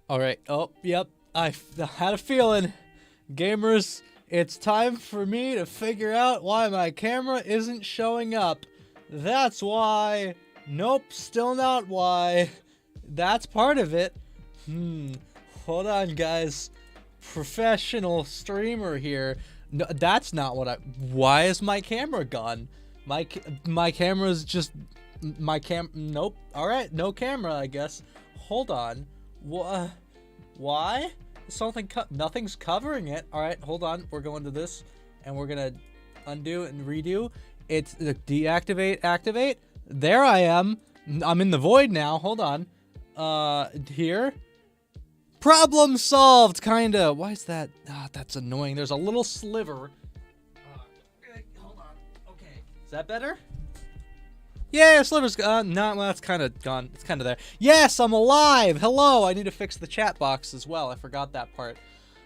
All right. Oh, yep. I had a feeling. Gamers, it's time for me to figure out why my camera isn't showing up. That's why. Nope, still not why. That's part of it. Hold on, guys. Professional streamer here. No, that's not what I. Why is my camera gone? My camera's just Nope. All right, no camera, I guess. Hold on. Why? Nothing's covering it. All right, hold on. We're going to this, and we're gonna undo and redo. It's deactivate, activate. There I am. I'm in the void now. Hold on. Here. Problem solved, kinda. Why is that? That's annoying. There's a little sliver. Hold on. Okay. Is that better? Yeah, sliver's gone. No, well, that's kind of gone. It's kind of there. Yes, I'm alive. Hello. I need to fix the chat box as well. I forgot that part.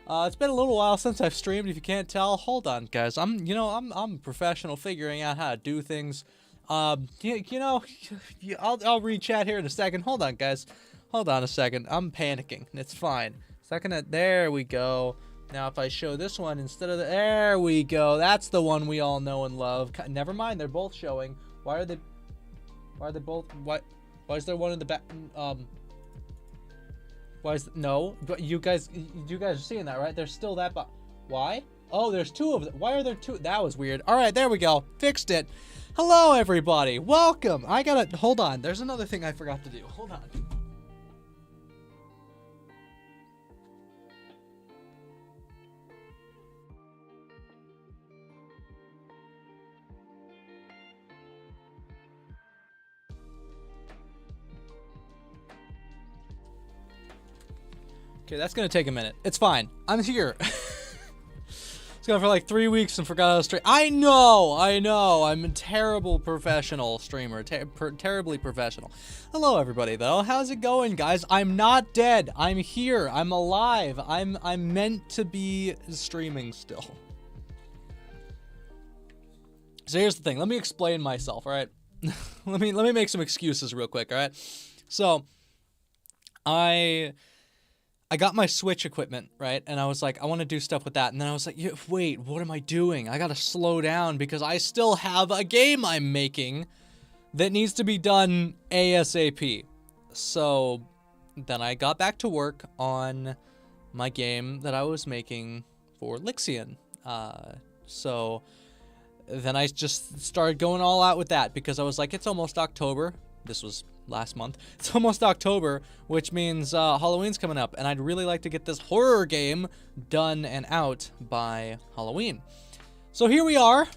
It's been a little while since I've streamed. If you can't tell, hold on, guys. I'm a professional figuring out how to do things. I'll read chat here in a second. Hold on, guys. Hold on a second. I'm panicking. It's fine. There we go. Now, if I show this one instead of there we go. That's the one we all know and love. Never mind. They're both showing. Why are they both? Why is there one in the back? No? But you guys are seeing that, right? There's still that. Why? Oh, there's two of them. Why are there two? That was weird. All right, there we go. Fixed it. Hello, everybody. Welcome. Hold on. There's another thing I forgot to do. Hold on. Okay, that's gonna take a minute. It's fine. I'm here. It's gone for like 3 weeks and forgot how to stream. I know. I'm a terrible professional streamer. Terribly professional. Hello, everybody, though. How's it going, guys? I'm not dead. I'm here. I'm alive. I'm meant to be streaming still. So here's the thing. Let me explain myself, all right? let me make some excuses real quick, all right? So, I got my Switch equipment, right? And I was like, I want to do stuff with that. And then I was like, wait, what am I doing? I got to slow down because I still have a game I'm making that needs to be done ASAP. So then I got back to work on my game that I was making for Lixian. So then I just started going all out with that because I was like, it's almost October. This was last month. It's almost October, which means Halloween's coming up, and I'd really like to get this horror game done and out by Halloween. So here we are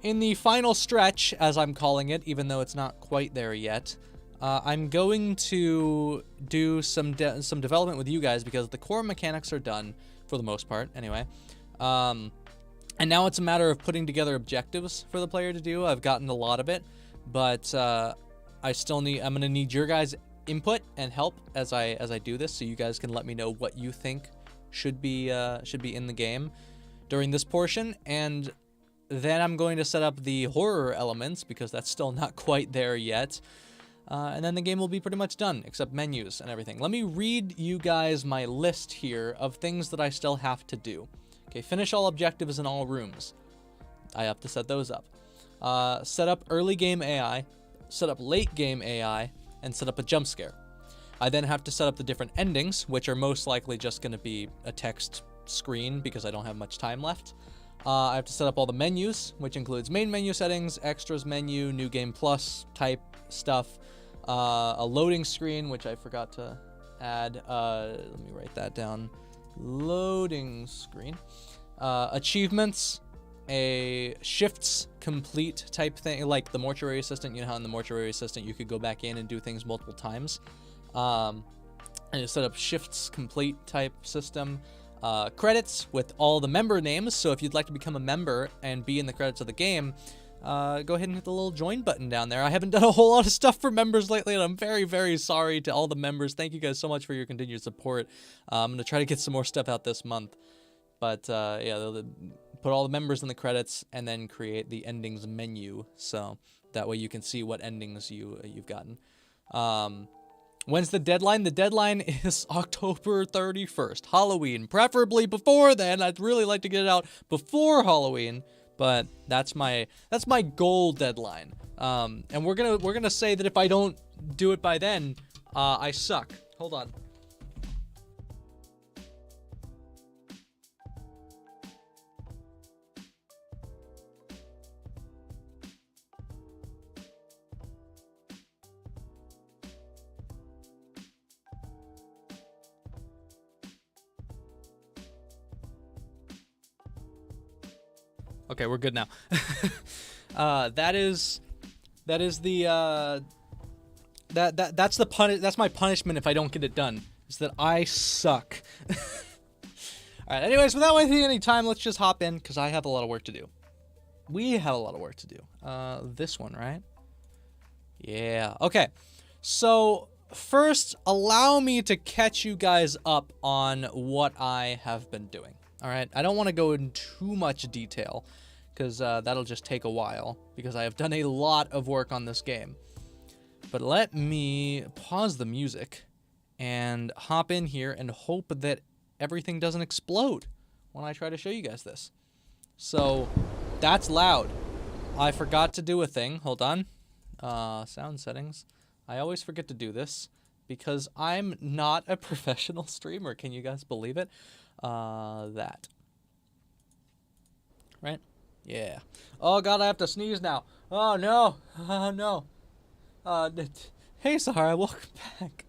in the final stretch, as I'm calling it, even though it's not quite there yet. I'm going to do some development with you guys because the core mechanics are done for the most part, anyway. And now it's a matter of putting together objectives for the player to do. I've gotten a lot of it, but I'm gonna need your guys' input and help as I do this, so you guys can let me know what you think should be in the game during this portion. And then I'm going to set up the horror elements because that's still not quite there yet. And then the game will be pretty much done, except menus and everything. Let me read you guys my list here of things that I still have to do. Okay, finish all objectives in all rooms. I have to set those up. Set up early game AI. Set up late game AI, and set up a jump scare. I then have to set up the different endings, which are most likely just going to be a text screen because I don't have much time left. I have to set up all the menus, which includes main menu settings, extras menu, new game plus type stuff, a loading screen, which I forgot to add. Let me write that down. Loading screen. Achievements. A shifts complete type thing, like the mortuary assistant. You know how in the mortuary assistant you could go back in and do things multiple times. And set up shifts complete type system. Credits with all the member names. So if you'd like to become a member and be in the credits of the game, go ahead and hit the little join button down there. I haven't done a whole lot of stuff for members lately, and I'm very, very sorry to all the members. Thank you guys so much for your continued support. I'm going to try to get some more stuff out this month. But yeah, put all the members in the credits and then create the endings menu, so that way you can see what endings you've gotten. When's the deadline? The deadline is October 31st, Halloween. Preferably before then. I'd really like to get it out before Halloween, but that's my goal deadline. And we're gonna say that if I don't do it by then, I suck. Hold on. Okay, we're good now. That's my punishment if I don't get it done. Is that I suck. All right. Anyways, without wasting any time, let's just hop in because I have a lot of work to do. We have a lot of work to do. This one, right? Yeah. Okay. So first, allow me to catch you guys up on what I have been doing. All right, I don't want to go in too much detail because that'll just take a while because I have done a lot of work on this game. But let me pause the music and hop in here and hope that everything doesn't explode when I try to show you guys this. So that's loud. I forgot to do a thing. Hold on. Sound settings. I always forget to do this because I'm not a professional streamer. Can you guys believe it? That. Right? Yeah. Oh god, I have to sneeze now. Oh no. Oh no. Hey Sahara, welcome back.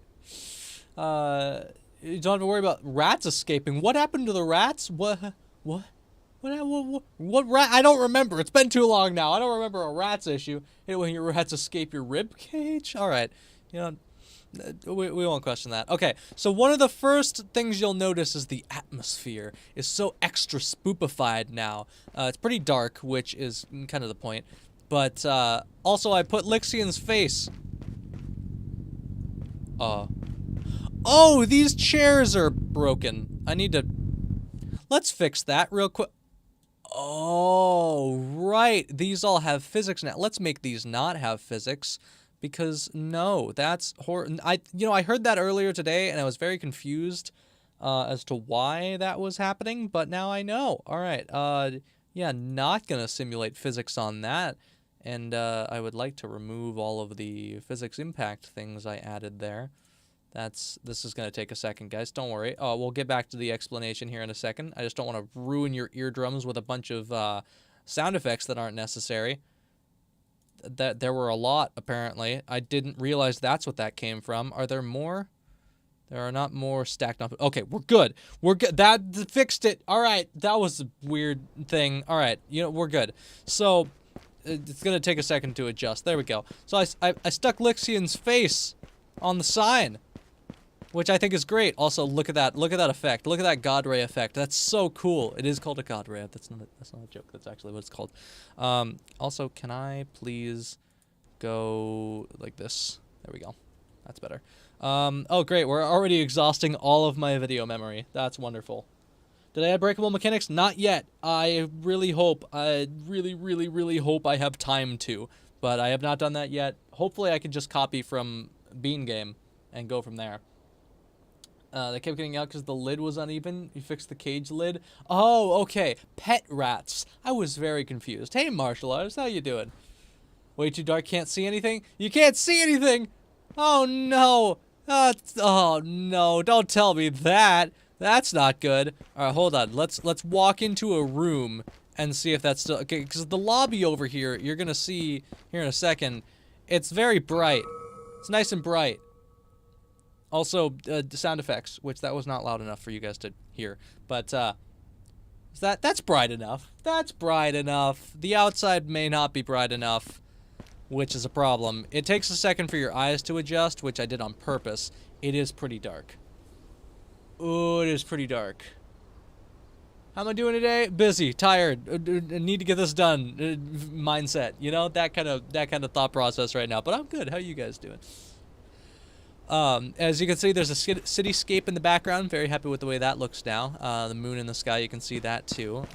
You don't have to worry about rats escaping. What happened to the rats? What rat? I don't remember. It's been too long now. I don't remember a rats issue. Hey, when your rats escape your rib cage? Alright. You know, we won't question that. Okay, so one of the first things you'll notice is the atmosphere is so extra spookified now. It's pretty dark, which is kind of the point. But also I put Lixian's face. Oh, these chairs are broken. I need to... Let's fix that real quick. Oh, right. These all have physics now. Let's make these not have physics. Because no, that's I heard that earlier today and I was very confused as to why that was happening, but now I know. All right. Yeah, not gonna simulate physics on that. And I would like to remove all of the physics impact things I added there. This is gonna take a second, guys. Don't worry. We'll get back to the explanation here in a second. I just don't want to ruin your eardrums with a bunch of sound effects that aren't necessary. That there were a lot, apparently. I didn't realize that's what that came from. Are there more? There are not more stacked up. Okay, we're good. We're good. That fixed it. All right. That was a weird thing. All right. You know, we're good. So, it's going to take a second to adjust. There we go. So, I stuck Lixian's face on the sign, which I think is great. Also, look at that. Look at that effect. Look at that God Ray effect. That's so cool. It is called a God Ray. That's not a joke. That's actually what it's called. Also, can I please go like this? There we go. That's better. Oh, great. We're already exhausting all of my video memory. That's wonderful. Did I add breakable mechanics? Not yet. I really hope. I really hope I have time to. But I have not done that yet. Hopefully, I can just copy from Bean Game and go from there. They kept getting out because the lid was uneven. You fixed the cage lid. Oh, okay. Pet rats. I was very confused. Hey, martial artist, how you doing? Way too dark, can't see anything? You can't see anything! Oh, no. Oh, no. Don't tell me that. That's not good. All right, hold on. Let's walk into a room and see if that's still... Okay, because the lobby over here, you're going to see here in a second, it's very bright. It's nice and bright. Also, sound effects, which that was not loud enough for you guys to hear. But, that's bright enough. That's bright enough. The outside may not be bright enough, which is a problem. It takes a second for your eyes to adjust, which I did on purpose. It is pretty dark. Oh, it is pretty dark. How am I doing today? Busy, tired, need to get this done. Mindset, you know, that kind of thought process right now. But I'm good. How are you guys doing? As you can see, there's a cityscape in the background. Very happy with the way that looks now. The moon in the sky, you can see that too.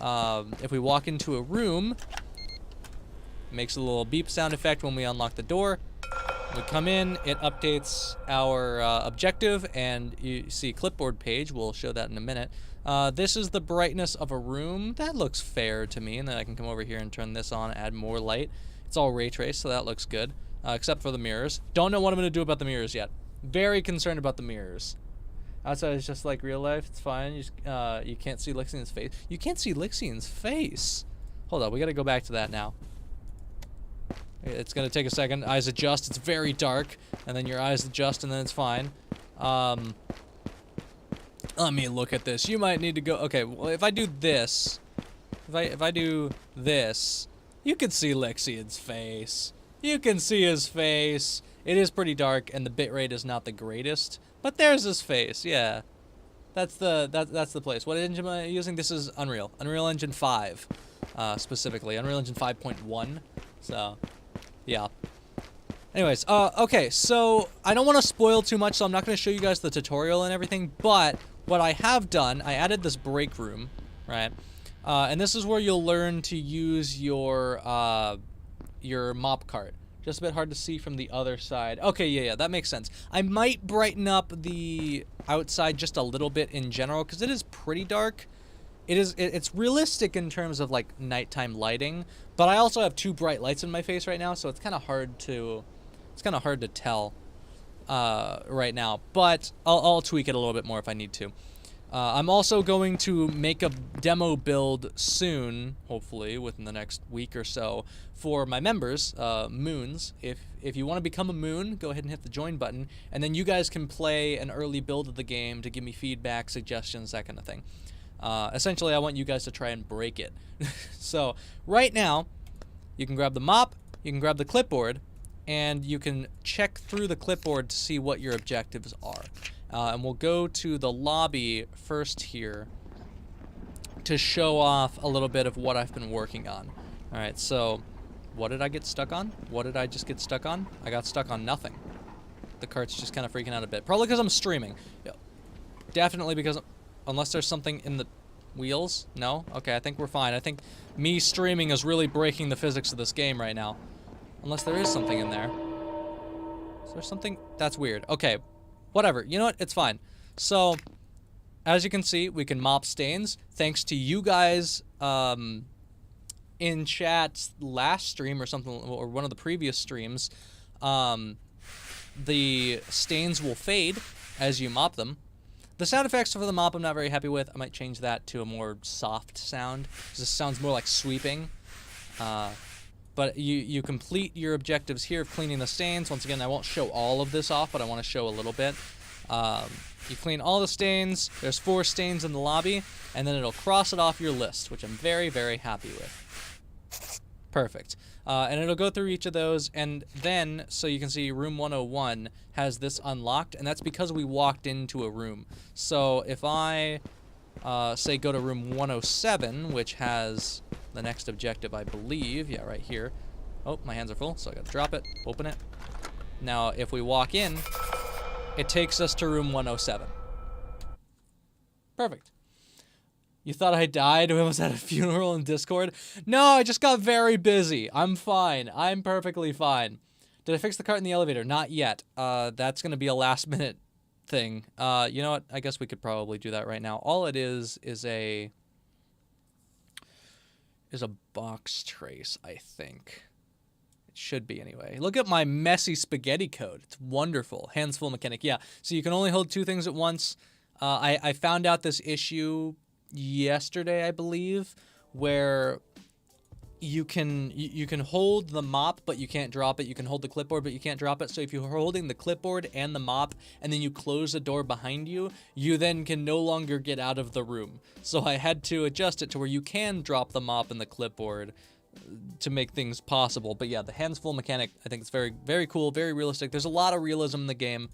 If we walk into a room, makes a little beep sound effect when we unlock the door. We come in, it updates our objective, and you see clipboard page. We'll show that in a minute. This is the brightness of a room. That looks fair to me, and then I can come over here and turn this on, add more light. It's all ray traced, so that looks good, except for the mirrors. Don't know what I'm going to do about the mirrors yet. Very concerned about the mirrors. Outside it's just like real life. It's fine. You can't see Lixian's face. You can't see Lixian's face. Hold on, we got to go back to that now. It's going to take a second. Eyes adjust. It's very dark. And then your eyes adjust, and then it's fine. Let me look at this. You might need to go... Okay, well, if I do this... If I do this... You can see Lixian's face. You can see his face. It is pretty dark, and the bitrate is not the greatest. But there's his face, yeah. That's the place. What engine am I using? This is Unreal. Unreal Engine 5, specifically. Unreal Engine 5.1. So... yeah. Anyways, okay, so I don't want to spoil too much, so I'm not going to show you guys the tutorial and everything, but what I have done, I added this break room, right? And this is where you'll learn to use your mop cart. Just a bit hard to see from the other side. Okay, yeah, that makes sense. I might brighten up the outside just a little bit in general, because it is pretty dark. It's realistic in terms of like nighttime lighting, but I also have 2 bright lights in my face right now, so it's kind of hard to tell right now. But I'll tweak it a little bit more if I need to. I'm also going to make a demo build soon, hopefully within the next week or so, for my members, Moons. If you want to become a Moon, go ahead and hit the join button, and then you guys can play an early build of the game to give me feedback, suggestions, that kind of thing. Essentially, I want you guys to try and break it. So, right now, you can grab the mop, you can grab the clipboard, and you can check through the clipboard to see what your objectives are. And we'll go to the lobby first here to show off a little bit of what I've been working on. Alright, so, what did I get stuck on? What did I just get stuck on? I got stuck on nothing. The cart's just kind of freaking out a bit. Probably because I'm streaming. Definitely because... Unless there's something in the wheels? No? Okay, I think we're fine. I think me streaming is really breaking the physics of this game right now. Unless there is something in there. Is there something? That's weird. Okay, whatever. You know what? It's fine. So, as you can see, we can mop stains. Thanks to you guys in chat's last stream or something, or one of the previous streams, the stains will fade as you mop them. The sound effects for the mop I'm not very happy with. I might change that to a more soft sound, because this sounds more like sweeping. But you complete your objectives here of cleaning the stains. Once again, I won't show all of this off, but I want to show a little bit. You clean all the stains. There's 4 stains in the lobby, and then it'll cross it off your list, which I'm very, very happy with. Perfect. And it'll go through each of those, and then, so you can see room 101 has this unlocked, and that's because we walked into a room. So if I, say, go to room 107, which has the next objective, I believe, yeah, right here. Oh, my hands are full, so I gotta drop it, open it. Now, if we walk in, it takes us to room 107. Perfect. You thought I died? We almost had a funeral in Discord? No, I just got very busy. I'm fine. I'm perfectly fine. Did I fix the cart in the elevator? Not yet. That's going to be a last minute thing. You know what? I guess we could probably do that right now. All it is a box trace, I think. It should be anyway. Look at my messy spaghetti code. It's wonderful. Hands full mechanic. Yeah, so you can only hold 2 things at once. I found out this issue yesterday, I believe, where you can hold the mop but you can't drop it. You can hold the clipboard but you can't drop it. So if you're holding the clipboard and the mop and then you close the door behind you, you then can no longer get out of the room. So I had to adjust it to where you can drop the mop and the clipboard to make things possible. But yeah, the hands full mechanic, I think it's very, very cool, very realistic. There's a lot of realism in the game.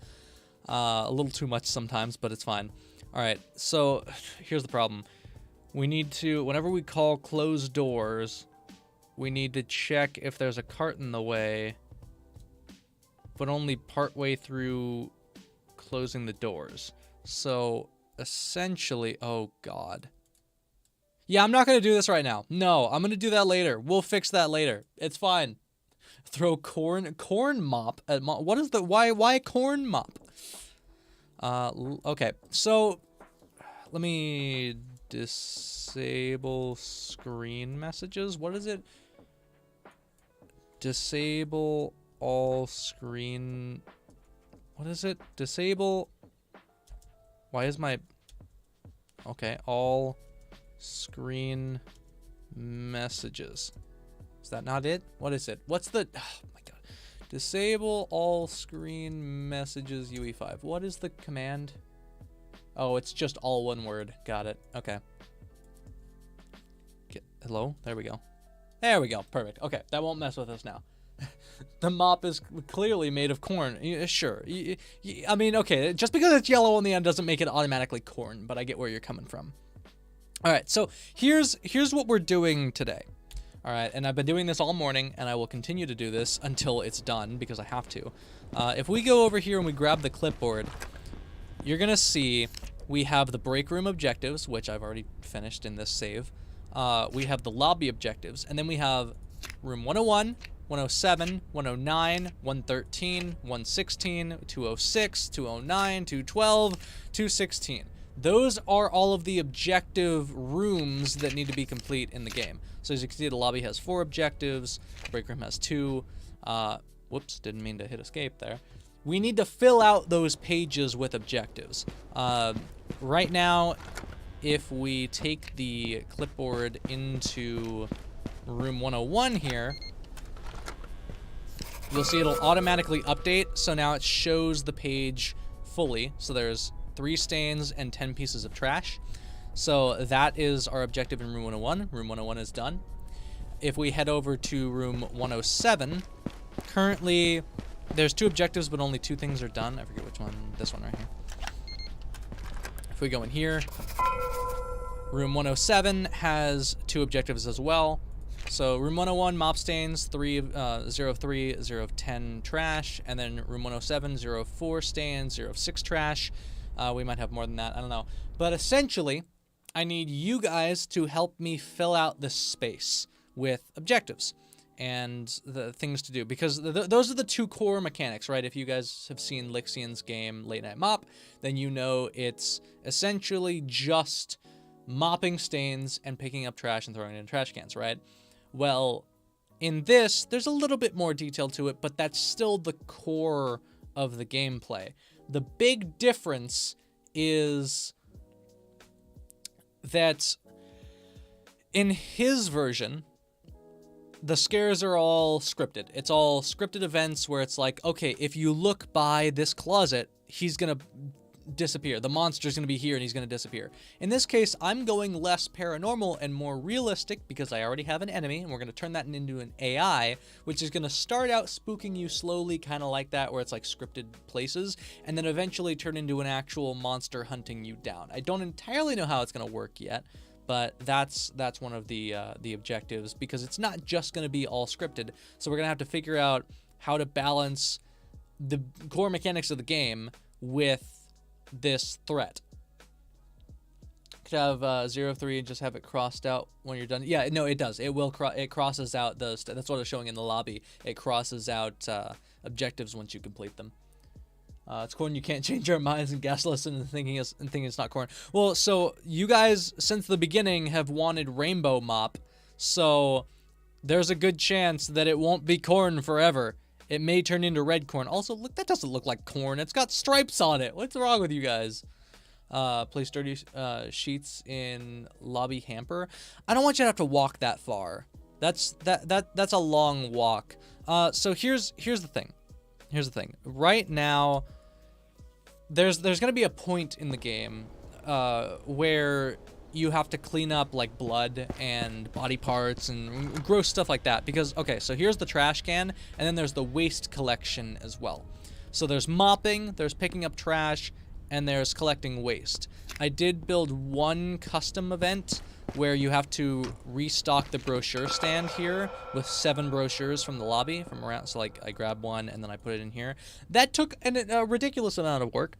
A little too much sometimes, but it's fine. Alright, so here's the problem. We need to, whenever we call closed doors, we need to check if there's a cart in the way, but only partway through closing the doors. So, essentially, oh god. Yeah, I'm not going to do this right now. No, I'm going to do that later. We'll fix that later. It's fine. Throw corn mop at what is the why corn mop? Okay, so let me disable screen messages. What is it? Disable all screen. What is it? Disable. Why is my... Okay, all screen messages. Is that not it? What is it? What's the... Oh my god. Disable all screen messages UE5. What is the command? Oh, it's just all one word. Got it. Okay. Hello? There we go. There we go. Perfect. Okay, that won't mess with us now. The mop is clearly made of corn. Sure. I mean, okay, just because it's yellow on the end doesn't make it automatically corn, but I get where you're coming from. All right, so here's what we're doing today. All right, and I've been doing this all morning, and I will continue to do this until it's done, because I have to. If we go over here and we grab the clipboard, you're going to see we have the break room objectives, which I've already finished in this save. We have the lobby objectives, and then we have room 101, 107, 109, 113, 116, 206, 209, 212, 216. Those are all of the objective rooms that need to be complete in the game. So as you can see, the lobby has 4 objectives, break room has 2. Whoops, didn't mean to hit escape there. We need to fill out those pages with objectives. Right now, if we take the clipboard into room 101 here, you'll see it'll automatically update, so now it shows the page fully. So there's 3 stains and 10 pieces of trash. So that is our objective in room 101. Room 101 is done. If we head over to room 107, currently there's 2 objectives, but only 2 things are done. I forget which one, this one right here. If we go in here, room 107 has 2 objectives as well. So room 101, mop stains, 0 of 3, 0 of 10 trash, and then room 107, 0 of 4 stains, 0 of 6 trash. We might have more than that, I don't know. But essentially, I need you guys to help me fill out this space with objectives and the things to do, because those are the 2 core mechanics, right? If you guys have seen Lixian's game Late Night Mop, then you know it's essentially just mopping stains and picking up trash and throwing it in trash cans, right? Well, in this, there's a little bit more detail to it, but that's still the core of the gameplay. The big difference is that in his version, the scares are all scripted. It's all scripted events where it's like, okay, if you look by this closet, he's gonna disappear. The monster's gonna be here and he's gonna disappear. In this case, I'm going less paranormal and more realistic because I already have an enemy, and we're gonna turn that into an AI, which is gonna start out spooking you slowly, kind of like that, where it's like scripted places, and then eventually turn into an actual monster hunting you down. I don't entirely know how it's gonna work yet, but that's one of the objectives, because it's not just gonna be all scripted. So we're gonna have to figure out how to balance the core mechanics of the game with this threat. Could have 0 of 3 and just have it crossed out when you're done. Yeah, no, it does. It will it crosses out that's what it's showing in the lobby. It crosses out objectives once you complete them. It's corn. You can't change our minds and gaslight us into thinking it's not corn. Well, so you guys since the beginning have wanted rainbow mop, so there's a good chance that it won't be corn forever. It may turn into red corn. Also, look, that doesn't look like corn. It's got stripes on it. What's wrong with you guys? Place dirty sheets in lobby hamper. I don't want you to have to walk that far. That's a long walk. So here's the thing. Here's the thing. Right now, there's gonna be a point in the game where you have to clean up like blood and body parts and gross stuff like that, because okay, so here's the trash can, and then there's the waste collection as well. So there's mopping, there's picking up trash, and there's collecting waste. I did build one custom event where you have to restock the brochure stand here with 7 brochures from the lobby from around. So like I grabbed one and then I put it in here. That took a ridiculous amount of work.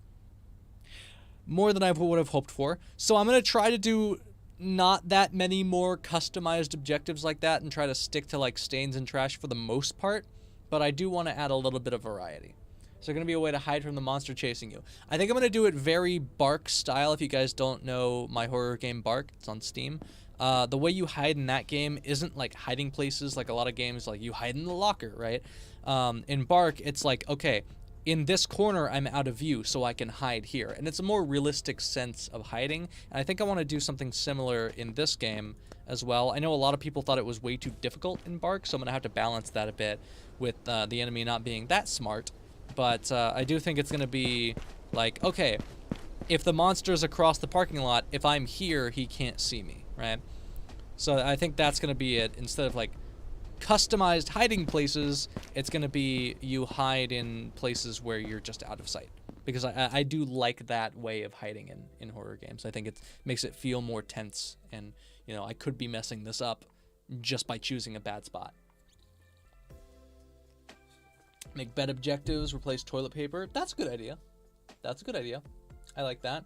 More than I would have hoped for. So I'm going to try to do not that many more customized objectives like that and try to stick to like stains and trash for the most part. but I do want to add a little bit of variety. So going to be a way to hide from the monster chasing you. I think I'm going to do it very Bark style. If you guys don't know my horror game Bark, it's on Steam. The way you hide in that game isn't like hiding places like a lot of games, like you hide in the locker, right? In Bark, it's like, okay, in this corner, I'm out of view, so I can hide here. And it's a more realistic sense of hiding. And I think I want to do something similar in this game as well. I know a lot of people thought it was way too difficult in Bark, so I'm going to have to balance that a bit with the enemy not being that smart. But I do think it's going to be like, okay, if the monster's across the parking lot, if I'm here, he can't see me, right? So I think that's going to be it. Instead of like customized hiding places, it's going to be you hide in places where you're just out of sight. Because I do like that way of hiding in horror games. I think it makes it feel more tense. And, you know, I could be messing this up just by choosing a bad spot. Make bed objectives, replace toilet paper. That's a good idea. That's a good idea. I like that.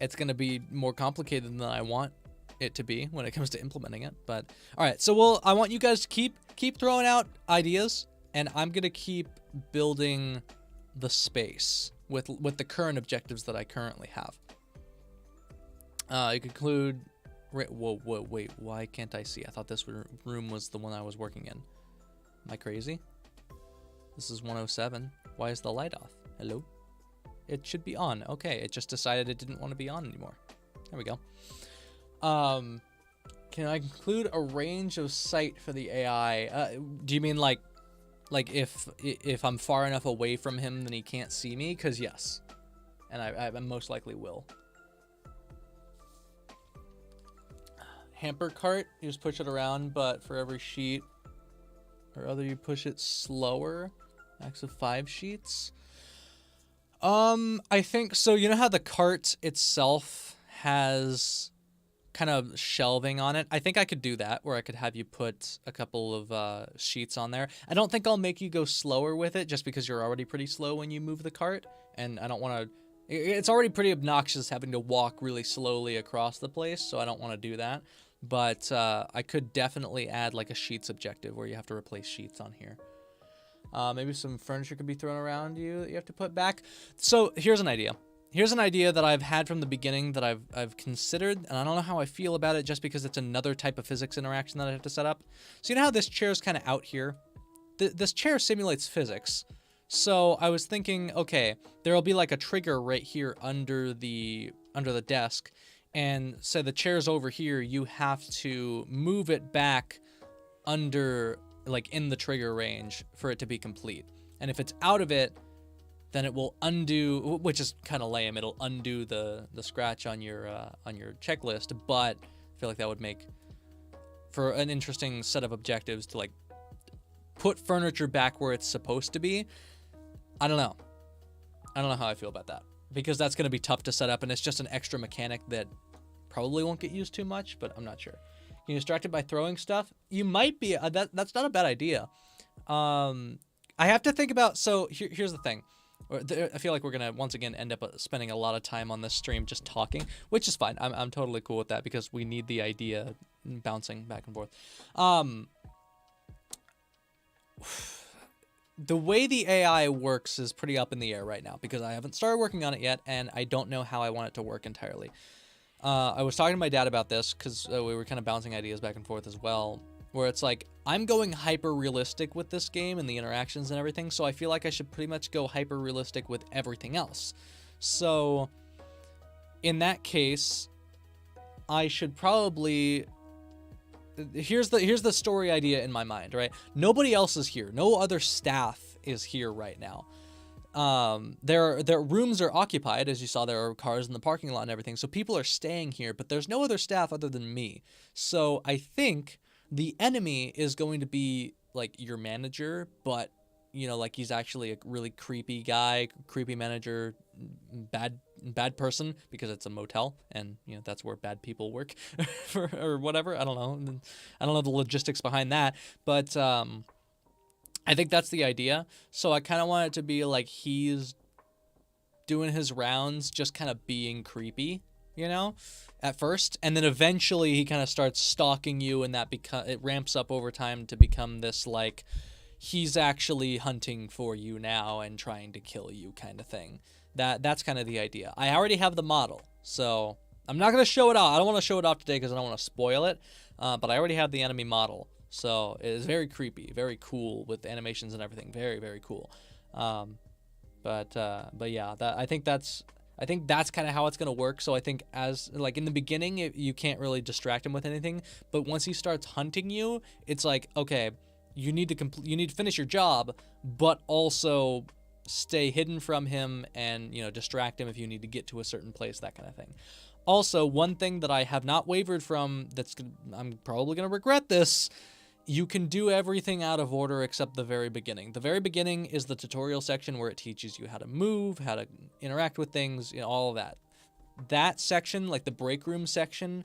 It's going to be more complicated than I want it to be when it comes to implementing it. But all right, so I want you guys to keep throwing out ideas, and I'm going to keep building the space with the current objectives that I currently have. You could include... Whoa, wait, why can't I see? I thought this room was the one I was working in. Am I crazy? This is 107. Why is the light off? Hello? It should be on. Okay, it just decided it didn't want to be on anymore. There we go. Can I include a range of sight for the AI? Do you mean like if I'm far enough away from him then he can't see me? Because yes. And I most likely will. Hamper cart, you just push it around, but for every sheet or other you push it slower. Max of 5 sheets. I think so. You know how the cart itself has kind of shelving on it? I think I could do that, where I could have you put a couple of sheets on there. I don't think I'll make you go slower with it, just because you're already pretty slow when you move the cart, and I don't want to... It's already pretty obnoxious having to walk really slowly across the place, so I don't want to do that. But I could definitely add like a sheets objective where you have to replace sheets on here. Maybe some furniture could be thrown around you that you have to put back. So here's an idea. Here's an idea that I've had from the beginning that I've considered, and I don't know how I feel about it just because it's another type of physics interaction that I have to set up. So you know how this chair is kind of out here? This chair simulates physics. So I was thinking, okay, there'll be like a trigger right here under the desk, and say the chair's over here, you have to move it back under, like in the trigger range for it to be complete. And if it's out of it, then it will undo, which is kind of lame. It'll undo the scratch on your checklist, but I feel like that would make for an interesting set of objectives to like put furniture back where it's supposed to be. I don't know. I don't know how I feel about that, because that's going to be tough to set up, and it's just an extra mechanic that probably won't get used too much, but I'm not sure. Can you distract it by throwing stuff? You might be. That's not a bad idea. I have to think about... So here's the thing. I feel like we're going to, once again, end up spending a lot of time on this stream just talking, which is fine. I'm totally cool with that, because we need the idea bouncing back and forth. The way the AI works is pretty up in the air right now, because I haven't started working on it yet, and I don't know how I want it to work entirely. I was talking to my dad about this, because we were kind of bouncing ideas back and forth as well, where it's like, I'm going hyper-realistic with this game and the interactions and everything, so I feel like I should pretty much go hyper-realistic with everything else. So, in that case, I should probably... Here's the story idea in my mind, right? Nobody else is here. No other staff is here right now. Their rooms are occupied. As you saw, there are cars in the parking lot and everything. So people are staying here, but there's no other staff other than me. So I think the enemy is going to be like your manager, but you know, like he's actually a really creepy guy, creepy manager, bad person, because it's a motel, and you know that's where bad people work, or whatever. I don't know the logistics behind that, but I think that's the idea. So I kind of want it to be like he's doing his rounds, just kind of being creepy, you know, at first, and then eventually he kind of starts stalking you, and that it ramps up over time to become this like, he's actually hunting for you now and trying to kill you kind of thing. That's kind of the idea. I already have the model, so I'm not going to show it off. I don't want to show it off today because I don't want to spoil it, but I already have the enemy model, so it is very creepy, very cool with animations and everything. Very, very cool. But yeah, I think that's kind of how it's going to work. So I think as like in the beginning, you can't really distract him with anything, but once he starts hunting you, it's like, okay, you need to finish your job, but also stay hidden from him and, you know, distract him if you need to get to a certain place, that kind of thing. Also, one thing that I have not wavered from, I'm probably going to regret this, you can do everything out of order except the very beginning. The very beginning is the tutorial section where it teaches you how to move, how to interact with things, you know, all of that. That section, like the break room section,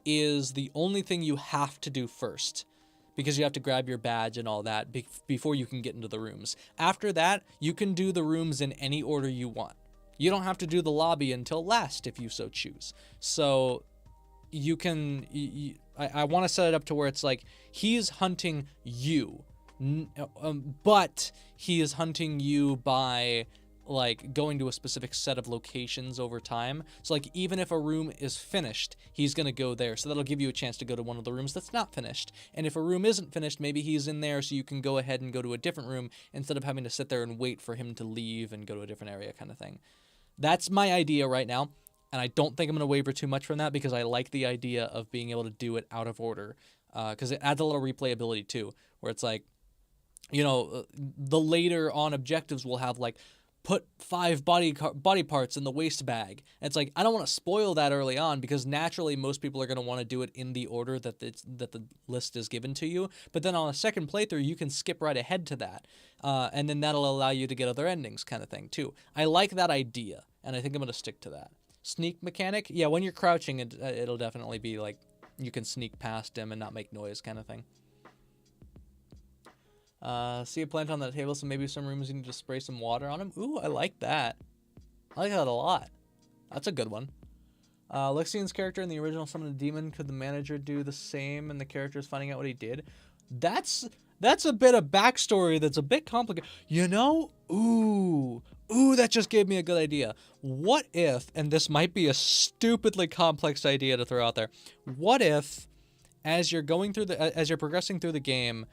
is the only thing you have to do first, because you have to grab your badge and all that before you can get into the rooms. After that, you can do the rooms in any order you want. You don't have to do the lobby until last if you so choose. So you can, I want to set it up to where it's like, he's hunting you, but he is hunting you by like going to a specific set of locations over time. So like even if a room is finished, he's going to go there. So that'll give you a chance to go to one of the rooms that's not finished. And if a room isn't finished, maybe he's in there so you can go ahead and go to a different room instead of having to sit there and wait for him to leave and go to a different area kind of thing. That's my idea right now. And I don't think I'm going to waver too much from that because I like the idea of being able to do it out of order. Because it adds a little replayability too, where it's like, you know, the later on objectives will have like, put 5 body parts in the waste bag. And it's like, I don't want to spoil that early on because naturally most people are going to want to do it in the order that the list is given to you. But then on a second playthrough, you can skip right ahead to that. And then that'll allow you to get other endings kind of thing too. I like that idea, and I think I'm going to stick to that. Sneak mechanic? Yeah, when you're crouching, it'll definitely be like you can sneak past him and not make noise kind of thing. See a plant on the table, so maybe some rooms you need to spray some water on him. Ooh, I like that. I like that a lot. That's a good one. Lixian's character in the original Summon a Demon, could the manager do the same and the character is finding out what he did? That's a bit of backstory that's a bit complicated. You know? Ooh, that just gave me a good idea. What if, and this might be a stupidly complex idea to throw out there, what if, as you're progressing through the game,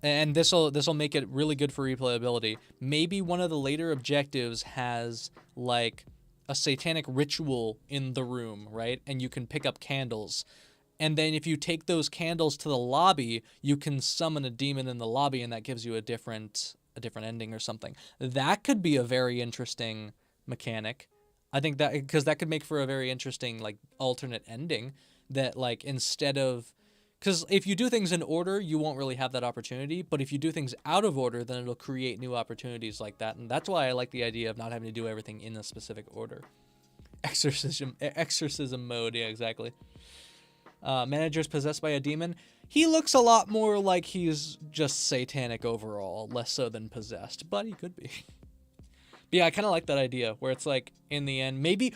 and this'll make it really good for replayability, maybe one of the later objectives has like a satanic ritual in the room, right? And you can pick up candles. And then if you take those candles to the lobby, you can summon a demon in the lobby, and that gives you a different ending or something. That could be a very interesting mechanic. I think that, because that could make for a very interesting like alternate ending, that like instead of, because if you do things in order, you won't really have that opportunity. But if you do things out of order, then it'll create new opportunities like that. And that's why I like the idea of not having to do everything in a specific order. Exorcism mode, yeah, exactly. Manager's possessed by a demon. He looks a lot more like he's just satanic overall, less so than possessed. But he could be. But yeah, I kind of like that idea, where it's like, in the end, maybe...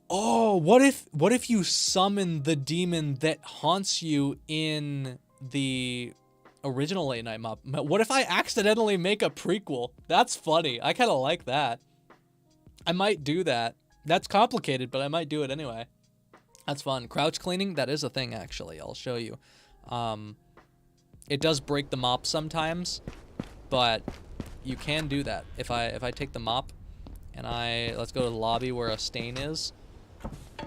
Oh, what if you summon the demon that haunts you in the original Night Mop? What if I accidentally make a prequel? That's funny. I kind of like that. I might do that. That's complicated, but I might do it anyway. That's fun. Crouch cleaning, that is a thing, actually. I'll show you. It does break the mop sometimes, but you can do that. If I take the mop and let's go to the lobby where a stain is.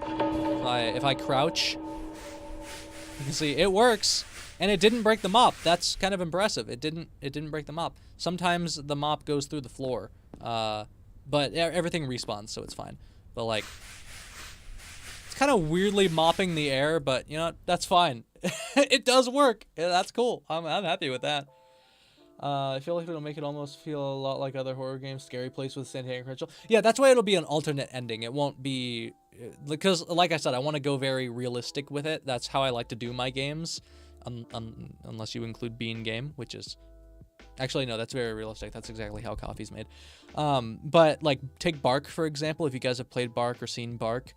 If I crouch, you can see it works, and it didn't break the mop. That's kind of impressive. It didn't break the mop. Sometimes the mop goes through the floor, but everything respawns, so it's fine. But like, it's kind of weirdly mopping the air, but you know, that's fine. It does work. Yeah, that's cool. I'm happy with that. I feel like it'll make it almost feel a lot like other horror games. Scary place with satanic ritual. Yeah, that's why it'll be an alternate ending. It won't be, because like I said, I want to go very realistic with it. That's how I like to do my games, unless you include Bean Game, which is, actually no, that's very realistic. That's exactly how coffee's made. But like, take Bark for example. If you guys have played Bark or seen Bark,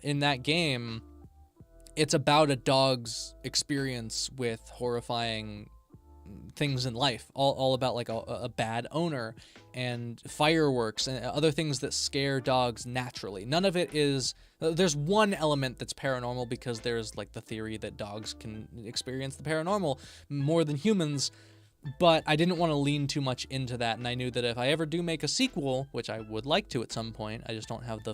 in that game, it's about a dog's experience with horrifying things in life, all about like a bad owner and fireworks and other things that scare dogs naturally. None of it is, there's one element that's paranormal because there's like the theory that dogs can experience the paranormal more than humans, but I didn't want to lean too much into that, and I knew that if I ever do make a sequel, which I would like to at some point, I just don't have the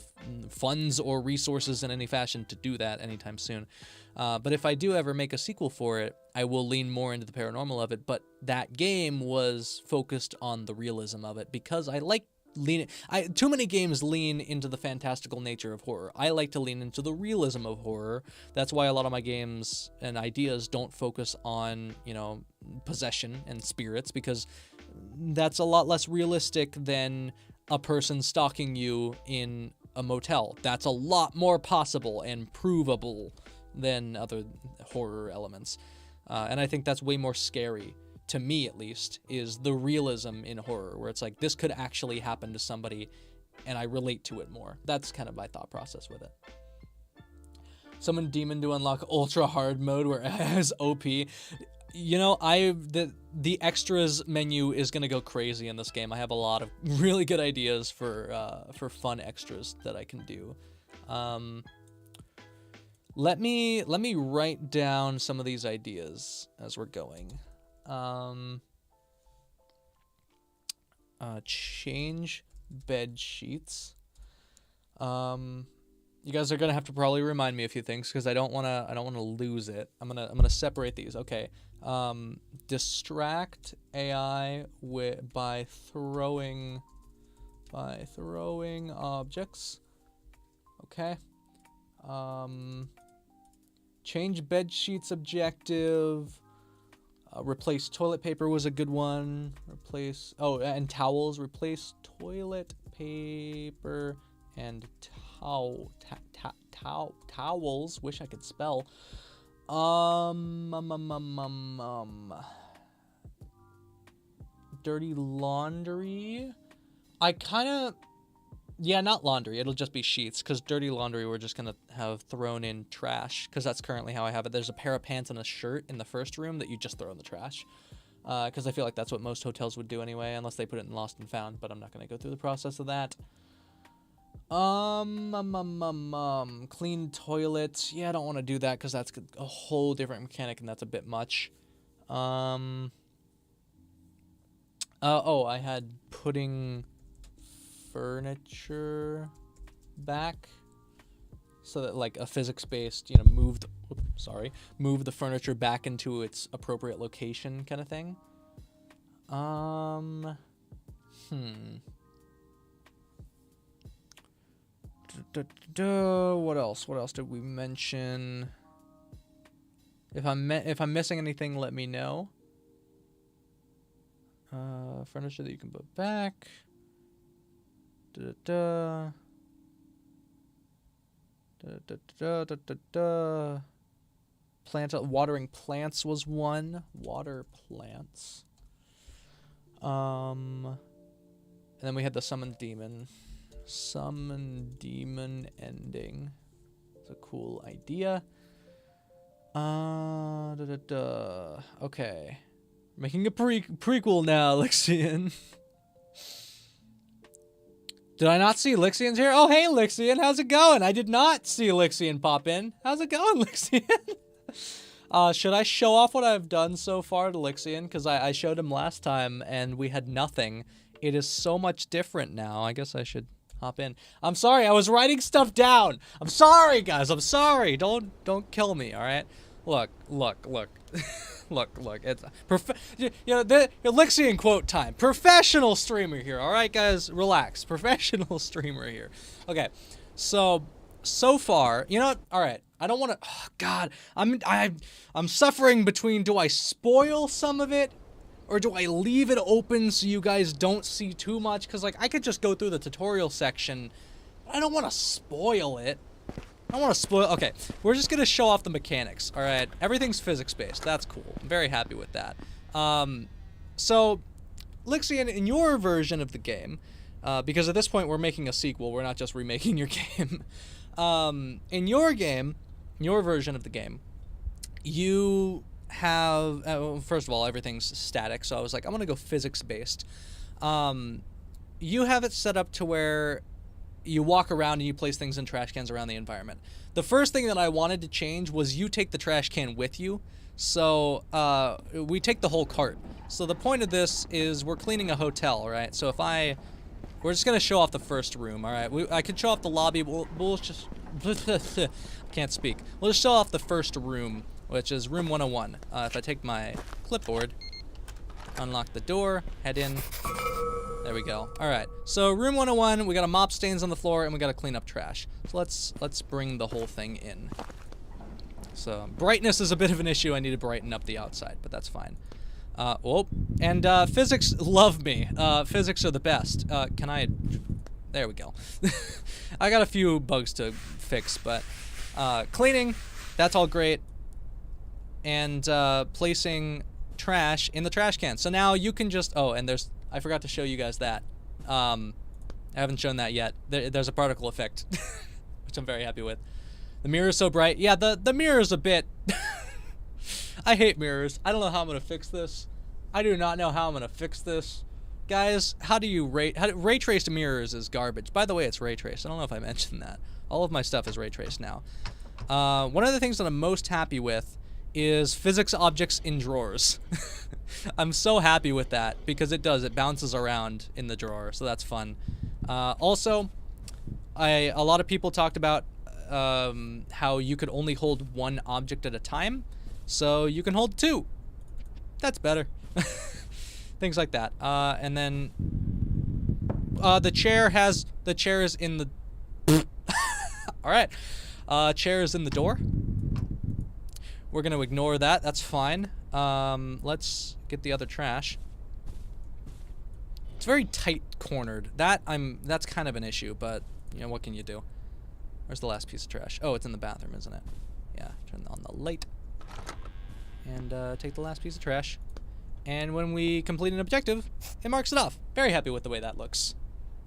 funds or resources in any fashion to do that anytime soon. But if I do ever make a sequel for it, I will lean more into the paranormal of it, but that game was focused on the realism of it because I like too many games lean into the fantastical nature of horror. I like to lean into the realism of horror. That's why a lot of my games and ideas don't focus on, possession and spirits, because that's a lot less realistic than a person stalking you in a motel. That's a lot more possible and provable than other horror elements. And I think that's way more scary, to me at least, is the realism in horror, where it's like, this could actually happen to somebody, and I relate to it more. That's kind of my thought process with it. Summon demon to unlock ultra hard mode where it has OP. The extras menu is gonna go crazy in this game. I have a lot of really good ideas for fun extras that I can do. Let me write down some of these ideas as we're going. Change bed sheets. You guys are gonna have to probably remind me a few things because I don't wanna lose it. I'm gonna separate these. Okay. Distract AI by throwing objects. Okay. Change bed sheets objective. Replace toilet paper was a good one. And towels. Replace toilet paper and towels. Wish I could spell. Dirty laundry. Not laundry. It'll just be sheets, because dirty laundry we're just going to have thrown in trash, because that's currently how I have it. There's a pair of pants and a shirt in the first room that you just throw in the trash, because I feel like that's what most hotels would do anyway, unless they put it in Lost and Found, but I'm not going to go through the process of that. Clean toilet. Yeah, I don't want to do that, because that's a whole different mechanic, and that's a bit much. I had putting furniture back, so that like a physics-based, move the furniture back into its appropriate location kind of thing. What else did we mention? If I'm missing anything, let me know. Furniture that you can put back. Watering plants was one. Water plants. And then we had the summon demon. Summon demon ending. It's a cool idea. Okay. Making a prequel now, Lixian. Did I not see Lixian's here? Oh, hey, Lixian. How's it going? I did not see Lixian pop in. How's it going, Lixian? Should I show off what I've done so far to Lixian? Because I showed him last time, and we had nothing. It is so much different now. I guess I should hop in. I'm sorry. I was writing stuff down. I'm sorry, guys. I'm sorry. Don't kill me, all right? Look. Look, it's the Lixian quote time. Professional streamer here, all right, guys, relax. Professional streamer here. Okay, so far, all right. I don't want to. Oh, God, I'm suffering between, do I spoil some of it, or do I leave it open so you guys don't see too much? Because like I could just go through the tutorial section. But I don't want to spoil it. I don't want to spoil. Okay, we're just gonna show off the mechanics. All right, everything's physics-based. That's cool. I'm very happy with that. So, Lixian, in your version of the game, because at this point we're making a sequel, we're not just remaking your game. In your version of the game, you have, well, first of all, everything's static, so I was like, I'm going to go physics-based. You have it set up to where you walk around and you place things in trash cans around the environment. The first thing that I wanted to change was you take the trash can with you. So we take the whole cart. So the point of this is we're cleaning a hotel, right? So if we're just going to show off the first room, all right? I could show off the lobby, but we'll just, can't speak. We'll just show off the first room, which is room 101. If I take my clipboard, unlock the door, head in. There we go. All right. So room 101, we got to mop stains on the floor, and we got to clean up trash. So let's bring the whole thing in. So brightness is a bit of an issue. I need to brighten up the outside, but that's fine. And physics love me. Physics are the best. There we go. I got a few bugs to fix, but cleaning, that's all great. And placing trash in the trash can. So now you can just, and I forgot to show you guys that. I haven't shown that yet. There's a particle effect, which I'm very happy with. The mirror is so bright. Yeah, the mirror is a bit... I hate mirrors. I don't know how I'm going to fix this. I do not know how I'm going to fix this. Guys, ray traced mirrors is garbage. By the way, it's ray traced. I don't know if I mentioned that. All of my stuff is ray traced now. One of the things that I'm most happy with is physics objects in drawers. I'm so happy with that because it bounces around in the drawer, so that's fun. Also, a lot of people talked about how you could only hold one object at a time, so you can hold two. That's better. Things like that. And then the chair is in the all right. Chair is in the door. We're gonna ignore that. That's fine. Let's get the other trash. It's very tight cornered. That's kind of an issue, but you know, what can you do? Where's the last piece of trash? Oh, it's in the bathroom, isn't it? Yeah, turn on the light. And take the last piece of trash. And when we complete an objective, it marks it off. Very happy with the way that looks.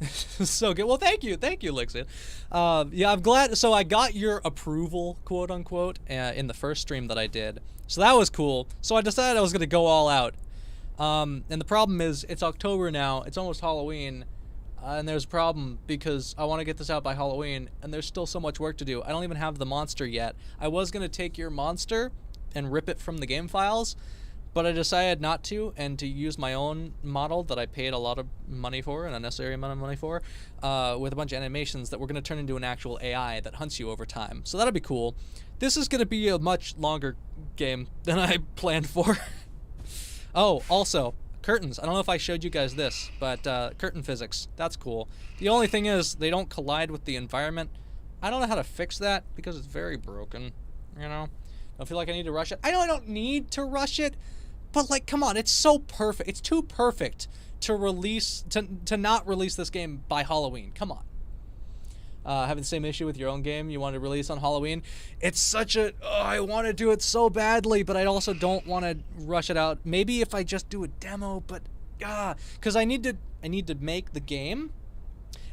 So good. Well, thank you, lixian. Yeah, I'm glad. So I got your approval, quote unquote, in the first stream that I did. So that was cool. So I decided I was gonna go all out. And the problem is, it's October now. It's almost Halloween. And there's a problem because I want to get this out by Halloween, and there's still so much work to do. I don't even have the monster yet. I was going to take your monster and rip it from the game files, but I decided not to, and to use my own model that I paid a lot of money for, an unnecessary amount of money for, with a bunch of animations that we're going to turn into an actual AI that hunts you over time. So that'll be cool. This is going to be a much longer game than I planned for. Oh, also... curtains. I don't know if I showed you guys this, but curtain physics. That's cool. The only thing is they don't collide with the environment. I don't know how to fix that because it's very broken. You know? I feel like I need to rush it. I know I don't need to rush it, but like, come on, it's so perfect. It's too perfect to not release this game by Halloween. Come on. Having the same issue with your own game you want to release on Halloween. It's such a... I want to do it so badly, but I also don't want to rush it out. Maybe if I just do a demo, but... because I need to make the game.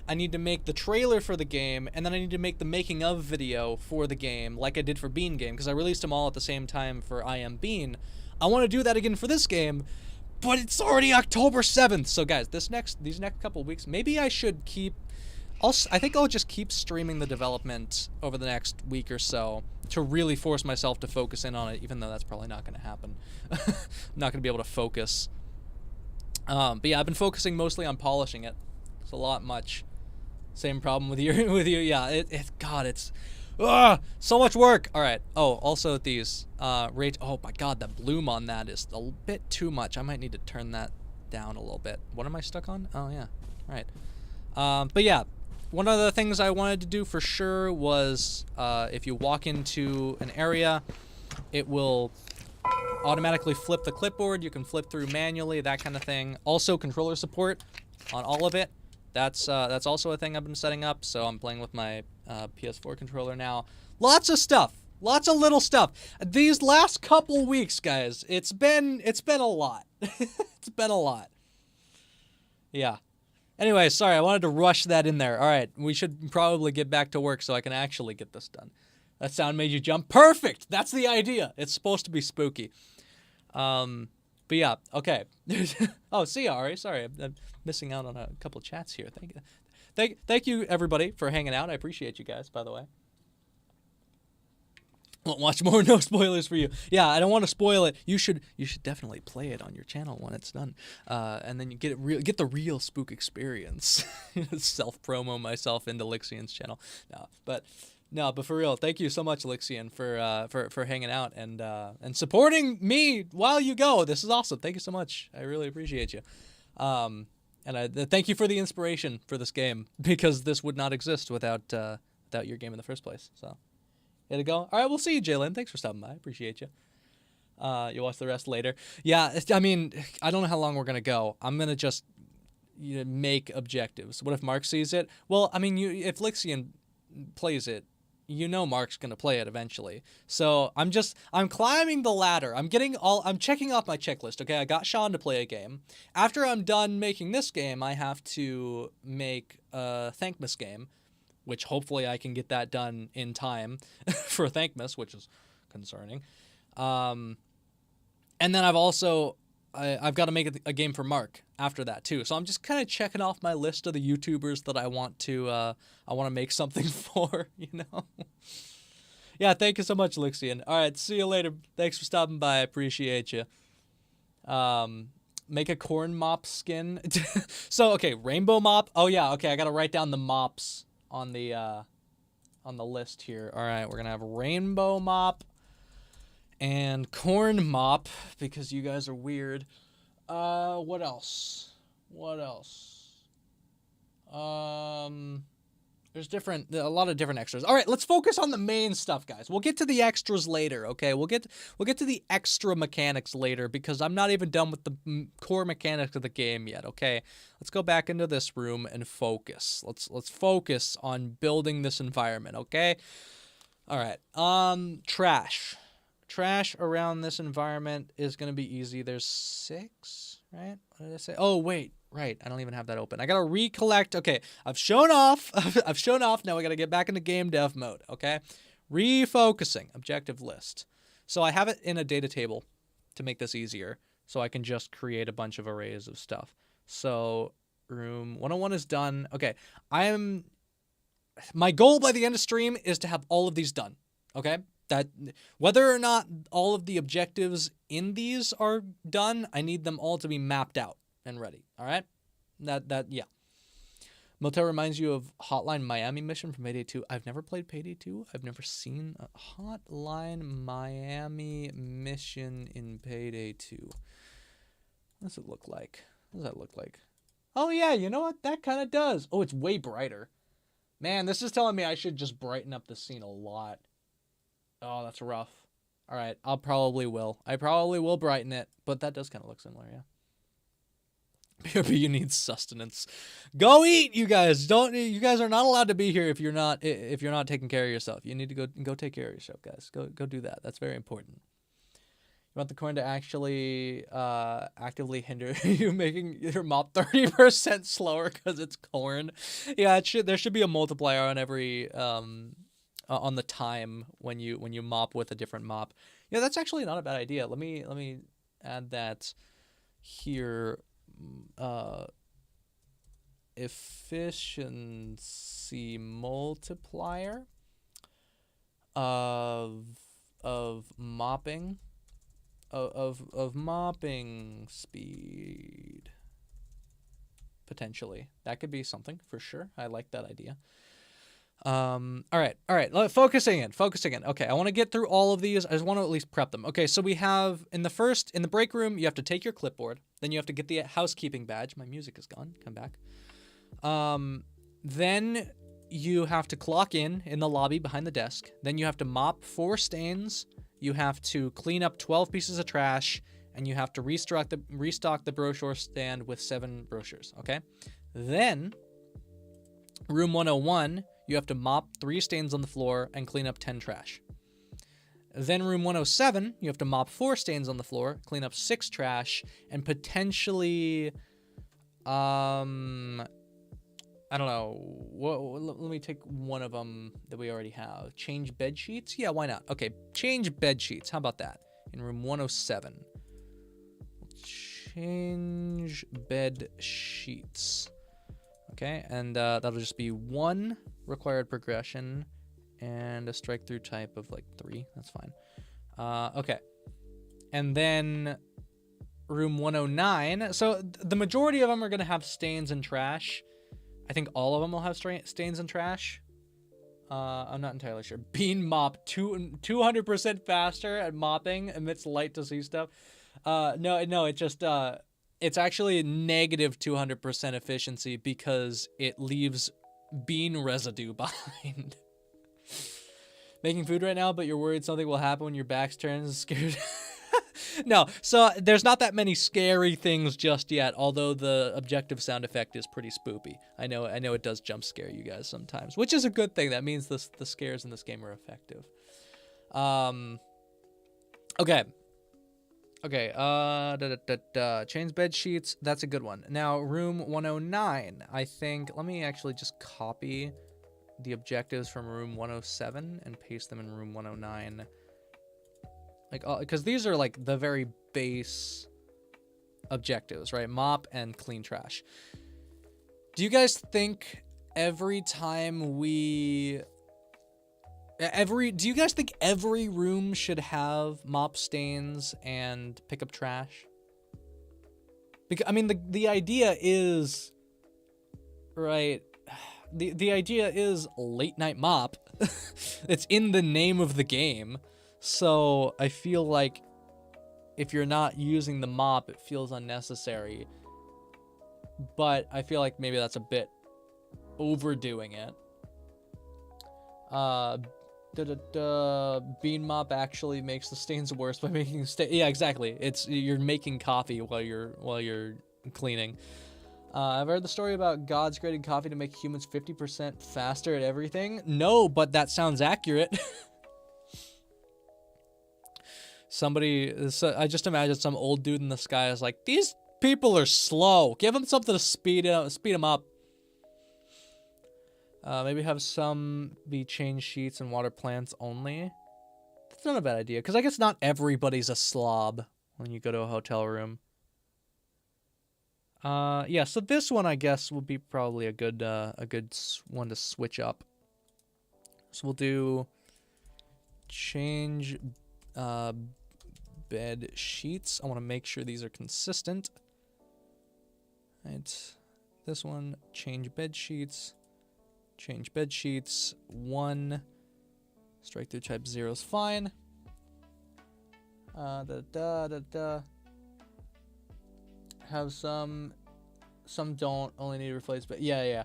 I need to make the trailer for the game, and then I need to make the making of video for the game, like I did for Bean Game, because I released them all at the same time for I Am Bean. I want to do that again for this game, but it's already October 7th. So guys, these next couple weeks, maybe I should keep... I think I'll just keep streaming the development over the next week or so to really force myself to focus in on it, even though that's probably not going to happen. I'm not going to be able to focus. But yeah, I've been focusing mostly on polishing it. It's a lot much. Same problem with you. Yeah, it's so much work. All right. Oh, also these oh my God, the bloom on that is a bit too much. I might need to turn that down a little bit. What am I stuck on? Oh yeah, right. But yeah. One of the things I wanted to do for sure was if you walk into an area, it will automatically flip the clipboard. You can flip through manually, that kind of thing. Also, controller support on all of it. That's also a thing I've been setting up, so I'm playing with my PS4 controller now. Lots of stuff. Lots of little stuff. These last couple weeks, guys, it's been a lot. It's been a lot. Yeah. Anyway, sorry, I wanted to rush that in there. All right, we should probably get back to work so I can actually get this done. That sound made you jump. Perfect! That's the idea. It's supposed to be spooky. But yeah, okay. Oh, see ya, Ari. Sorry, I'm missing out on a couple chats here. Thank you, everybody, for hanging out. I appreciate you guys, by the way. Won't watch more, no spoilers for you. Yeah, I don't want to spoil it. You should definitely play it on your channel when it's done, and then you get the real spook experience. Self promo myself into Lixian's channel. No, but for real, thank you so much, Lixian, for hanging out and supporting me while you go. This is awesome. Thank you so much. I really appreciate you. And thank you for the inspiration for this game, because this would not exist without your game in the first place. So. Here to go. All right, we'll see you, Jalen. Thanks for stopping by. I appreciate you. You'll watch the rest later. Yeah, I mean, I don't know how long we're going to go. I'm going to just make objectives. What if Mark sees it? Well, I mean, if Lixian plays it, Mark's going to play it eventually. So I'm climbing the ladder. I'm checking off my checklist. Okay, I got Sean to play a game. After I'm done making this game, I have to make a Thankmas game, which hopefully I can get that done in time for Thankmas, which is concerning. And then I've got to make a game for Mark after that too. So I'm just kind of checking off my list of the YouTubers that I want to make something for, Yeah, thank you so much, Lixian. All right, see you later. Thanks for stopping by. I appreciate you. Make a corn mop skin. So, okay, rainbow mop. Oh yeah, okay, I got to write down the mops on the list here. All right, we're gonna have rainbow mop and corn mop because you guys are weird. What else? There's a lot of different extras. All right, let's focus on the main stuff, guys. We'll get to the extras later, okay? We'll get to the extra mechanics later because I'm not even done with the core mechanics of the game yet, okay? Let's go back into this room and focus. Let's focus on building this environment, okay? All right. Trash. Trash around this environment is going to be easy. There's 6, right? What did I say? Oh, wait. Right, I don't even have that open. I gotta recollect. Okay, I've shown off. Now I gotta get back into game dev mode, okay? Refocusing, objective list. So I have it in a data table to make this easier, so I can just create a bunch of arrays of stuff. So room 101 is done. Okay, my goal by the end of stream is to have all of these done, okay? That whether or not all of the objectives in these are done, I need them all to be mapped out and ready. All right, yeah. Motel reminds you of Hotline Miami mission from Payday 2. I've never played Payday 2. I've never seen a Hotline Miami mission in Payday 2. What does it look like? What does that look like? Oh yeah, you know what? That kind of does. Oh, it's way brighter. Man, this is telling me I should just brighten up the scene a lot. Oh, that's rough. All right, I probably will brighten it, but that does kind of look similar, yeah. BRB, you need sustenance. Go eat, you guys. You guys are not allowed to be here if you're not taking care of yourself. You need to go take care of yourself, guys. Go do that. That's very important. You want the coin to actually actively hinder you making your mop 30% slower because it's corn. Yeah, there should be a multiplier on every on the time when you mop with a different mop. Yeah, that's actually not a bad idea. Let me add that here. Efficiency multiplier of mopping of mopping speed, potentially. That could be something for sure. I like that idea. All right. Focusing in. Okay, I want to get through all of these. I just want to at least prep them. Okay, so we have in the break room, you have to take your clipboard. Then you have to get the housekeeping badge. My music is gone. Come back. Then you have to clock in the lobby behind the desk. Then you have to mop 4 stains. You have to clean up 12 pieces of trash, and you have to restock the brochure stand with 7 brochures. Okay. Then room 101. You have to mop 3 stains on the floor and clean up 10 trash. Then room 107, you have to mop 4 stains on the floor, clean up 6 trash, and potentially, I don't know. Let me take one of them that we already have. Change bed sheets? Yeah, why not? Okay, change bed sheets. How about that? In room 107. change bed sheets. Okay, and that'll just be 1 required progression and a strike through type of like 3. That's fine. Okay, and then room 109. So the majority of them are gonna have stains and trash. I think all of them will have stains and trash. I'm not entirely sure. Bean mop 200% faster at mopping, emits light to see stuff. No, it just it's actually negative 200% efficiency because it leaves bean residue behind. Making food right now, but you're worried something will happen when your back's turned and scared. No, so there's not that many scary things just yet, although the objective sound effect is pretty spoopy. I know it does jump scare you guys sometimes, which is a good thing. That means the scares in this game are effective. Okay. Change bed sheets, that's a good one. Now, room 109, I think, let me actually just copy the objectives from room 107 and paste them in room 109. Like, because these are like the very base objectives, right? Mop and clean trash. Do you guys think every time do you guys think every room should have mop stains and pick up trash? Because, I mean, the idea is, right, the idea is late night mop. It's in the name of the game. So I feel like if you're not using the mop, it feels unnecessary. But I feel like maybe that's a bit overdoing it. Bean mop actually makes the stains worse by making yeah, exactly. You're making coffee while you're cleaning. I've heard the story about gods creating coffee to make humans 50% faster at everything. No, but that sounds accurate. I just imagine some old dude in the sky is like, these people are slow. Give them something to speed them up. Maybe have some be change sheets and water plants only. That's not a bad idea, because I guess not everybody's a slob when you go to a hotel room. Yeah, so this one I guess will be probably a good one to switch up. So we'll do change bed sheets. I want to make sure these are consistent. Right. This one, change bed sheets. Change bed sheets. 1. Strike through type 0 is fine. Have some don't, only need to replace, but yeah.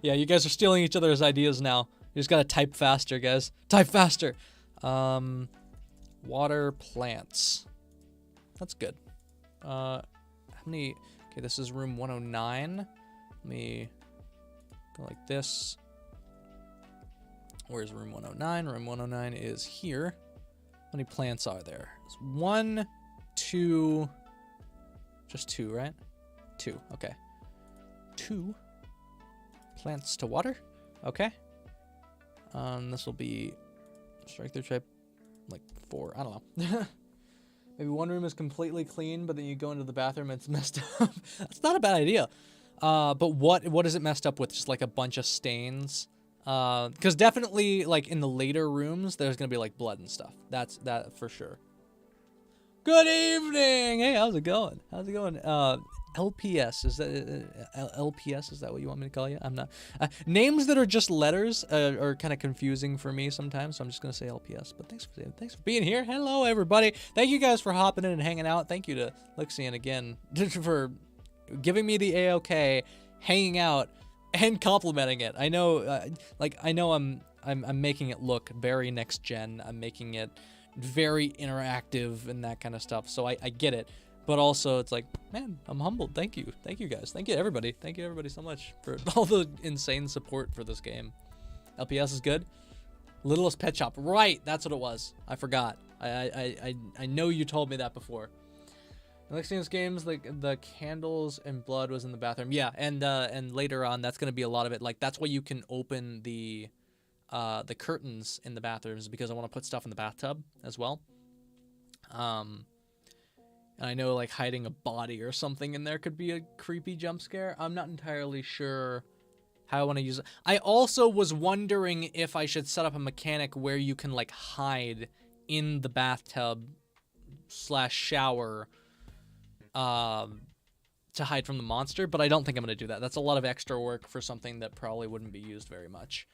Yeah, you guys are stealing each other's ideas now. You just gotta type faster, guys. Type faster. Water plants. That's good. How many? Okay, this is room 109. Let me go like this. Where's room 109? Room 109 is here. How many plants are there? It's 1, 2, just 2, right? 2, okay. 2 plants to water. Okay. This will be strike through type like 4. I don't know. Maybe one room is completely clean, but then you go into the bathroom and it's messed up. That's not a bad idea. But what is it messed up with? Just like a bunch of stains. Because definitely like in the later rooms, there's gonna be like blood and stuff. That for sure. Good evening. Hey, how's it going? How's it going? LPS, is that LPS? Is that what you want me to call you? I'm not. Names that are just letters are kind of confusing for me sometimes, so I'm just gonna say LPS. But thanks for being here. Hello, everybody. Thank you guys for hopping in and hanging out. Thank you to Lixian again for giving me the AOK, hanging out, and complimenting it. I know, I know I'm making it look very next gen. I'm making it very interactive and that kind of stuff. So I get it. But also, it's like, man, I'm humbled. Thank you. Thank you, guys. Thank you, everybody. Thank you, everybody, so much for all the insane support for this game. LPS is good. Littlest Pet Shop. Right, that's what it was. I forgot. I know you told me that before. In Lixian's games, the candles and blood was in the bathroom. Yeah, and later on, that's going to be a lot of it. Like, that's why you can open the curtains in the bathrooms, because I want to put stuff in the bathtub as well. And I know like hiding a body or something in there could be a creepy jump scare. I'm not entirely sure how I want to use it. I also was wondering if I should set up a mechanic where you can like hide in the bathtub / shower to hide from the monster, but I don't think I'm going to do that. That's a lot of extra work for something that probably wouldn't be used very much.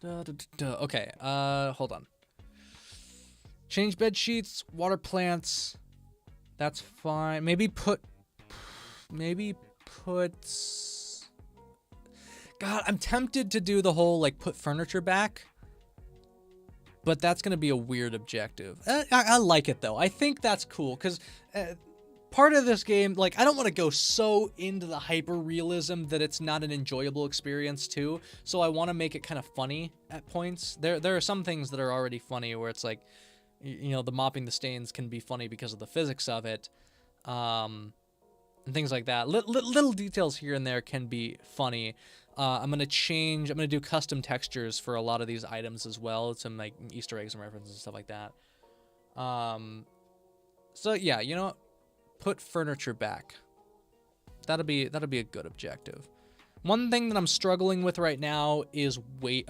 Okay, hold on. Change bed sheets, water plants. That's fine. Maybe put... God, I'm tempted to do the whole, like, put furniture back. But that's going to be a weird objective. I like it, though. I think that's cool, because part of this game, like, I don't want to go so into the hyper-realism that it's not an enjoyable experience, too. So I want to make it kind of funny at points. There are some things that are already funny where it's like, you know, the mopping the stains can be funny because of the physics of it. And things like that. Little details here and there can be funny. I'm going to do custom textures for a lot of these items as well, some like Easter eggs and references and stuff like that. So yeah, you know what? Put furniture back. That'll be a good objective. One thing that I'm struggling with right now is a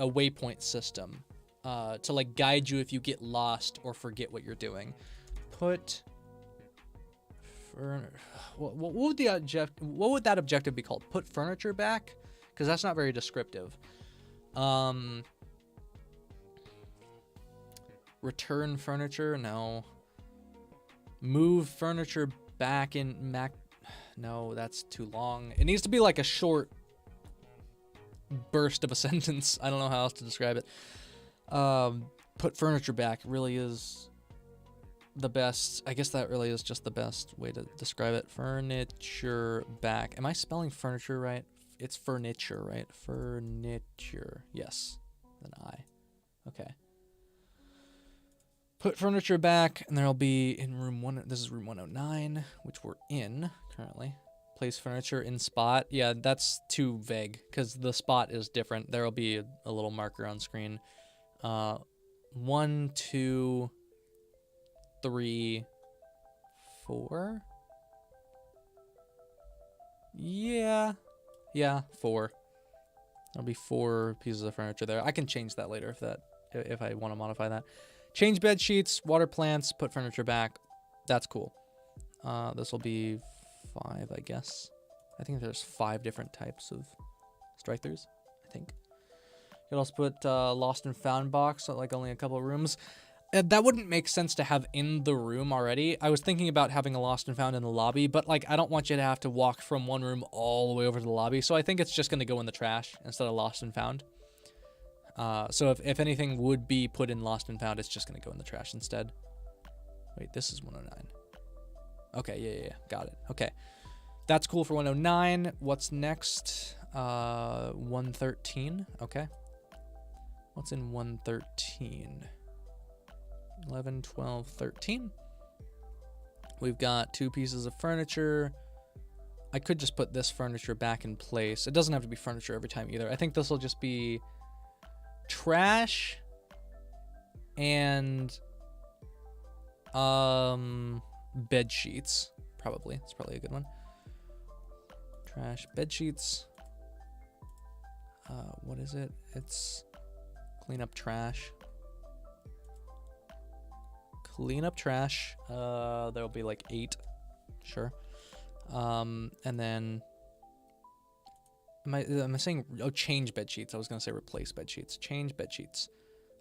waypoint system. To like guide you if you get lost or forget what you're doing. What would that objective be called? Put furniture back? Because that's not very descriptive. Return furniture? No. Move furniture back in No, that's too long. It needs to be like a short burst of a sentence. I don't know how else to describe it. Put furniture back really is the best. I guess that really is just the best way to describe it. Furniture back. Am I spelling furniture right? It's furniture, right? Furniture. Yes. An I. Okay. Put furniture back, and there'll be in room 1. This is room 109, which we're in currently. Place furniture in spot. Yeah, that's too vague because the spot is different. There'll be a little marker on screen. 1, 2, 3, 4. Yeah, 4. There'll be 4 pieces of furniture there. I can change that later if I want to modify that. Change bed sheets, water plants, put furniture back. That's cool. This will be 5, I guess. I think there's 5 different types of strike-throughs, I think. You could also put lost and found box, like only a couple of rooms. That wouldn't make sense to have in the room already. I was thinking about having a lost and found in the lobby, but like I don't want you to have to walk from one room all the way over to the lobby, so I think it's just going to go in the trash instead of lost and found. So if anything would be put in lost and found, it's just going to go in the trash instead. Wait, this is 109. Okay, yeah, got it. Okay, that's cool for 109. What's next? 113. Okay. What's in 113? 11, 12, 13. We've got 2 pieces of furniture. I could just put this furniture back in place. It doesn't have to be furniture every time either. I think this will just be trash and bed sheets. Probably. It's probably a good one. Trash, bed sheets. What is it? It's clean up trash. Clean up trash. There'll be like 8. Sure. And then am I saying change bed sheets? I was gonna say replace bed sheets. Change bed sheets.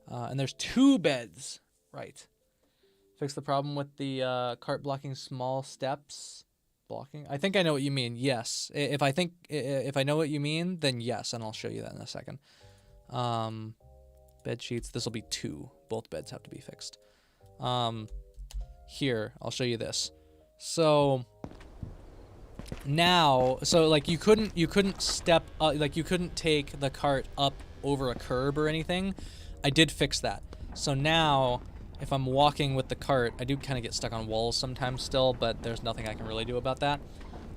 And there's 2 beds. Right. Fix the problem with the cart blocking small steps. Blocking? I think I know what you mean. Yes. If I know what you mean, then yes, and I'll show you that in a second. Bed sheets. This will be 2. Both beds have to be fixed. Here, I'll show you this. So now, like you couldn't step like you couldn't take the cart up over a curb or anything. I did fix that. So now if I'm walking with the cart, I do kind of get stuck on walls sometimes still, but there's nothing I can really do about that.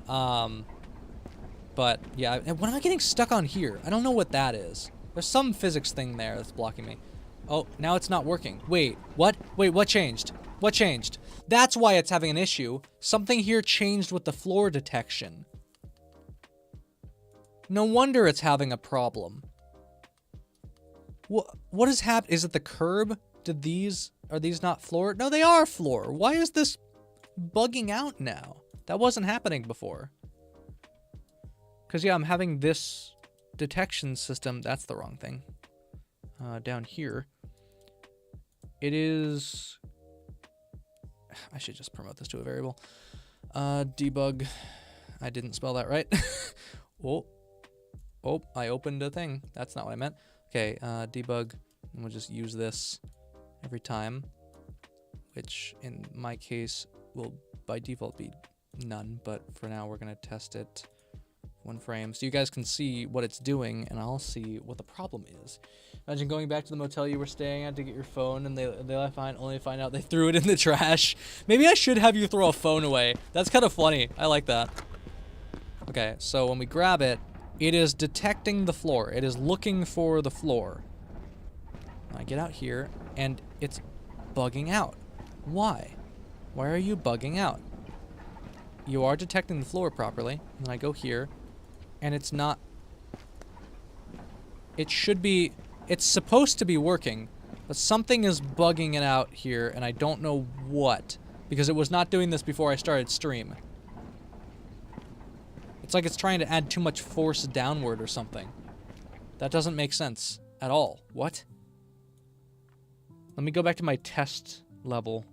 But yeah, when am I getting stuck on here? I don't know what that is. There's some physics thing there that's blocking me. Oh, now it's not working. Wait, what? Wait, what changed? What changed? That's why it's having an issue. Something here changed with the floor detection. No wonder it's having a problem. What is happening? Is it the curb? Are these not floor? No, they are floor. Why is this bugging out now? That wasn't happening before. Because, yeah, I'm having this detection system. That's the wrong thing. Down here. It is... I should just promote this to a variable. Debug. I didn't spell that right. Oh, I opened a thing. That's not what I meant. Okay, debug. And we'll just use this every time, which in my case will by default be none, but for now we're going to test it 1 frame so you guys can see what it's doing and I'll see what the problem is. Imagine going back to the motel you were staying at to get your phone and they only find out they threw it in the trash. Maybe I should have you throw a phone away. That's kind of funny. I like that. Okay, so when we grab it, it is detecting the floor. It is looking for the floor. I get out here and it's bugging out. Why? Why are you bugging out? You are detecting the floor properly. And I go here and it's not. It should be. It's supposed to be working, but something is bugging it out here and I don't know what, because it was not doing this before I started stream. It's like it's trying to add too much force downward or something. That doesn't make sense at all. What? Let me go back to my test level,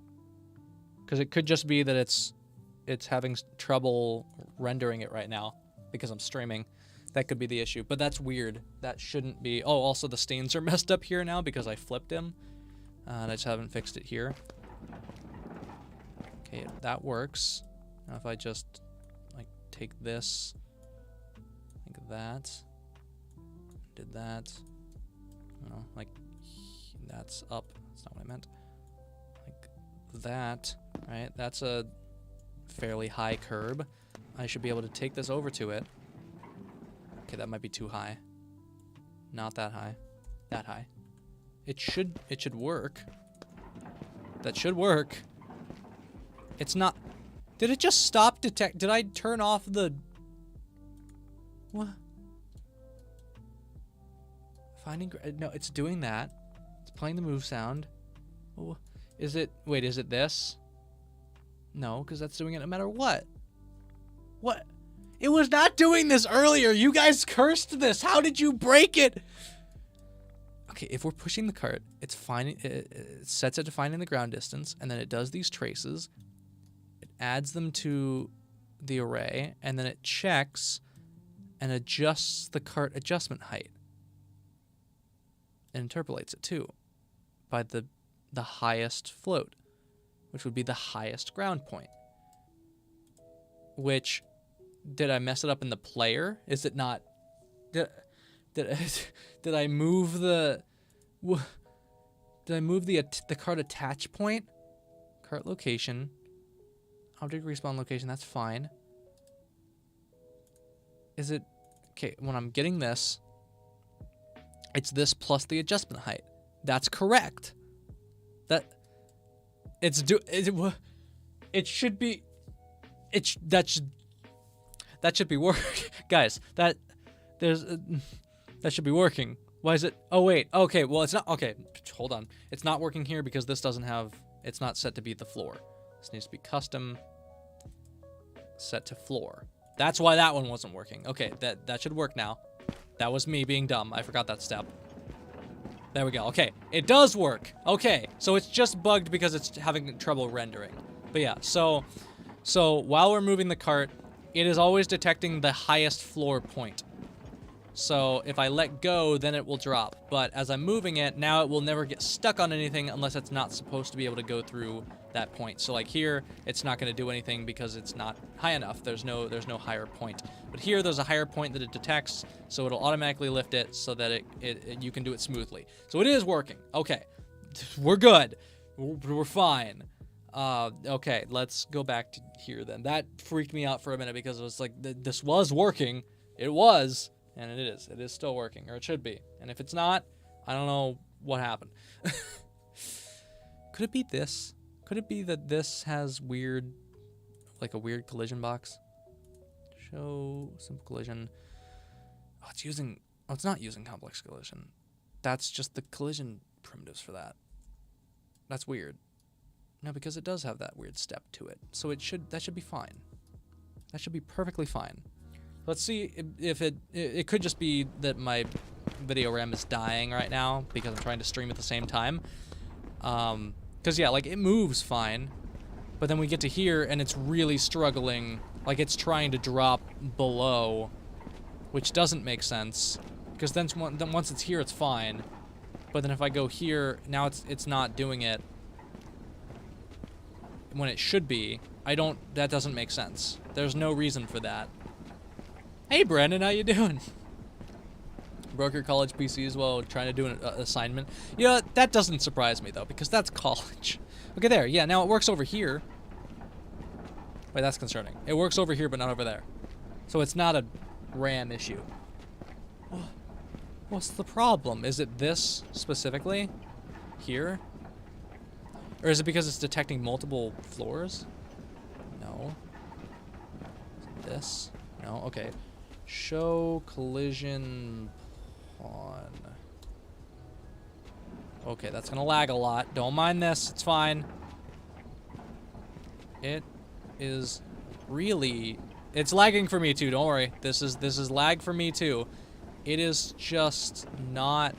because it could just be that it's having trouble rendering it right now because I'm streaming. That could be the issue, but that's weird. That shouldn't be. Oh, also the stains are messed up here now because I flipped him. And I just haven't fixed it here. Okay, that works. Now if I just like take this, like that, did that. Oh, like that's up. That's not what I meant. Like that, right? That's a fairly high curb. I should be able to take this over to it. Okay, that might be too high. Not that high. That high. It should work. That should work. It's not. Did it just stop detect? Did I turn off the? What? Finding. No, it's doing that. It's playing the move sound. Oh, is it? Wait, is it this? No, because that's doing it no matter what. What? It was not doing this earlier. You guys cursed this. How did you break it? Okay, if we're pushing the cart, it's finding. It sets it to finding the ground distance, and then it does these traces. It adds them to the array, and then it checks and adjusts the cart adjustment height. And interpolates it too by the highest float, which would be the highest ground point. Which, did I mess it up in the player? Is it not? Did I move the? Did I move the cart attach point? Cart location. Object respawn location. That's fine. Is it okay? When I'm getting this, it's this plus the adjustment height. That's correct. That it should be. That should be work, guys. That should be working. Why is it? Oh wait. Okay. Well, it's not. Okay. Hold on. It's not working here because this doesn't have. It's not set to be the floor. This needs to be custom. Set to floor. That's why that one wasn't working. Okay. That should work now. That was me being dumb. I forgot that step. There we go. Okay. It does work. Okay. So it's just bugged because it's having trouble rendering. But yeah. So while we're moving the cart, it is always detecting the highest floor point. So if I let go, then it will drop. But as I'm moving it, now it will never get stuck on anything unless it's not supposed to be able to go through that point. So like here, it's not going to do anything because it's not high enough. There's no higher point. But here, there's a higher point that it detects, so it'll automatically lift it so that you can do it smoothly. So it is working. Okay, we're good. We're fine. Okay, let's go back to here then. That freaked me out for a minute because it was like, this was working. It was, and it is. It is still working, or it should be. And if it's not, I don't know what happened. Could it be this? Could it be that this has weird, like a weird collision box? Show simple collision. Oh, it's using, oh, it's not using complex collision. That's just the collision primitives for that. That's weird. No, because it does have that weird step to it. So that should be fine. That should be perfectly fine. Let's see if it could just be that my video RAM is dying right now because I'm trying to stream at the same time. Because yeah, like it moves fine, but then we get to here and it's really struggling. Like it's trying to drop below, which doesn't make sense. Because then once it's here, it's fine. But then if I go here, now it's not doing it when it should be. That doesn't make sense. There's no reason for that. Hey Brandon, how you doing? Broke your college PC as well, trying to do an assignment. You know, that doesn't surprise me though, because that's college. Okay, there, yeah, now it works over here. Wait, that's concerning. It works over here, but not over there. So it's not a RAM issue. What's the problem? Is it this specifically? Here? Or is it because it's detecting multiple floors? No. Is it this? No, okay. Show collision pawn. Okay, that's gonna lag a lot. Don't mind this, it's fine. It is really... It's lagging for me too, don't worry. This is lag for me too. It is just not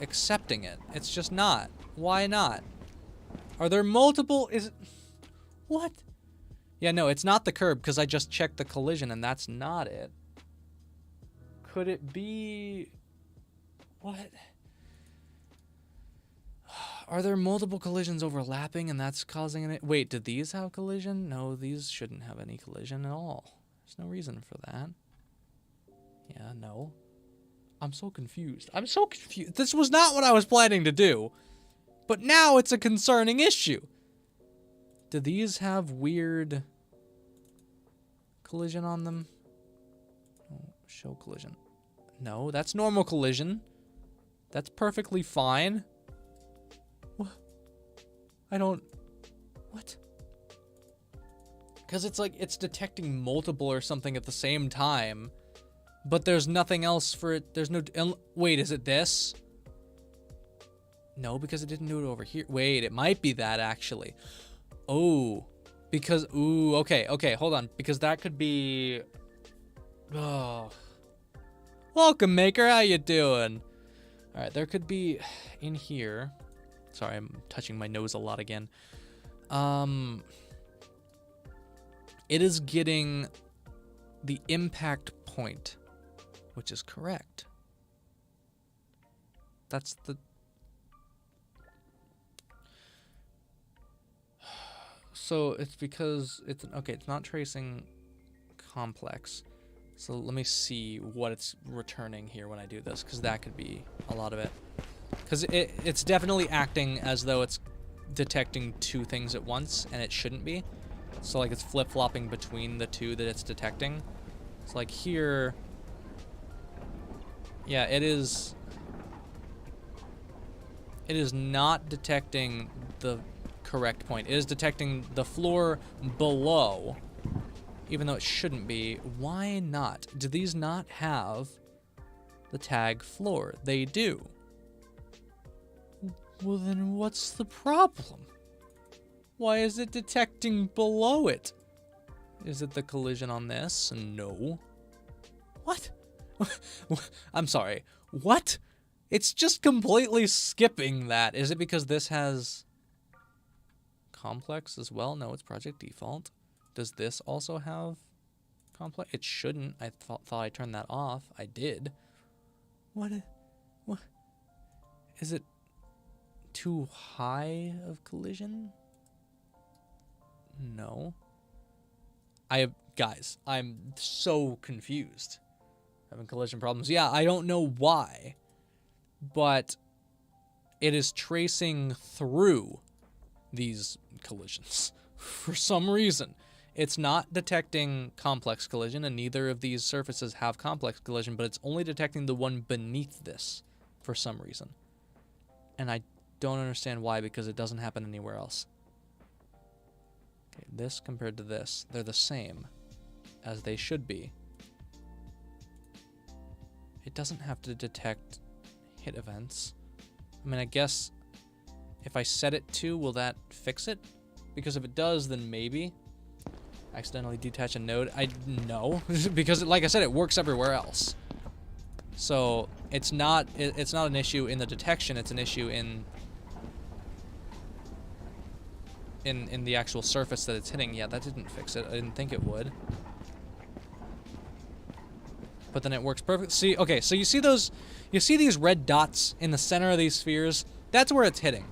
accepting it. It's just not. Why not? Are there multiple... What? Yeah, no, it's not the curb because I just checked the collision and that's not it. Could it be... What? Are there multiple collisions overlapping and that's causing it? Wait, did these have collision? No, these shouldn't have any collision at all. There's no reason for that. Yeah, no. I'm so confused. I'm so confused. This was not what I was planning to do. But now it's a concerning issue. Do these have weird collision on them? Oh, show collision. No, that's normal collision. That's perfectly fine. What? I don't... What? Because it's like it's detecting multiple or something at the same time. But there's nothing else for it. There's no... Wait, is it this? No, because it didn't do it over here. Wait, it might be that, actually. Oh. Because... Ooh, okay, hold on. Because that could be... Oh. Welcome, Maker. How you doing? Alright, there could be... In here... Sorry, I'm touching my nose a lot again. It is getting the impact point, which is correct. That's the... So it's because it's... Okay, it's not tracing complex. So let me see what it's returning here when I do this, because that could be a lot of it. Because it's definitely acting as though it's detecting two things at once, and it shouldn't be. So, like, it's flip-flopping between the two that it's detecting. So, like, here... Yeah, it is... It is not detecting the correct point. It is detecting the floor below, even though it shouldn't be. Why not? Do these not have the tag floor? They do. Well, then what's the problem? Why is it detecting below it? Is it the collision on this? No. What? I'm sorry. What? It's just completely skipping that. Is it because this has complex as well? No, it's project default. Does this also have complex? It shouldn't. I thought I turned that off. I did. What? Is it too high of collision? No. Guys, I'm so confused. Having collision problems. Yeah, I don't know why, but it is tracing through these collisions for some reason. It's not detecting complex collision, and neither of these surfaces have complex collision, but it's only detecting the one beneath this. for some reason. And I don't understand why, because it doesn't happen anywhere else. Okay, this compared to this, they're the same as they should be. It doesn't have to detect hit events. I mean, I guess if I set it to, will that fix it? Because if it does, then maybe. Accidentally detach a node. No, because like I said, it works everywhere else. So it's not an issue in the detection, it's an issue in the actual surface that it's hitting. Yeah, that didn't fix it. I didn't think it would. But then it works perfect. See, okay, so you see these red dots in the center of these spheres? That's where it's hitting.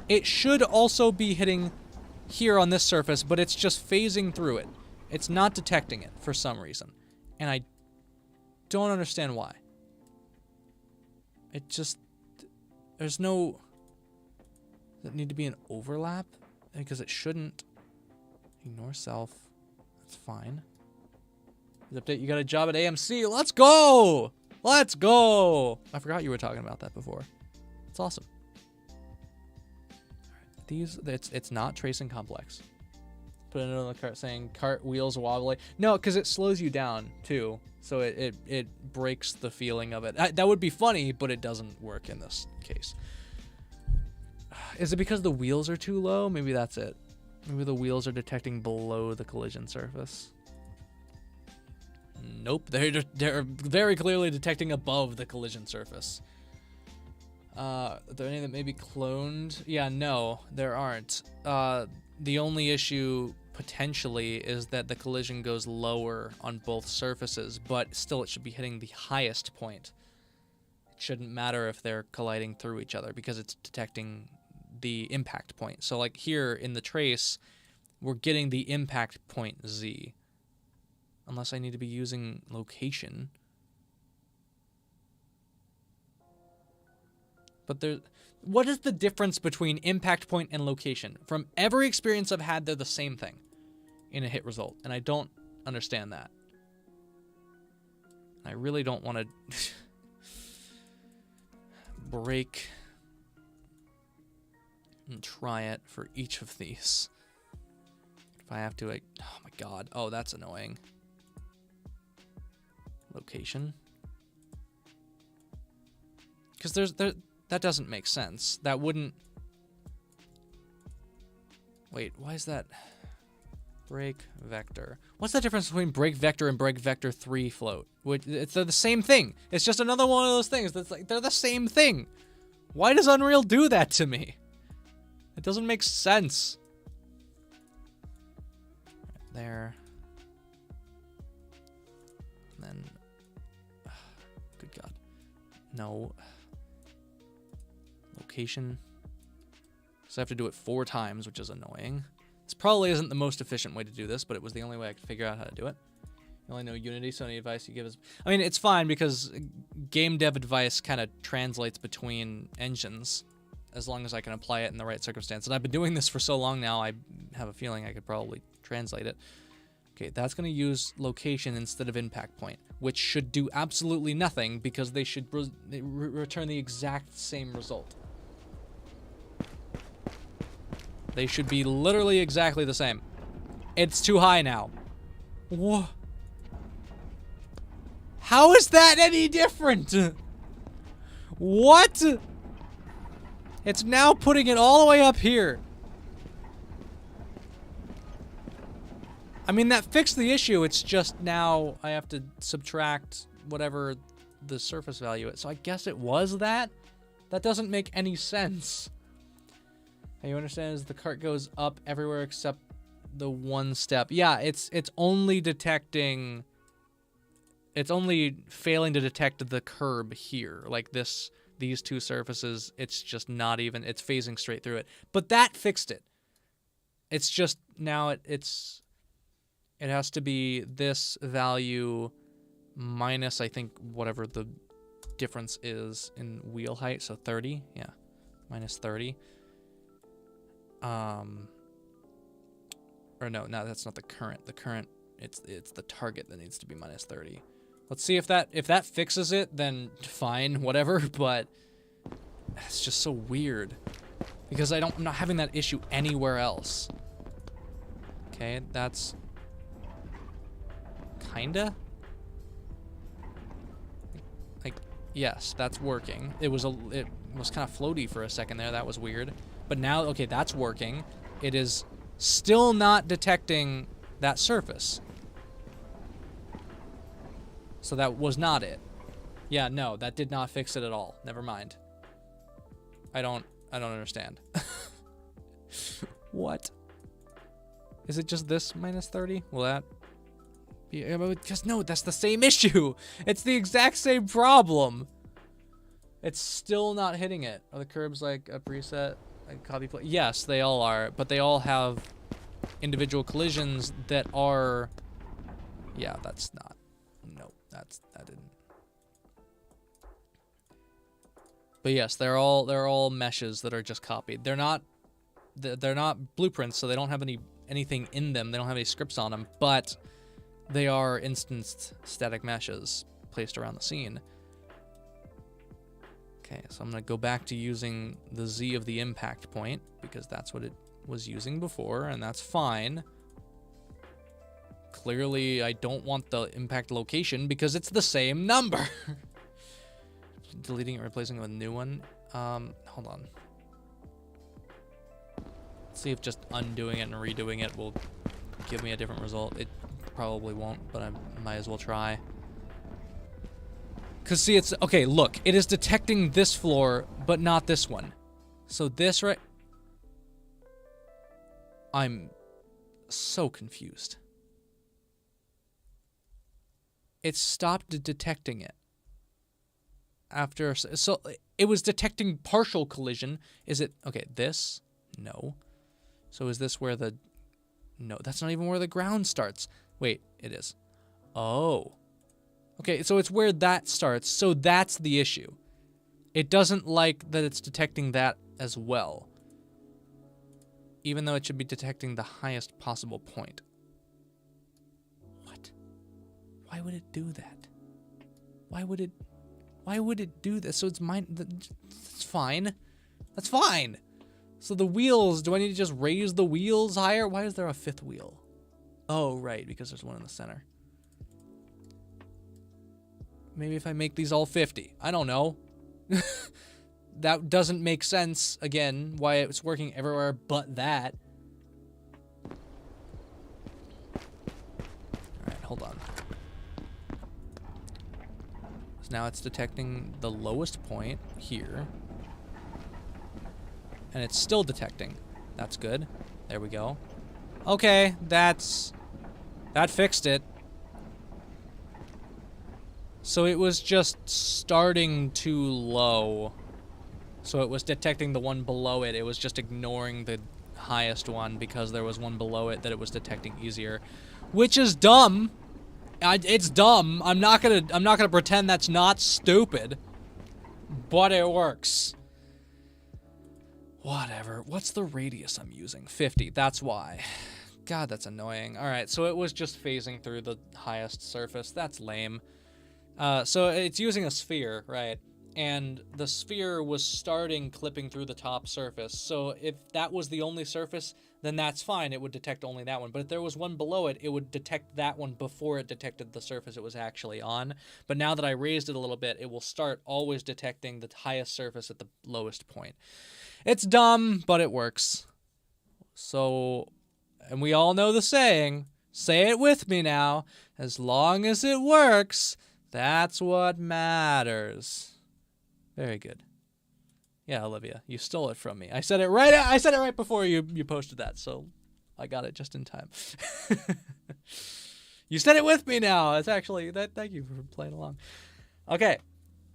It should also be hitting here on this surface, but it's just phasing through it. It's not detecting it for some reason. And I don't understand why. It just, there's no, does it need to be an overlap? Because it shouldn't. Ignore self. That's fine. Update, you got a job at AMC. Let's go! Let's go! I forgot you were talking about that before. It's awesome. These, it's not tracing complex. Put a note on the cart saying cart wheels wobbly. No, because it slows you down too. So it breaks the feeling of it. That would be funny, but it doesn't work in this case. Is it because the wheels are too low? Maybe that's it. Maybe the wheels are detecting below the collision surface. Nope, they're very clearly detecting above the collision surface. Are there any that may be cloned? Yeah, no, there aren't. The only issue potentially is that the collision goes lower on both surfaces, but still it should be hitting the highest point. It shouldn't matter if they're colliding through each other because it's detecting the impact point. So like here in the trace, we're getting the impact point Z. Unless I need to be using location. But what is the difference between impact point and location? From every experience I've had, they're the same thing in a hit result. And I don't understand that. I really don't want to break and try it for each of these. If I have to, like, oh my god. Oh, that's annoying. Location. Because that doesn't make sense. That wouldn't... Wait, why is that? Break vector. What's the difference between break vector and break vector 3 float? They're the same thing. It's just another one of those things that's like, they're the same thing. Why does Unreal do that to me? It doesn't make sense. Right there. And then... Good God. No. Location. So I have to do it 4 times, which is annoying. This probably isn't the most efficient way to do this, but it was the only way I could figure out how to do it. You only know Unity, so any advice you give is... I mean, it's fine because game dev advice kind of translates between engines as long as I can apply it in the right circumstance. And I've been doing this for so long now, I have a feeling I could probably translate it. Okay, that's going to use location instead of impact point, which should do absolutely nothing because they should return the exact same result. They should be literally exactly the same. It's too high now. Whoa. How is that any different? What? It's now putting it all the way up here. I mean, that fixed the issue. It's just now I have to subtract whatever the surface value is. So I guess it was that? That doesn't make any sense. How you understand is the cart goes up everywhere except the one step. Yeah, it's only detecting... It's only failing to detect the curb here. Like these 2 surfaces, it's just not even... It's phasing straight through it. But that fixed it. It's just now it has to be this value minus, I think, whatever the difference is in wheel height. So 30, yeah, minus 30. Or no, that's not the current. The current, it's the target that needs to be minus 30. Let's see if that fixes it, then fine, whatever. But It's just so weird. Because I'm not having that issue anywhere else. Okay, that's... kinda? Like, yes, that's working. It was kind of floaty for a second there. That was weird. But now, okay, that's working. It is still not detecting that surface. So that was not it. Yeah, no, that did not fix it at all. Never mind. I don't understand. What? Is it just this minus 30? Will that be... Because no, that's the same issue. It's the exact same problem. It's still not hitting it. Are the curbs like a preset? Like copy play? Yes, they all are. But they all have individual collisions that are... Yeah, that's not... No, that didn't... But yes, they're all meshes that are just copied. They're not blueprints, so they don't have anything in them. They don't have any scripts on them, but they are instanced static meshes placed around the scene. Okay, so I'm gonna go back to using the Z of the impact point because that's what it was using before, and that's fine. Clearly, I don't want the impact location because it's the same number. Deleting it, replacing it with a new one. Hold on. Let's see if just undoing it and redoing it will give me a different result. It probably won't, but I might as well try. Cause see, it's okay. Look, it is detecting this floor, but not this one. So this right. I'm so confused. It stopped detecting it. After, so it was detecting partial collision. Is it, okay, this? No. So is this where the, no, that's not even where the ground starts. Wait, it is. Oh. Okay, so it's where that starts, so that's the issue. It doesn't like that it's detecting that as well. Even though it should be detecting the highest possible point. What? Why would it do that? Why would it do this? So it's mine. That's fine. That's fine. So the wheels, do I need to just raise the wheels higher? Why is there a fifth wheel? Oh, right, because there's one in the center. Maybe if I make these all 50. I don't know. That doesn't make sense, again, why it's working everywhere but that. Alright, hold on. So now it's detecting the lowest point here. And it's still detecting. That's good. There we go. Okay, that fixed it. So it was just starting too low. So it was detecting the one below it. It was just ignoring the highest one because there was one below it that it was detecting easier, which is dumb. It's dumb. I'm not gonna pretend that's not stupid, but it works. Whatever. What's the radius I'm using? 50. That's why. God, that's annoying. All right, so it was just phasing through the highest surface. That's lame. So it's using a sphere, right? And the sphere was starting clipping through the top surface. So if that was the only surface, then that's fine. It would detect only that one. But if there was one below it, it would detect that one before it detected the surface it was actually on. But now that I raised it a little bit, it will start always detecting the highest surface at the lowest point. It's dumb, but it works. So, and we all know the saying, say it with me now, as long as it works, that's what matters. Very good. Yeah, Olivia, you stole it from me. I said it right before you posted that, so I got it just in time. You said it with me now. It's actually thank you for playing along. Okay.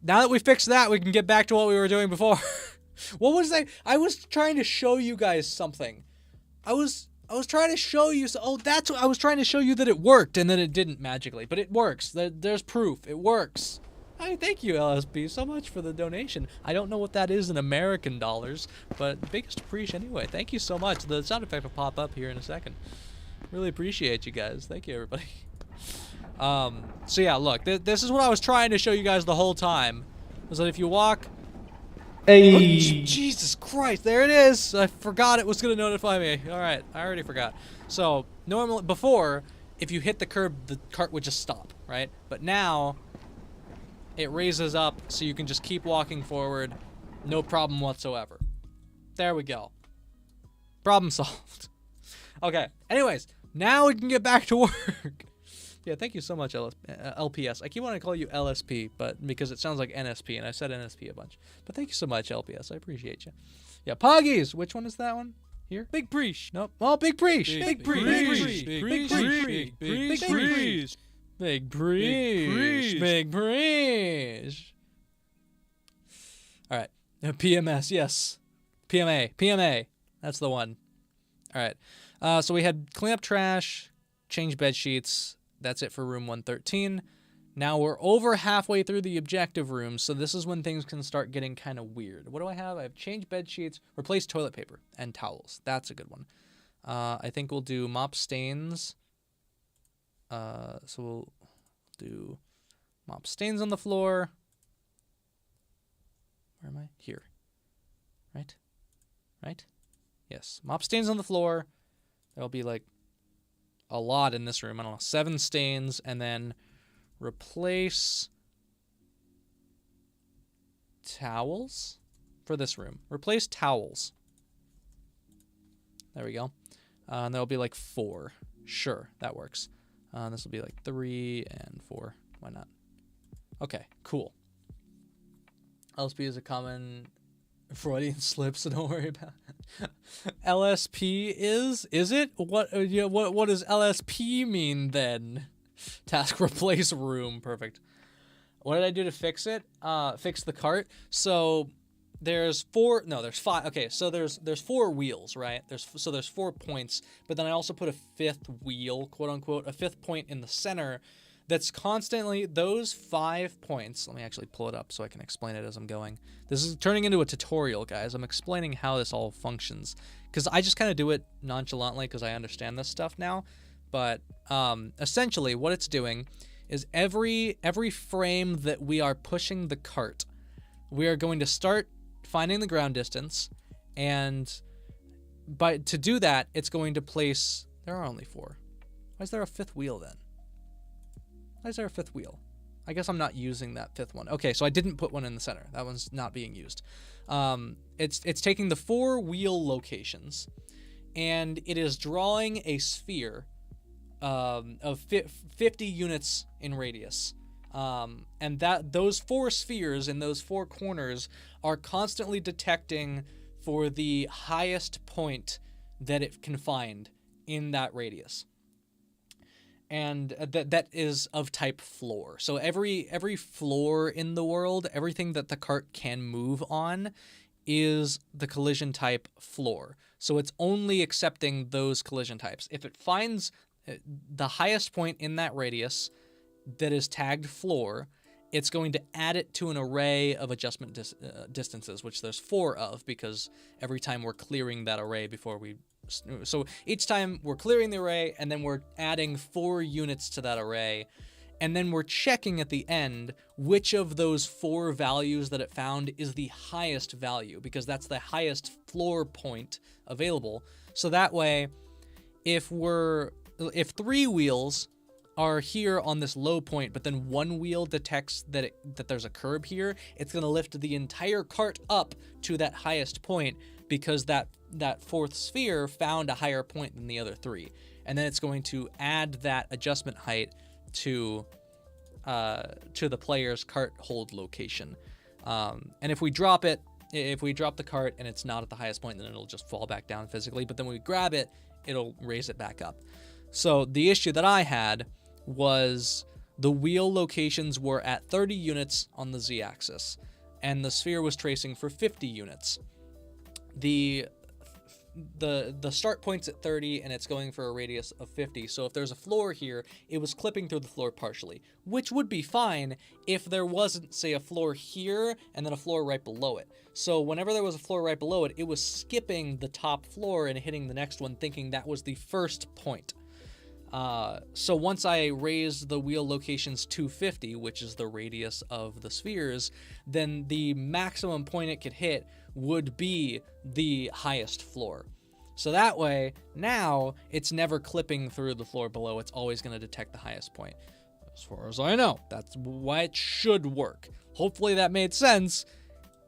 Now that we fixed that, we can get back to what we were doing before. What was I was trying to show you guys something. I was trying to show you that's what I was trying to show you, that it worked and then it didn't magically, but it works. There's proof. It works. Thank you, LSP, so much for the donation. I don't know what that is in American dollars, but biggest appreciation anyway. Thank you so much. The sound effect will pop up here in a second. Really appreciate you guys. Thank you, everybody. So yeah, look, this is what I was trying to show you guys the whole time. Was that if you walk Hey. Jesus Christ, there it is. I forgot it was going to notify me. All right, I already forgot. So normally, before, if you hit the curb, the cart would just stop, right? But now, it raises up so you can just keep walking forward. No problem whatsoever. There we go. Problem solved. Okay, anyways, now we can get back to work. Yeah, thank you so much, LPS. I keep wanting to call you LSP, but because it sounds like NSP, and I said NSP a bunch. But thank you so much, LPS. I appreciate you. Yeah, Poggies. Which one is that one? Here? Big Preach. Nope. Oh, Big Preach. Big Preach. Big Preach. Big Preach. Big Preach. Big Preach. All right. PMS, yes. PMA. That's the one. All right. So we had clean up trash, change bed sheets. That's it for room 113. Now we're over halfway through the objective room, so this is when things can start getting kind of weird. What do I have? I have change bed sheets, replace toilet paper, and towels. That's a good one. I think we'll do mop stains. So we'll do mop stains on the floor. Where am I? Here. Right? Right? Yes. Mop stains on the floor. There'll be like a lot in this room. I don't know, 7 stains, and then replace towels for this room. Replace towels. There we go. And there'll be like 4. Sure, that works. This will be like 3 and 4. Why not? Okay, cool. LSP is a common Freudian slip, so don't worry about it. LSP is it? What does LSP mean then? Task replace room. Perfect. What did I do to fix it? Fix the cart. So there's 5. Okay, so there's 4 wheels, right? There's 4 points, but then I also put a 5th wheel, quote unquote, a 5th point in the center. That's constantly, those 5 points, let me actually pull it up so I can explain it as I'm going. This is turning into a tutorial, guys. I'm explaining how this all functions, because I just kind of do it nonchalantly because I understand this stuff now. But essentially what it's doing is every frame that we are pushing the cart, we are going to start finding the ground distance, and to do that, it's going to place, there are only 4. Why is there a 5th wheel then? Why is there a 5th wheel? I guess I'm not using that 5th one. Okay, so I didn't put one in the center. That one's not being used. It's taking the 4 wheel locations, and it is drawing a sphere of 50 units in radius. And those 4 spheres in those 4 corners are constantly detecting for the highest point that it can find in that radius. And that is of type floor. So every floor in the world, everything that the cart can move on is the collision type floor. So it's only accepting those collision types. If it finds the highest point in that radius that is tagged floor, it's going to add it to an array of adjustment distances, which there's 4 of, because every time we're clearing that array before we... So each time we're clearing the array, and then we're adding 4 units to that array, and then we're checking at the end which of those 4 values that it found is the highest value, because that's the highest floor point available. So that way, if 3 wheels are here on this low point, but then 1 wheel detects that there's a curb here, it's going to lift the entire cart up to that highest point, because that 4th sphere found a higher point than the other 3. And then it's going to add that adjustment height to the player's cart hold location. And if we drop the cart and it's not at the highest point, then it'll just fall back down physically. But then when we grab it, it'll raise it back up. So the issue that I had was the wheel locations were at 30 units on the z-axis, and the sphere was tracing for 50 units. The start point's at 30, and it's going for a radius of 50. So if there's a floor here, it was clipping through the floor partially, which would be fine if there wasn't, say, a floor here and then a floor right below it. So whenever there was a floor right below it, it was skipping the top floor and hitting the next one, thinking that was the first point. So once I raised the wheel locations to 50, which is the radius of the spheres, then the maximum point it could hit would be the highest floor. So that way, now it's never clipping through the floor below. It's always going to detect the highest point. As far as I know, that's why it should work. Hopefully that made sense,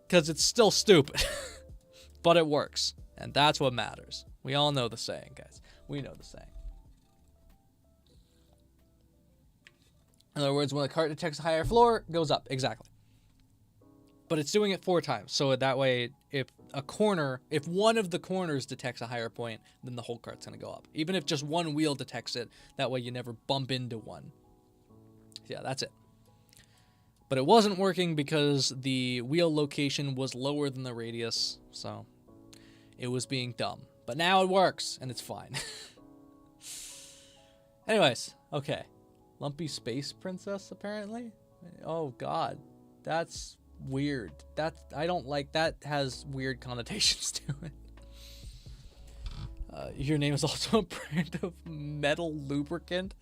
because it's still stupid. But it works, and that's what matters. We all know the saying, guys. We know the saying. In other words, when a cart detects a higher floor, it goes up. Exactly. But it's doing it 4 times. So that way, if one of the corners detects a higher point, then the whole cart's going to go up. Even if just one wheel detects it, that way you never bump into one. Yeah, that's it. But it wasn't working because the wheel location was lower than the radius. So it was being dumb. But now it works, and it's fine. Anyways, okay. Lumpy Space Princess, apparently? Oh, God. That's weird. I don't like that. Has weird connotations to it. Your name is also a brand of metal lubricant.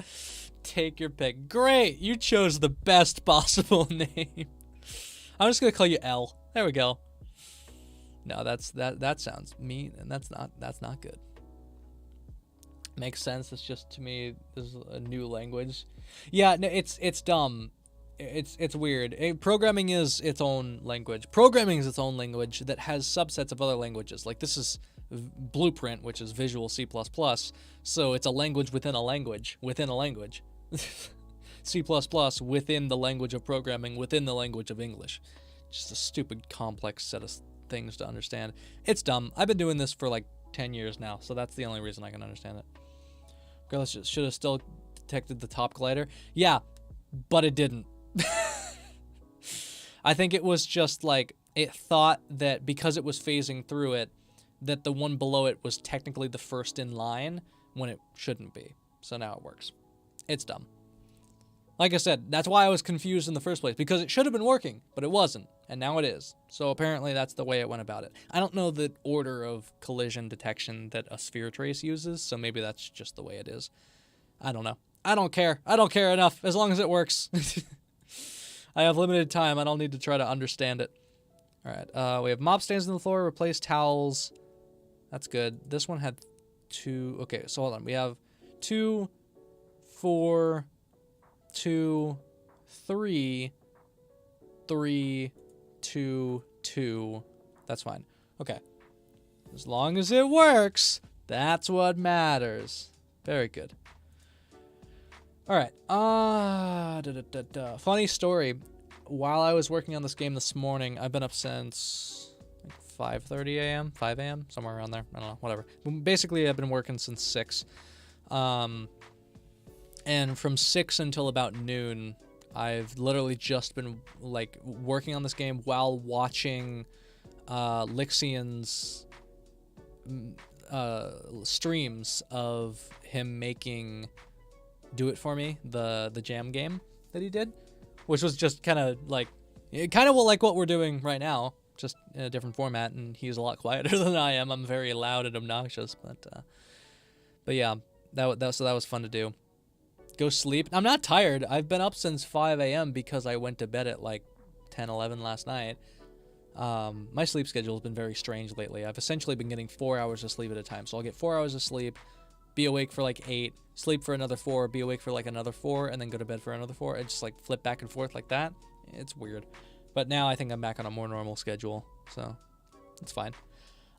Take your pick. Great! You chose the best possible name. I'm just gonna call you L. There we go. No, that sounds mean, and that's not good. Makes sense. It's just, to me, this is a new language. Yeah, no, it's dumb. It's weird. Programming is its own language. Programming is its own language that has subsets of other languages. Like, this is Blueprint, which is Visual C++. So it's a language within a language within a language. C++ within the language of programming within the language of English. Just a stupid, complex set of things to understand. It's dumb. I've been doing this for like 10 years now, so that's the only reason I can understand it. Girl, should have still detected the top glider. Yeah, but it didn't. I think it was just like, it thought that because it was phasing through it, that the one below it was technically the first in line when it shouldn't be. So now it works. It's dumb. Like I said, that's why I was confused in the first place, because it should have been working, but it wasn't, and now it is. So apparently that's the way it went about it. I don't know the order of collision detection that a sphere trace uses, so maybe that's just the way it is. I don't know. I don't care. I don't care enough, as long as it works. I have limited time. I don't need to try to understand it. All right, we have mop stands on the floor, replace towels. That's good. This one had 2. Okay, so hold on. We have 2, 4, 2, 3, 3, 2, 2. That's fine. Okay. As long as it works, that's what matters. Very good. All right. Funny story. While I was working on this game this morning, I've been up since 5:30 a.m., 5 a.m., somewhere around there. I don't know, whatever. Basically, I've been working since 6. And from 6 until about noon, I've literally just been like working on this game while watching Lixian's streams of him making Do It For Me, the jam game that he did, which was just kind of like what we're doing right now, just in a different format, and he's a lot quieter than I am. I'm very loud and obnoxious, but yeah, that was fun to do. Go sleep. I'm not tired. I've been up since 5 a.m. because I went to bed at like 10, 11 last night. My sleep schedule has been very strange lately. I've essentially been getting 4 hours of sleep at a time. So I'll get 4 hours of sleep, be awake for like 8, sleep for another 4, be awake for like another 4, and then go to bed for another 4. I just like flip back and forth like that. It's weird. But now I think I'm back on a more normal schedule, so it's fine.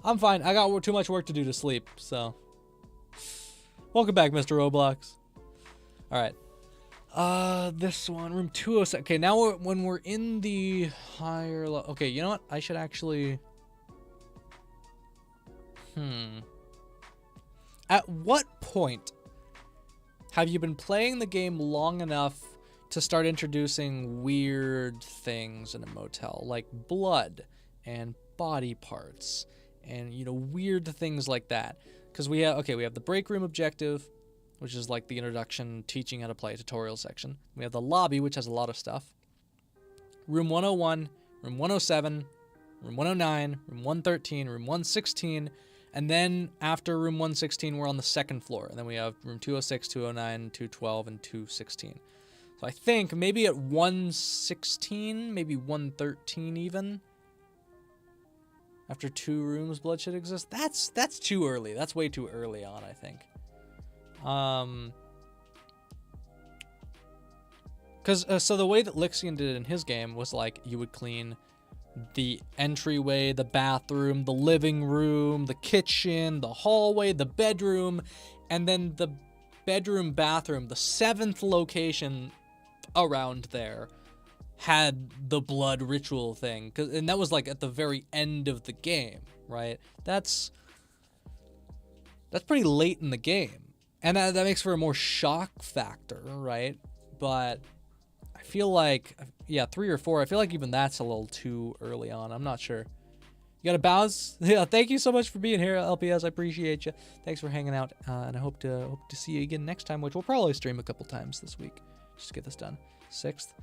I'm fine. I got too much work to do to sleep, so. Welcome back, Mr. Roblox. All right. This one, room 207. Okay, now when we're in the higher okay, you know what? I should actually... At what point have you been playing the game long enough to start introducing weird things in a motel, like blood and body parts and, you know, weird things like that? Because we have the break room objective, which is like the introduction, teaching how to play tutorial section. We have the lobby, which has a lot of stuff. Room 101, room 107, room 109, room 113, room 116, And then after room 116, we're on the second floor. And then we have room 206, 209, 212, and 216. So I think maybe at 116, maybe 113 even. After 2 rooms, blood should exist. That's too early. That's way too early on, I think. Because so the way that Lixian did it in his game was like you would clean the entryway, the bathroom, the living room, the kitchen, the hallway, the bedroom, and then the bedroom, bathroom, the 7th location around there had the blood ritual thing, and that was like at the very end of the game, right? That's pretty late in the game, and that makes for a more shock factor, right? But I feel like, yeah, 3 or 4, I feel like even that's a little too early on. I'm not sure. You got a Bows? Yeah, thank you so much for being here, LPS. I appreciate you. Thanks for hanging out, and I hope to see you again next time, which we'll probably stream a couple times this week. Just to get this done. 6th.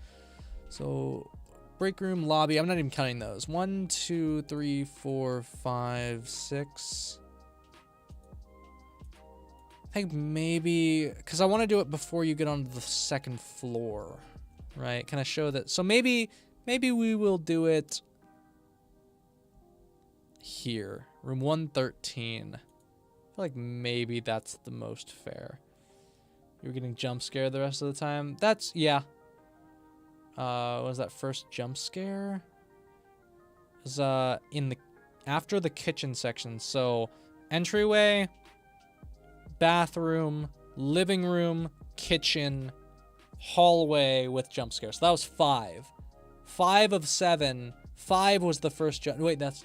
So, break room, lobby. I'm not even counting those. 1, 2, 3, 4, 5, 6. I think maybe, because I want to do it before you get onto the 2nd floor, right? Can I show that? So maybe we will do it here. Room 113. I feel like maybe that's the most fair. You're getting jump scared the rest of the time. That's, yeah. What was that first jump scare? It was after the kitchen section. So entryway, bathroom, living room, kitchen, hallway with jump scares. So that was 5. 5 of 7. 5 was the first jump. Wait, that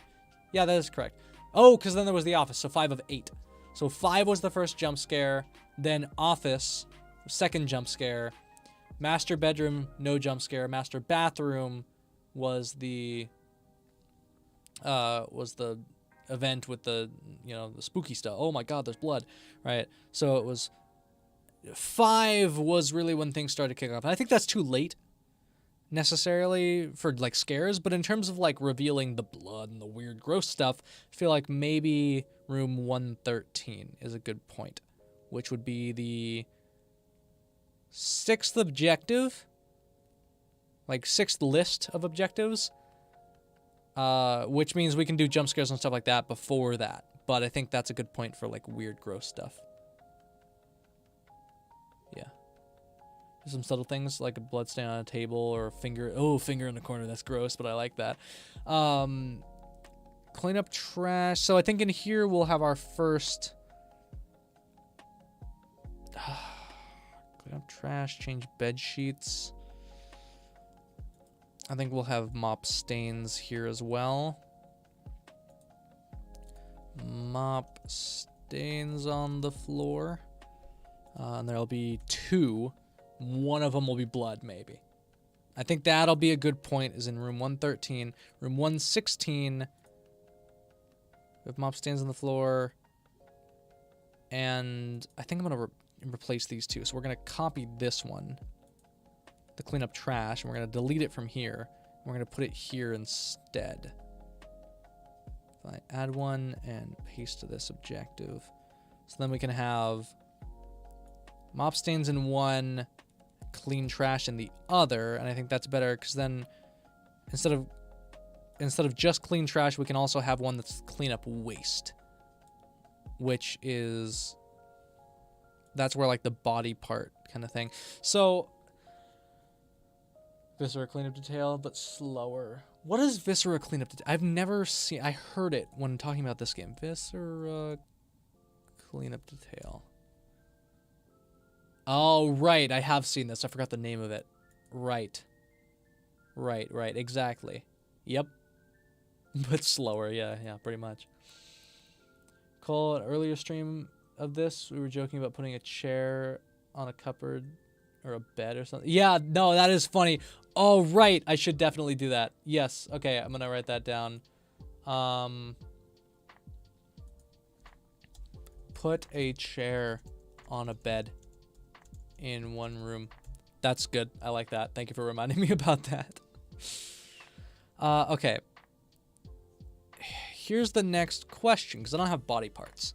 is correct. Oh, because then there was the office. So 5 of 8. So 5 was the first jump scare. Then office, 2nd jump scare. Master bedroom, no jump scare. Master bathroom was the event with the spooky stuff. Oh my god, there's blood, right? So it was 5 was really when things started kicking off. And I think that's too late necessarily for like scares, but in terms of like revealing the blood and the weird gross stuff, I feel like maybe room 113 is a good point, which would be the 6th objective, like 6th list of objectives, which means we can do jump scares and stuff like that before that. But I think that's a good point for like weird, gross stuff. Yeah. There's some subtle things like a blood stain on a table or a finger. Oh, finger in the corner. That's gross, but I like that. Clean up trash. So I think in here we'll have our first... Clean up trash, change bed sheets. I think we'll have mop stains here as well. Mop stains on the floor. And there'll be 2. One of them will be blood, maybe. I think that'll be a good point, is in room 113. Room 116, we have mop stains on the floor. And I think I'm going to replace these 2. So we're going to copy this one to clean up trash, and we're going to delete it from here. And we're going to put it here instead. If I add one and paste to this objective. So then we can have mop stains in one, clean trash in the other, and I think that's better because then instead of just clean trash, we can also have one that's clean up waste, which is, that's where like the body part kind of thing. So viscera cleanup detail, but slower. What is viscera cleanup detail? I've never seen. I heard it when talking about this game. Viscera cleanup detail. Oh, right. I have seen this. I forgot the name of it. Right. Right. Exactly. Yep. But slower. Yeah, pretty much. Cole, an earlier stream of this, we were joking about putting a chair on a cupboard or a bed or something. Yeah, no, that is funny. Oh, right. I should definitely do that. Yes. Okay, I'm going to write that down. Put a chair on a bed in one room. That's good. I like that. Thank you for reminding me about that. Okay. here's the next question, because I don't have body parts.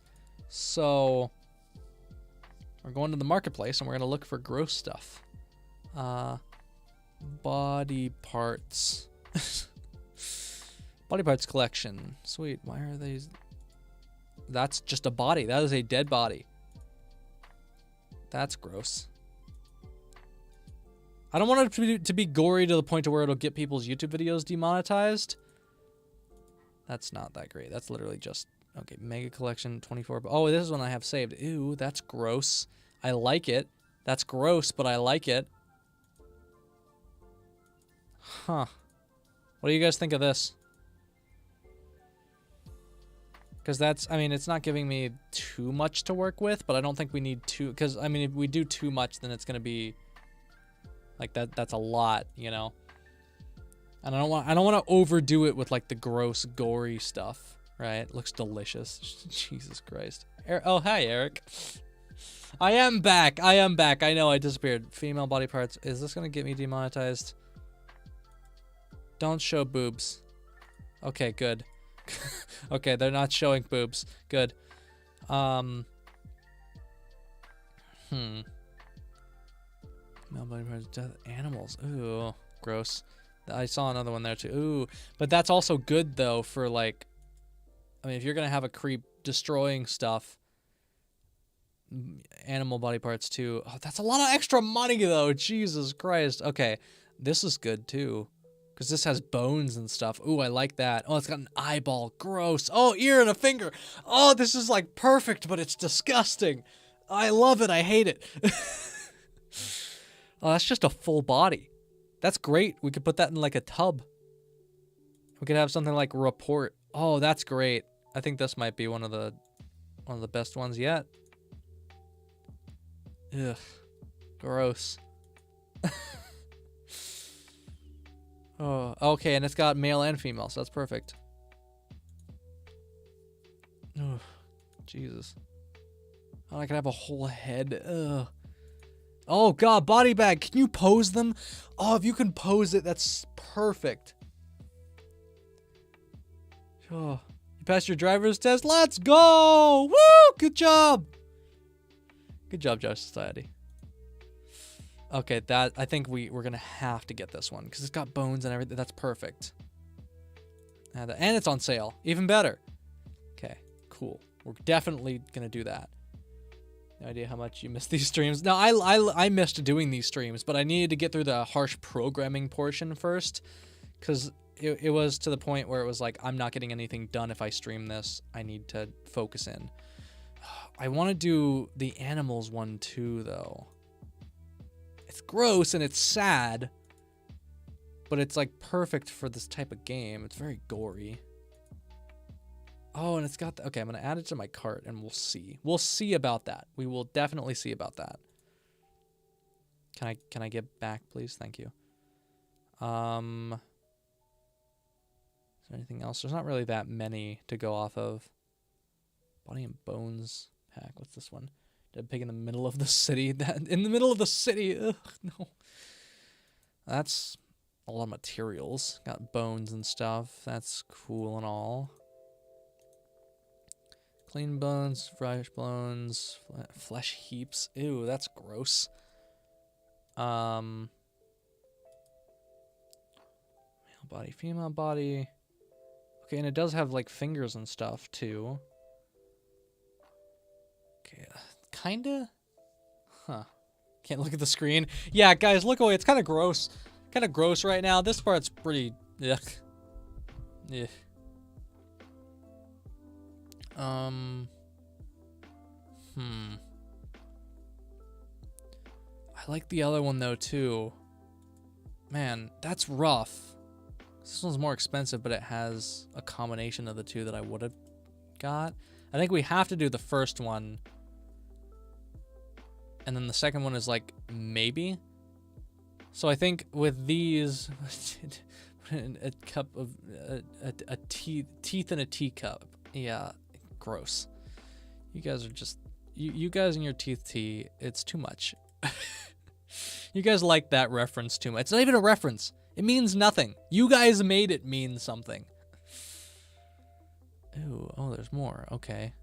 So we're going to the marketplace and we're gonna look for gross stuff. Body parts. Body parts collection. Sweet. Why are these? That's just a body. That is a dead body. That's gross. I don't want it to be gory to the point to where it'll get people's YouTube videos demonetized. That's not that great. That's literally just... Okay, Mega Collection 24. Oh, this is one I have saved. Ew, that's gross. I like it. That's gross, but I like it. Huh. What do you guys think of this? Because that's... I mean, it's not giving me too much to work with, but I don't think we need too... Because, I mean, if we do too much, then it's going to be... Like, that's a lot, you know? And I don't want to overdo it with, like, the gross, gory stuff, right? It looks delicious. Jesus Christ. Oh, hi, Eric. I am back. I am back. I know I disappeared. Female body parts. Is this going to get me demonetized? Don't show boobs. Okay, good. Okay, they're not showing boobs. Good. Female body parts. Death animals. Ooh, gross. I saw another one there too. Ooh, but that's also good though for like, I mean, if you're gonna have a creep destroying stuff, animal body parts too. Oh, that's a lot of extra money though. Jesus Christ. Okay, this is good too, because this has bones and stuff. Ooh, I like that. Oh, it's got an eyeball. Gross. Oh, ear and a finger. Oh, this is like perfect, but it's disgusting. I love it. I hate it. Oh, that's just a full body. That's great. We could put that in like a tub. We could have something like report. Oh, that's great. I think this might be one of the best ones yet. Ugh. Gross. Oh, okay, and it's got male and female, so that's perfect. Ugh. Jesus. Oh, I could have a whole head. Ugh. Oh god, body bag. Can you pose them? Oh, if you can pose it, that's perfect. Oh, you passed your driver's test. Let's go! Woo! Good job. Good job, Josh Society. Okay, that I think we're gonna have to get this one because it's got bones and everything. That's perfect. And it's on sale. Even better. Okay, cool. We're definitely gonna do that. No idea how much you missed these streams. No, I missed doing these streams, but I needed to get through the harsh programming portion first, because it was to the point where it was like, I'm not getting anything done if I stream this. I need to focus in. I want to do the animals one too, though. It's gross and it's sad, but it's like perfect for this type of game. It's very gory. Oh, and it's got okay, I'm going to add it to my cart and we'll see. We'll see about that. We will definitely see about that. Can I get back, please? Thank you. Is there anything else? There's not really that many to go off of. Body and bones pack. What's this one? Dead pig in the middle of the city. That in the middle of the city. Ugh, no. That's a lot of materials. Got bones and stuff. That's cool and all. Clean bones, fresh bones, flesh heaps. Ew, that's gross. Male body, female body. Okay, and it does have like fingers and stuff too. Okay, kinda. Huh. Can't look at the screen. Yeah, guys, look away. It's kind of gross. Kind of gross right now. This part's pretty. Yuck. Yeah. I like the other one though too. Man, that's rough. This one's more expensive, but it has a combination of the two that I would have got. I think we have to do the first one. And then the second one is like maybe. So I think with these a cup of a teeth in a teacup. Yeah. Gross. You guys are just you guys and your teeth tea, it's too much. You guys like that reference too much. It's not even a reference. It means nothing. You guys made it mean something. Ooh, oh, there's more. Okay.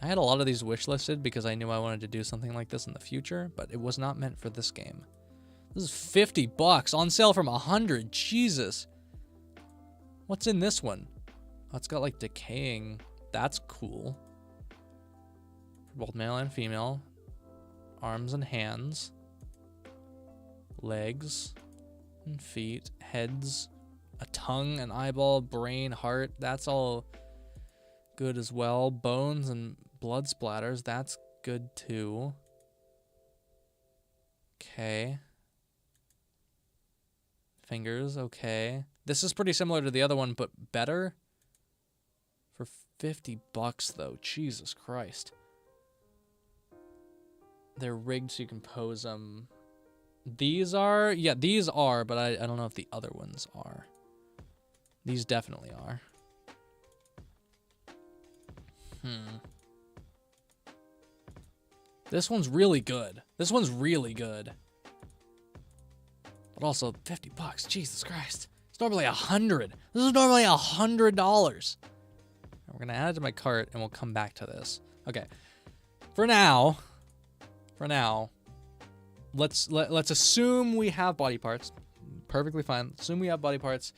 I had a lot of these wish listed because I knew I wanted to do something like this in the future, but it was not meant for this game. This is $50 on sale from 100. Jesus. What's in this one? Oh, it's got like decaying. That's cool. For both male and female. Arms and hands. Legs and feet. Heads. A tongue, an eyeball, brain, heart. That's all good as well. Bones and blood splatters. That's good too. Okay. Fingers. Okay. This is pretty similar to the other one, but better. For $50 though. Jesus Christ. They're rigged so you can pose them. These are? Yeah, these are, but I don't know if the other ones are. These definitely are. This one's really good. This one's really good. But also $50. Jesus Christ. It's normally $100. This is normally $100. We're gonna add it to my cart and we'll come back to this. Okay. For now, let's assume we have body parts. Perfectly fine. Assume we have body parts.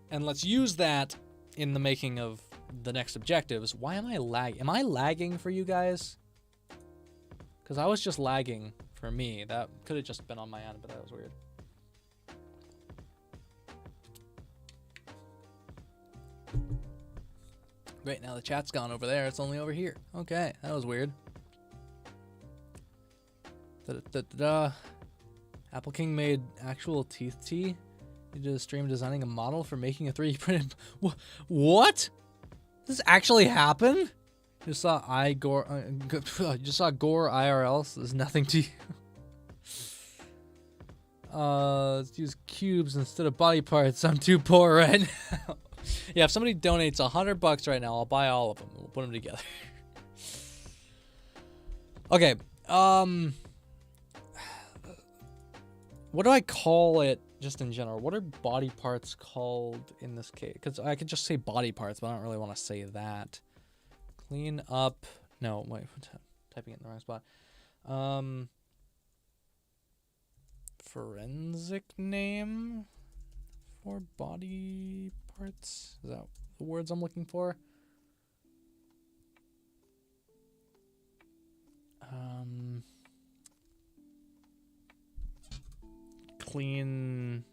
And let's use that in the making of the next objectives. Why am I lagging? Am I lagging for you guys? Because I was just lagging for me. That could have just been on my end, but that was weird. Great, now the chat's gone over there. It's only over here. Okay, that was weird. Apple King made actual teeth tea. He did a stream designing a model for making a 3D printed. What? This actually happened? Just saw Gore IRL. So there's nothing to. Let's use cubes instead of body parts. I'm too poor right now. Yeah, if somebody donates $100 right now, I'll buy all of them. We'll put them together. Okay. What do I call it? Just in general, what are body parts called in this case? Because I could just say body parts, but I don't really want to say that. Clean up. No, wait. Typing it in the wrong spot. Forensic name for body parts. Is that the words I'm looking for? Clean.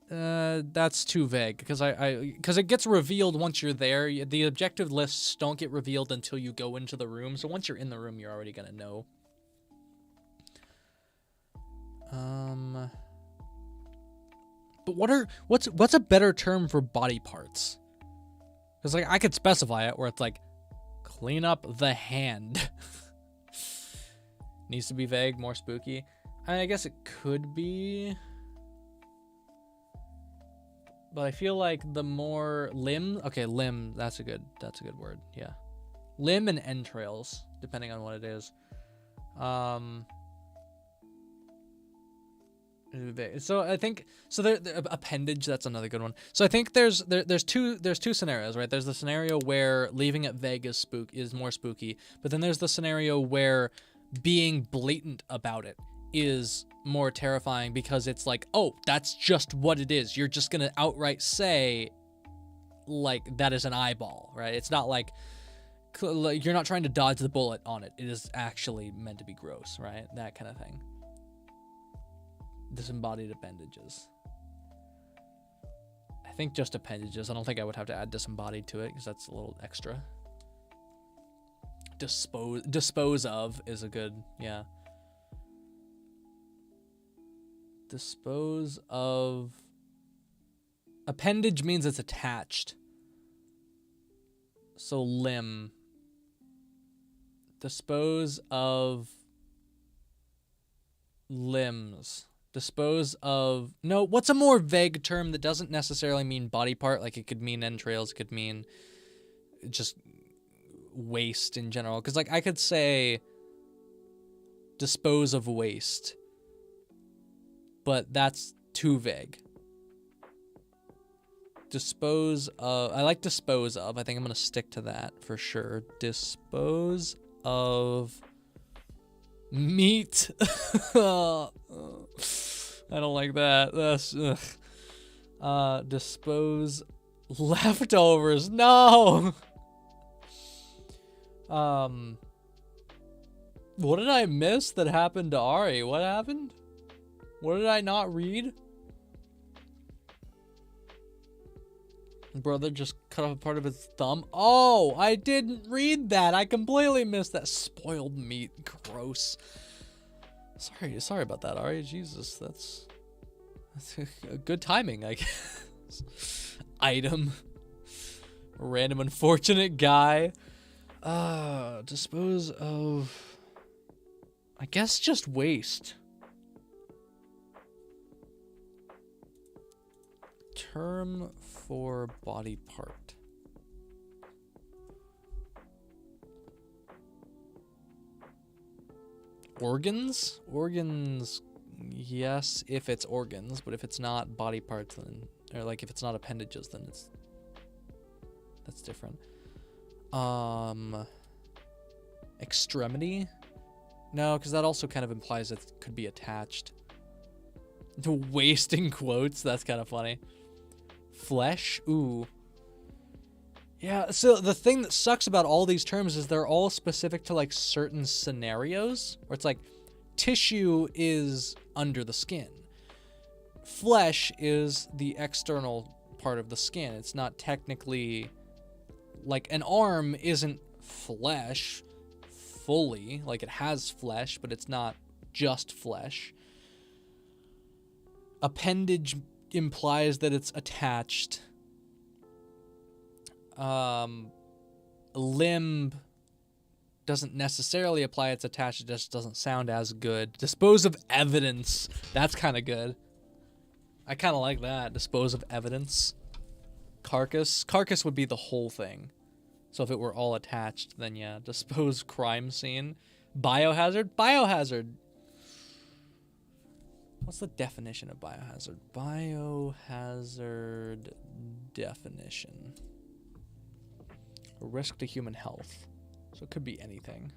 That's too vague because because it gets revealed once you're there. The objective lists don't get revealed until you go into the room. So once you're in the room, you're already gonna know. But what's a better term for body parts? Because like I could specify it where it's like clean up the hand. Needs to be vague, more spooky. I guess it could be, but I feel like the more limb. Okay, limb. That's a good word. Yeah, limb and entrails, depending on what it is. So I think the appendage. That's another good one. So I think there's two scenarios, right? There's the scenario where leaving it vague is more spooky, but then there's the scenario where being blatant about it is more terrifying because it's like, oh, that's just what it is. You're just gonna outright say, like, that is an eyeball, right? It's not like you're not trying to dodge the bullet on it. It is actually meant to be gross, right? That kind of thing. Disembodied appendages. I think just appendages. I don't think I would have to add disembodied to it because that's a little extra. Dispose of is a good, yeah. Dispose of. Appendage means it's attached. So limb. Dispose of limbs. Dispose of. No, what's a more vague term that doesn't necessarily mean body part? Like it could mean entrails, it could mean just waste in general. Because like I could say dispose of waste. But that's too vague. Dispose of. I like dispose of. I think I'm gonna stick to that for sure. Dispose of meat. I don't like that. That's dispose leftovers. No. What did I miss that happened to Ari? What happened? What did I not read? Brother just cut off a part of his thumb. Oh, I didn't read that. I completely missed that. Spoiled meat. Gross. Sorry about that, Ari. Jesus, that's good timing, I guess. Item. Random unfortunate guy. Dispose of... I guess just waste. Term for body part. Organs? Organs, yes, if it's organs, but if it's not body parts, then, or like if it's not appendages, then that's different. Extremity? No, because that also kind of implies it could be attached. The wasting quotes, that's kind of funny. Flesh? Ooh. Yeah, so the thing that sucks about all these terms is they're all specific to like certain scenarios, where it's like tissue is under the skin. Flesh is the external part of the skin. It's not technically, like an arm isn't flesh fully, like it has flesh, but it's not just flesh. Appendage implies that it's attached. Limb doesn't necessarily apply it's attached, it just doesn't sound as good. Dispose of evidence. That's kind of good. I kind of like that. Dispose of evidence. Carcass. Carcass would be the whole thing. So if it were all attached, then yeah. Dispose crime scene. Biohazard. Biohazard. What's the definition of biohazard? Biohazard definition. A risk to human health. So it could be anything.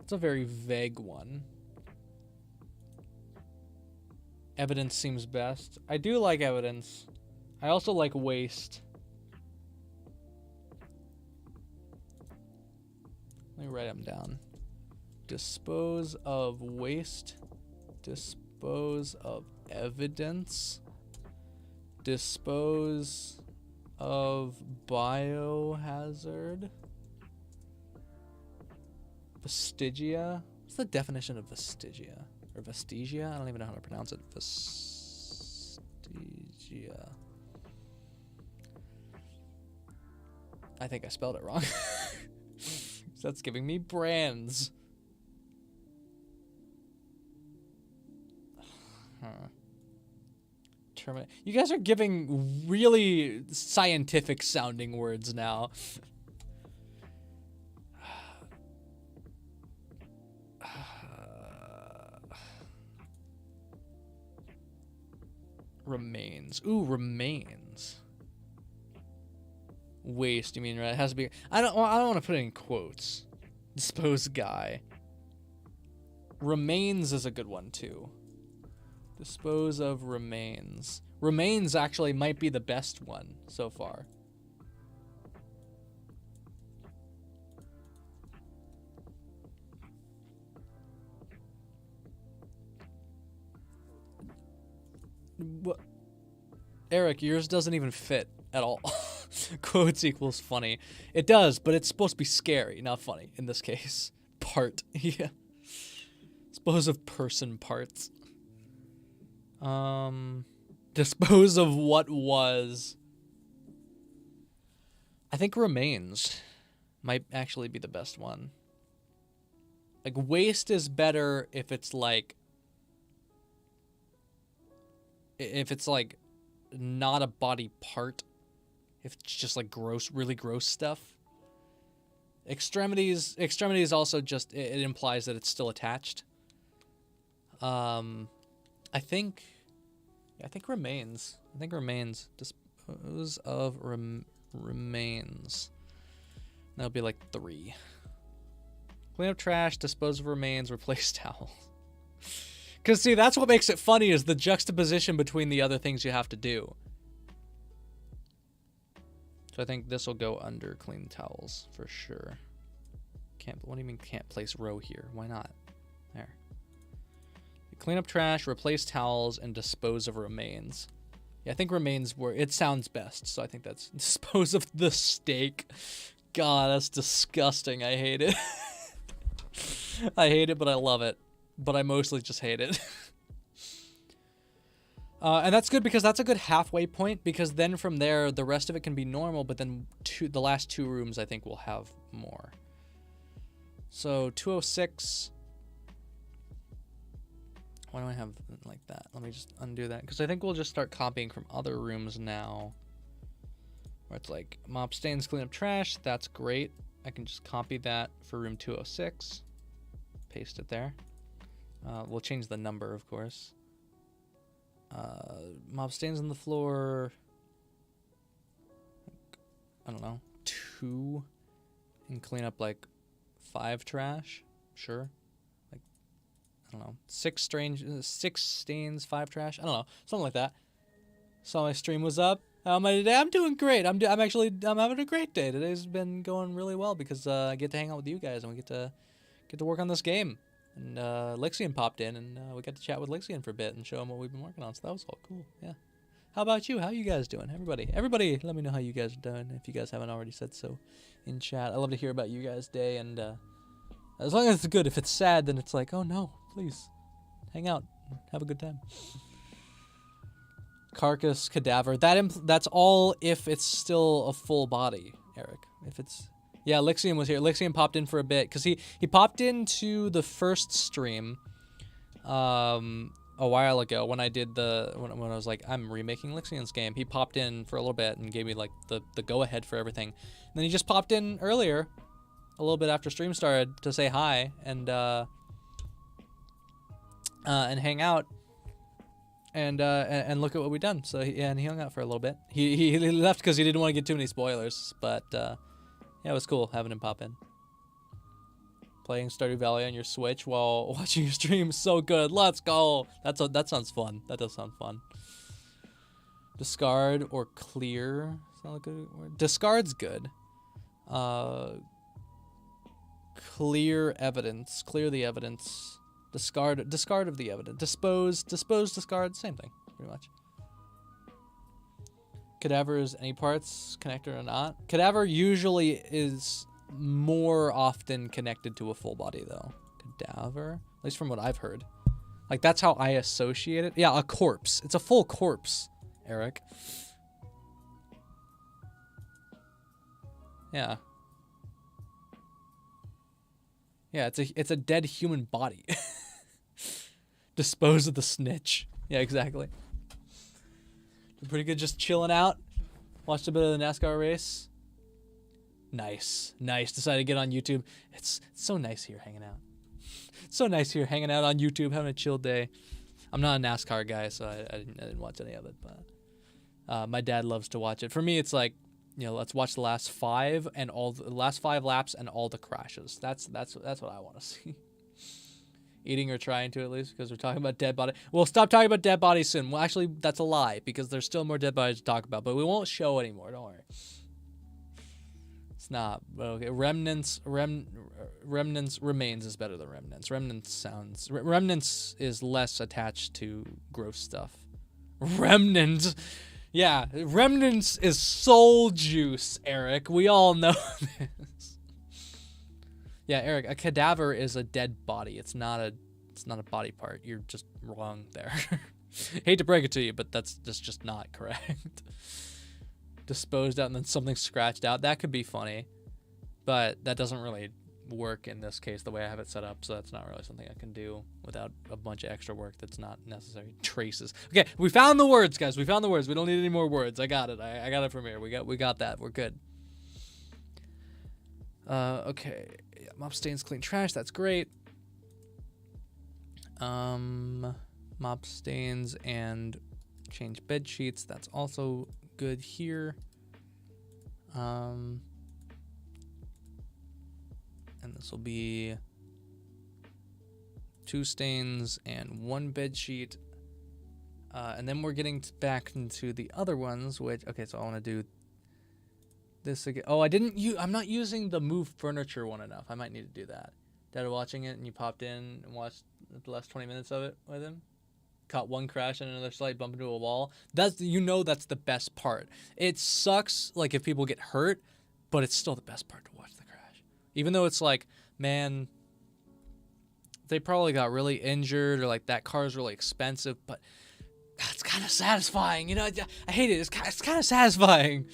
It's a very vague one. Evidence seems best. I do like evidence. I also like waste. Let me write them down. Dispose of waste. Dispose of evidence. Dispose of biohazard. Vestigia. What's the definition of vestigia? Or vestigia? I don't even know how to pronounce it. Vestigia. I think I spelled it wrong. That's giving me brands. You guys are giving really scientific sounding words now. Remains. Ooh, remains. Waste, you mean, right? It has to be. I don't want to put it in quotes. Dispose guy. Remains is a good one too. Dispose of remains. Remains actually might be the best one so far. What? Eric, yours doesn't even fit at all. Quotes equals funny. It does, but it's supposed to be scary, not funny in this case. Part. Yeah. Dispose of person parts. Dispose of what was. I think remains might actually be the best one. Like, waste is better if it's like not a body part. If it's just like gross, really gross stuff. Extremities also just, it implies that it's still attached. I think remains. Dispose of remains. That'll be like 3. Clean up trash, dispose of remains, replace towels. Because, see, that's what makes it funny is the juxtaposition between the other things you have to do. So I think this will go under clean towels for sure. What do you mean can't place row here? Why not? There. Clean up trash, replace towels, and dispose of remains. Yeah, I think remains it sounds best, so I think that's dispose of the steak. God, that's disgusting. I hate it. I hate it, but I love it. But I mostly just hate it. And that's good because that's a good halfway point, because then from there, the rest of it can be normal, but then the last 2 rooms, I think, will have more. So 206. Why do I have like that? Let me just undo that, because I think we'll just start copying from other rooms now. Where it's like, mop stains, clean up trash. That's great. I can just copy that for room 206. Paste it there. We'll change the number, of course. Mop stains on the floor. I don't know. 2. And clean up like 5 trash. Sure. Like, I don't know. 6 stains, 5 trash. I don't know. Something like that. Saw my stream was up. How am I today? I'm doing great. I'm having a great day. Today's been going really well because I get to hang out with you guys and we get to work on this game. And Lixian popped in and we got to chat with Lixian for a bit and show him what we've been working on. So that was all cool. Yeah. How about you? How you guys doing? Everybody, let me know how you guys are doing if you guys haven't already said so in chat. I love to hear about you guys' day, and as long as it's good. If it's sad, then it's like, oh no, please hang out, have a good time. Carcass, cadaver. That's all if it's still a full body, Eric. If it's... Yeah, Lixian was here. Lixian popped in for a bit, because he popped into the first stream a while ago when I did when I was like, I'm remaking Lixian's game. He popped in for a little bit and gave me like the go-ahead for everything. And then he just popped in earlier, a little bit after stream started, to say hi and hang out. And look at what we've done. So he hung out for a little bit. He left because he didn't want to get too many spoilers. But yeah, it was cool having him pop in. Playing Stardew Valley on your Switch while watching your stream, so good. Let's go. That sounds fun. That does sound fun. Discard or clear. Is that a good word? Discard's good. Clear evidence. Clear the evidence. Discard of the evidence. Dispose, discard, same thing, pretty much. Cadavers, any parts connected or not? Cadaver usually is more often connected to a full body, though. Cadaver, at least from what I've heard. Like, that's how I associate it. Yeah, a corpse. It's a full corpse, Eric. Yeah. Yeah, it's a dead human body. Dispose of the snitch. Yeah, exactly. Pretty good just chilling out. Watched a bit of the NASCAR race. Nice. Decided to get on YouTube. It's so nice here hanging out. So nice here hanging out on YouTube, having a chill day. I'm not a NASCAR guy, so I didn't watch any of it, but my dad loves to watch it. For me, it's like, you know, let's watch the last 5 and all the last 5 laps and all the crashes. That's what I want to see. Eating or trying to, at least, because we're talking about dead body. We'll stop talking about dead bodies soon. Well, actually, that's a lie, because there's still more dead bodies to talk about, but we won't show anymore. Don't worry. It's not. But okay, remains is better than remnants. Remnants is less attached to gross stuff. Remnant. Yeah, remnants is soul juice, Eric. We all know this. Yeah, Eric, a cadaver is a dead body. It's not a body part. You're just wrong there. Hate to break it to you, but that's just not correct. Disposed out and then something scratched out. That could be funny, but that doesn't really work in this case the way I have it set up, so that's not really something I can do without a bunch of extra work that's not necessary. Traces. Okay, we found the words, guys. We found the words. We don't need any more words. I got it. I got it from here. We got that. We're good. Okay. Yeah, mop stains, clean trash. That's great. Mop stains and change bed sheets. That's also good here. And this will be 2 stains and 1 bed sheet. And then we're getting back into the other ones, which, okay, so I want to do this again. Oh, I'm not using the move furniture one enough. I might need to do that. Dad watching it and you popped in and watched the last 20 minutes of it with him. Caught one crash and another slight bump into a wall. That's the best part. It sucks, like, if people get hurt, but it's still the best part to watch the crash. Even though it's like, man, they probably got really injured or like that car is really expensive, but it's kind of satisfying, you know. I hate it. It's kind of satisfying.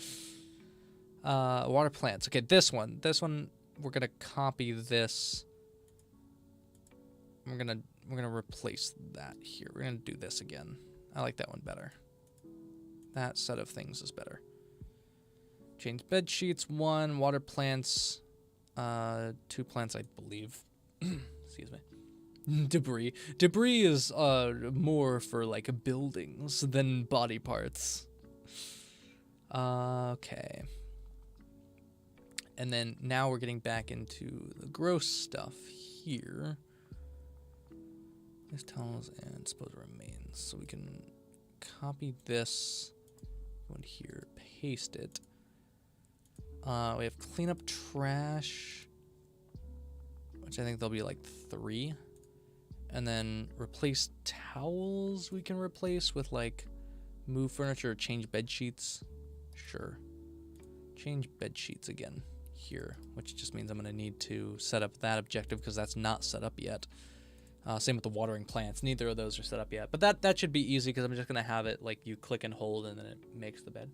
Water plants. Okay, this one we're gonna copy this. We're gonna replace that here. We're gonna do this again. I like that one better. That set of things is better. Change bed sheets 1, water plants 2 plants, I believe. Excuse me. Debris. Debris is more for like buildings than body parts. Okay. And then now we're getting back into the gross stuff here. These towels and dispose remains. So we can copy this, go in here, paste it. We have clean up trash, which I think there'll be like 3. And then replace towels we can replace with like move furniture or change bed sheets. Sure. Change bed sheets again here, which just means I'm going to need to set up that objective because that's not set up yet. Same with the watering plants. Neither of those are set up yet. But that should be easy because I'm just going to have it like you click and hold and then it makes the bed.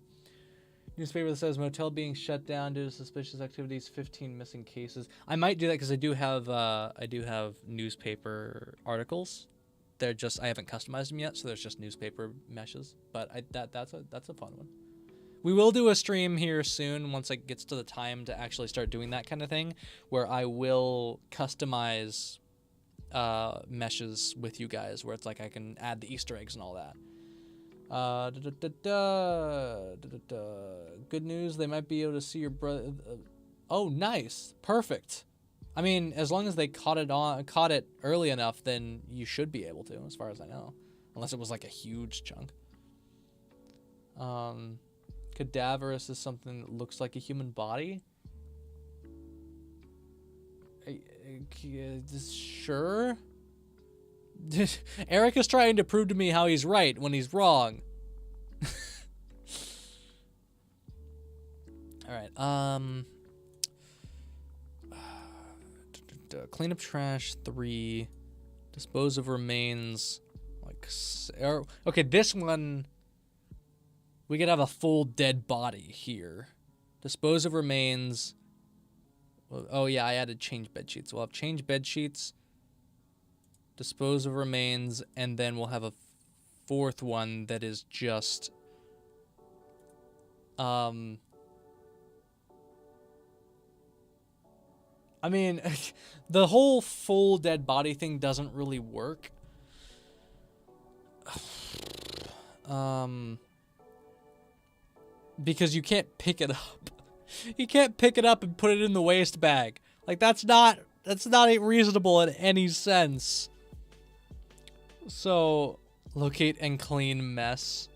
Newspaper that says motel being shut down due to suspicious activities, 15 missing cases. I might do that because I do have newspaper articles. They're just, I haven't customized them yet, so there's just newspaper meshes. But that's a fun one. We will do a stream here soon once it gets to the time to actually start doing that kind of thing, where I will customize meshes with you guys, where it's like I can add the Easter eggs and all that. Good news, they might be able to see your brother. Oh, nice. Perfect. I mean, as long as they caught it early enough, then you should be able to, as far as I know. Unless it was like a huge chunk. Cadaverous is something that looks like a human body. Sure. Eric is trying to prove to me how he's right when he's wrong. All right. Clean up trash 3. Dispose of remains. Okay, this one we could have a full dead body here. Dispose of remains. Oh yeah, I added change bed sheets. We'll have change bed sheets. Dispose of remains, and then we'll have a 4th one that is just I mean, the whole full dead body thing doesn't really work. Because you can't pick it up. You can't pick it up and put it in the waste bag. Like that's not reasonable in any sense. So, locate and clean mess.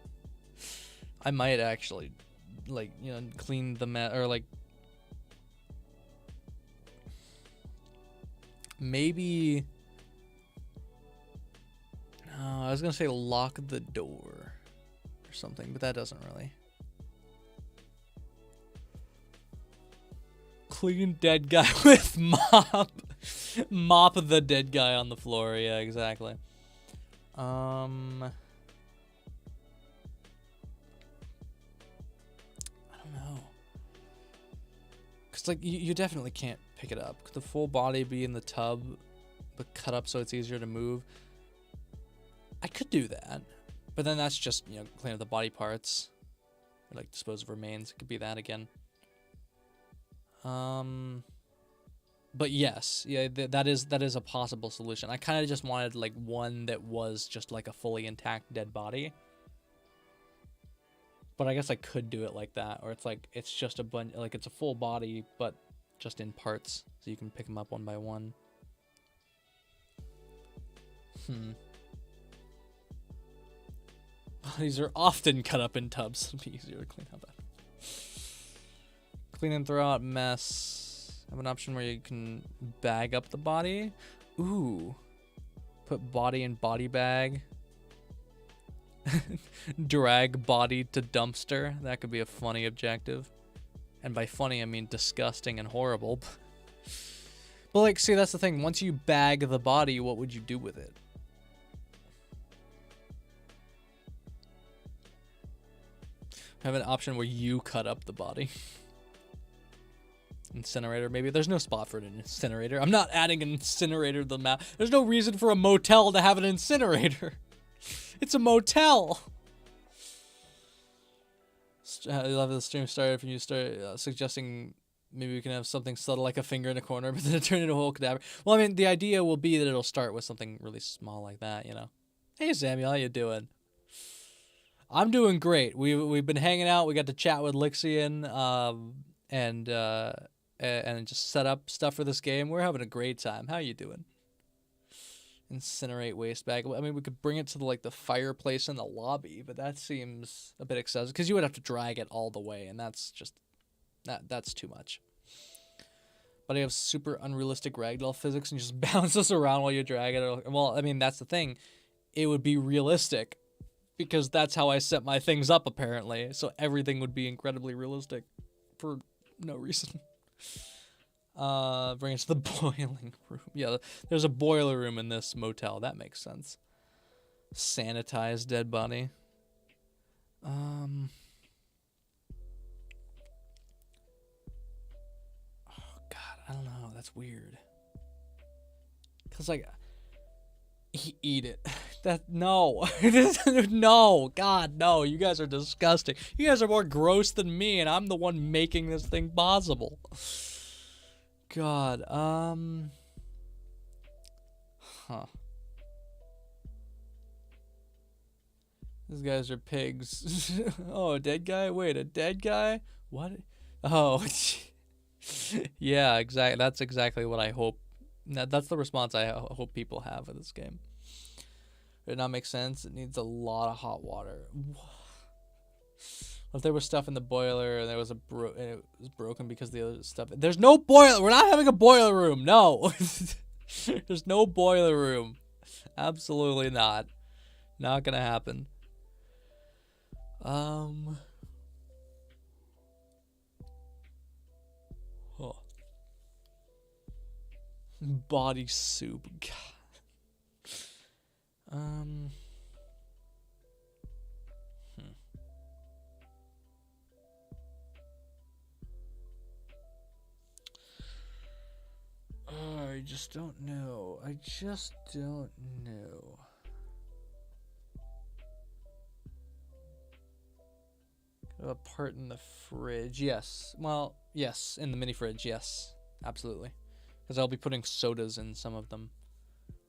I might actually, like, you know, clean the mess, or like, maybe, no, I was gonna say lock the door or something, but that doesn't really. Clean dead guy with mop. Mop the dead guy on the floor, yeah, exactly. I don't know. Cause like you definitely can't pick it up. Could the full body be in the tub, but cut up so it's easier to move? I could do that, but then that's just, you know, clean up the body parts, or like dispose of remains. It could be that again. But yes, yeah, that is a possible solution. I kind of just wanted like one that was just like a fully intact dead body. But I guess I could do it like that, or it's like it's just a bunch, like it's a full body, but just in parts, so you can pick them up one by one. Bodies are often cut up in tubs. It'd be easier to clean out that. Clean and throw out mess. I have an option where you can bag up the body. Ooh. Put body in body bag. Drag body to dumpster. That could be a funny objective. And by funny, I mean disgusting and horrible. But like, see, that's the thing. Once you bag the body, what would you do with it? Have an option where you cut up the body. Incinerator, maybe. There's no spot for an incinerator. I'm not adding an incinerator to the map. There's no reason for a motel to have an incinerator. It's a motel. I love the stream started if you start suggesting maybe we can have something subtle like a finger in a corner, but then it turn into a whole cadaver. Well, I mean, the idea will be that it'll start with something really small like that, you know. Hey, Samuel, how you doing? I'm doing great. We've been hanging out. We got to chat with Lixian, and just set up stuff for this game. We're having a great time. How you doing? Incinerate waste bag. I mean, we could bring it to the fireplace in the lobby, but that seems a bit excessive because you would have to drag it all the way, and that's just that's too much. But I have super unrealistic ragdoll physics and just bounce us around while you drag it. Well, I mean, that's the thing. It would be realistic. Because that's how I set my things up, apparently. So everything would be incredibly realistic for no reason. Bring us to the boiling room. Yeah, there's a boiler room in this motel. That makes sense. Sanitized dead body. Oh, God, I don't know. That's weird. Because, like... Eat it. No. No. God, no. You guys are disgusting. You guys are more gross than me, and I'm the one making this thing possible. God, Huh. These guys are pigs. Oh, a dead guy? Wait, a dead guy? What? Oh. Yeah, exactly. That's exactly what I hope. That's the response I hope people have for this game. Did it not make sense? It needs a lot of hot water. If there was stuff in the boiler and there was and it was broken because the other stuff. There's no boiler. We're not having a boiler room. No. There's no boiler room. Absolutely not. Not gonna happen. Body soup. God. I just don't know. I just don't know. A part in the fridge. Yes. Well, yes. In the mini fridge. Yes. Absolutely. Because I'll be putting sodas in some of them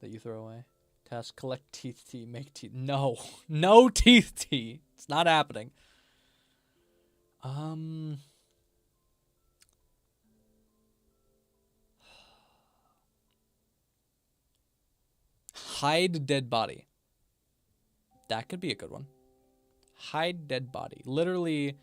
that you throw away. Task, collect teeth tea, make teeth. No. No teeth tea. It's not happening. Hide dead body. That could be a good one. Hide dead body. Literally,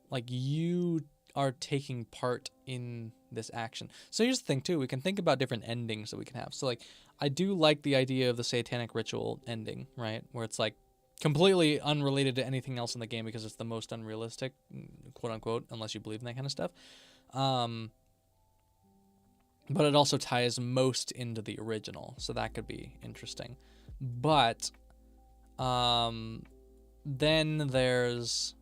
like, you are taking part in this action. So here's the thing too, we can think about different endings that we can have. So like, I do like the idea of the satanic ritual ending, right? Where it's like completely unrelated to anything else in the game because it's the most unrealistic, quote unquote, unless you believe in that kind of stuff. But it also ties most into the original, so that could be interesting. But then there's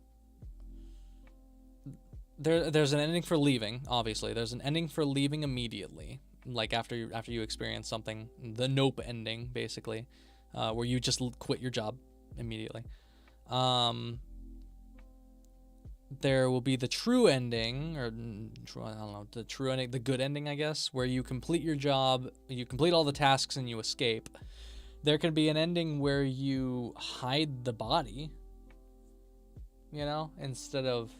an ending for leaving. Obviously, there's an ending for leaving immediately, like after you experience something. The nope ending, basically, where you just quit your job immediately. There will be the true ending, or I don't know, the true ending, the good ending, I guess, where you complete your job, you complete all the tasks, and you escape. There can be an ending where you hide the body. you know, instead of,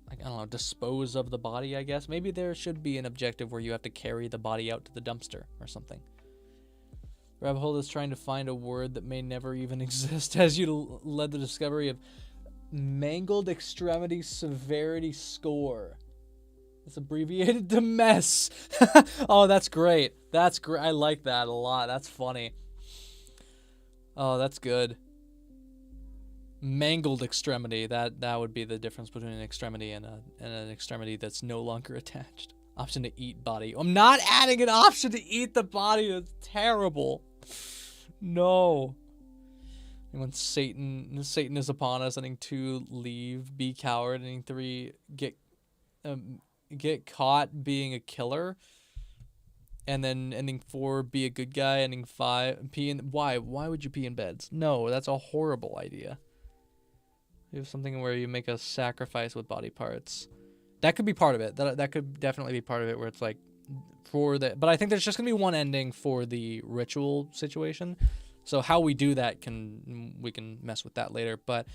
like, I don't know, dispose of the body, I guess. Maybe there should be an objective where you have to carry the body out to the dumpster or something. Rabbit hole is trying to find a word that may never even exist as you led the discovery of mangled extremity severity score. It's abbreviated to mess. Oh, that's great. That's great. I like that a lot. That's funny. Oh, that's good. Mangled extremity. That would be the difference between an extremity and an extremity that's no longer attached. Option to eat body. I'm not adding an option to eat the body. That's terrible. No. And when Satan is upon us, ending 2, leave, be coward, ending 3, get caught being a killer, and then ending 4, be a good guy, ending 5, pee in. Why would you pee in beds? No, that's a horrible idea. You have something where you make a sacrifice with body parts. That could be part of it. That could definitely be part of it, where it's like for the, but I think there's just gonna be one ending for the ritual situation. So how we do that we can mess with that later, but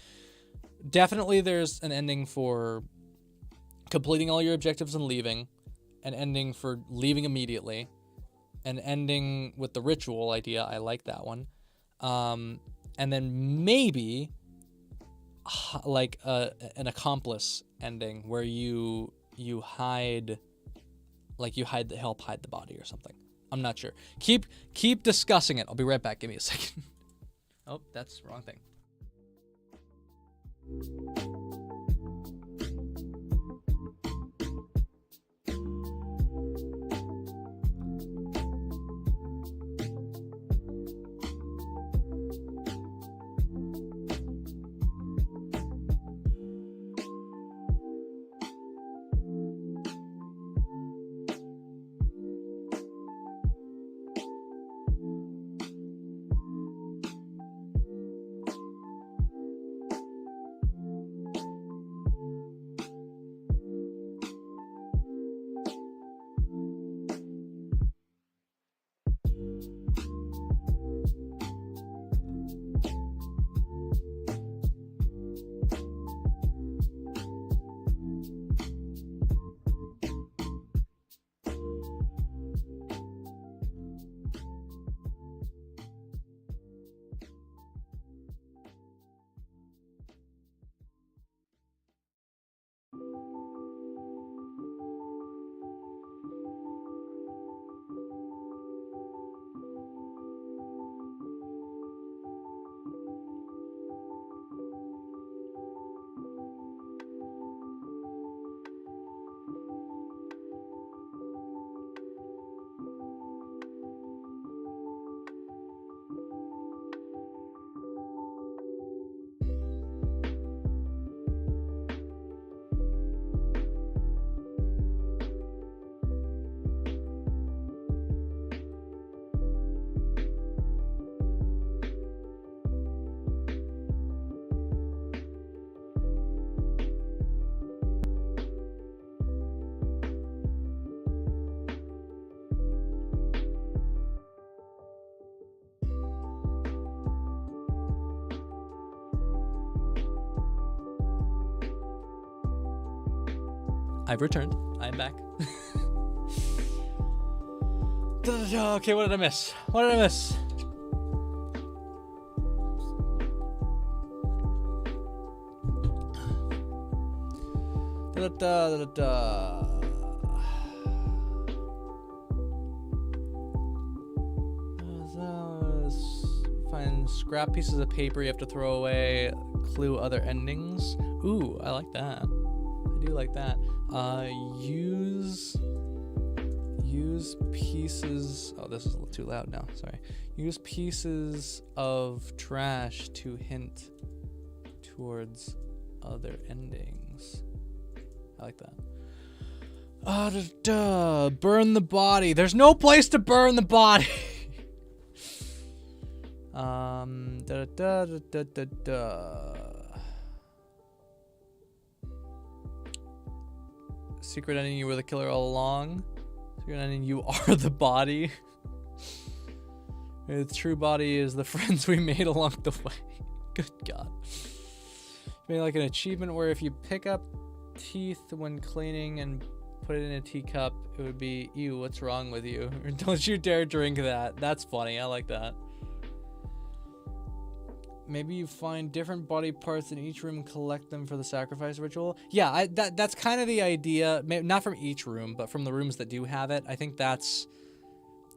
definitely there's an ending for completing all your objectives and leaving, an ending for leaving immediately, an ending with the ritual idea. I like that one. And then maybe like an accomplice ending where you hide, like you help hide the body or something. I'm not sure. Keep discussing it. I'll be right back. Give me a second. Oh, that's the wrong thing. I've returned. I'm back. Okay, what did I miss? What did I miss? Find scrap pieces of paper you have to throw away. Clue other endings. Ooh, I like that. I do like that. Use pieces. Oh, this is a little too loud now. Sorry. Use pieces of trash to hint towards other endings. I like that. Burn the body. There's no place to burn the body. Secret ending, you were the killer all along. Secret ending, you are the body. The true body is the friends we made along the way. Good God. Maybe like an achievement where if you pick up teeth when cleaning and put it in a teacup, it would be, ew, what's wrong with you? Or don't you dare drink that. That's funny. I like that. Maybe you find different body parts in each room and collect them for the sacrifice ritual. Yeah, that's kind of the idea. Not from each room, but from the rooms that do have it. I think that's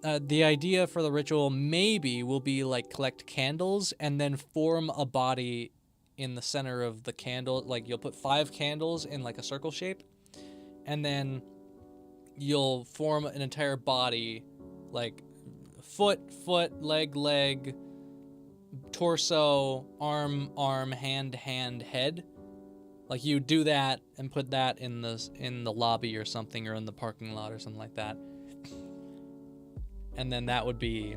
the idea for the ritual. Maybe will be like collect candles and then form a body in the center of the candle. Like you'll put 5 candles in like a circle shape, and then you'll form an entire body, like foot, leg, torso, arm, hand, head. Like you do that and put that in the lobby or something, or in the parking lot or something like that. And then that would be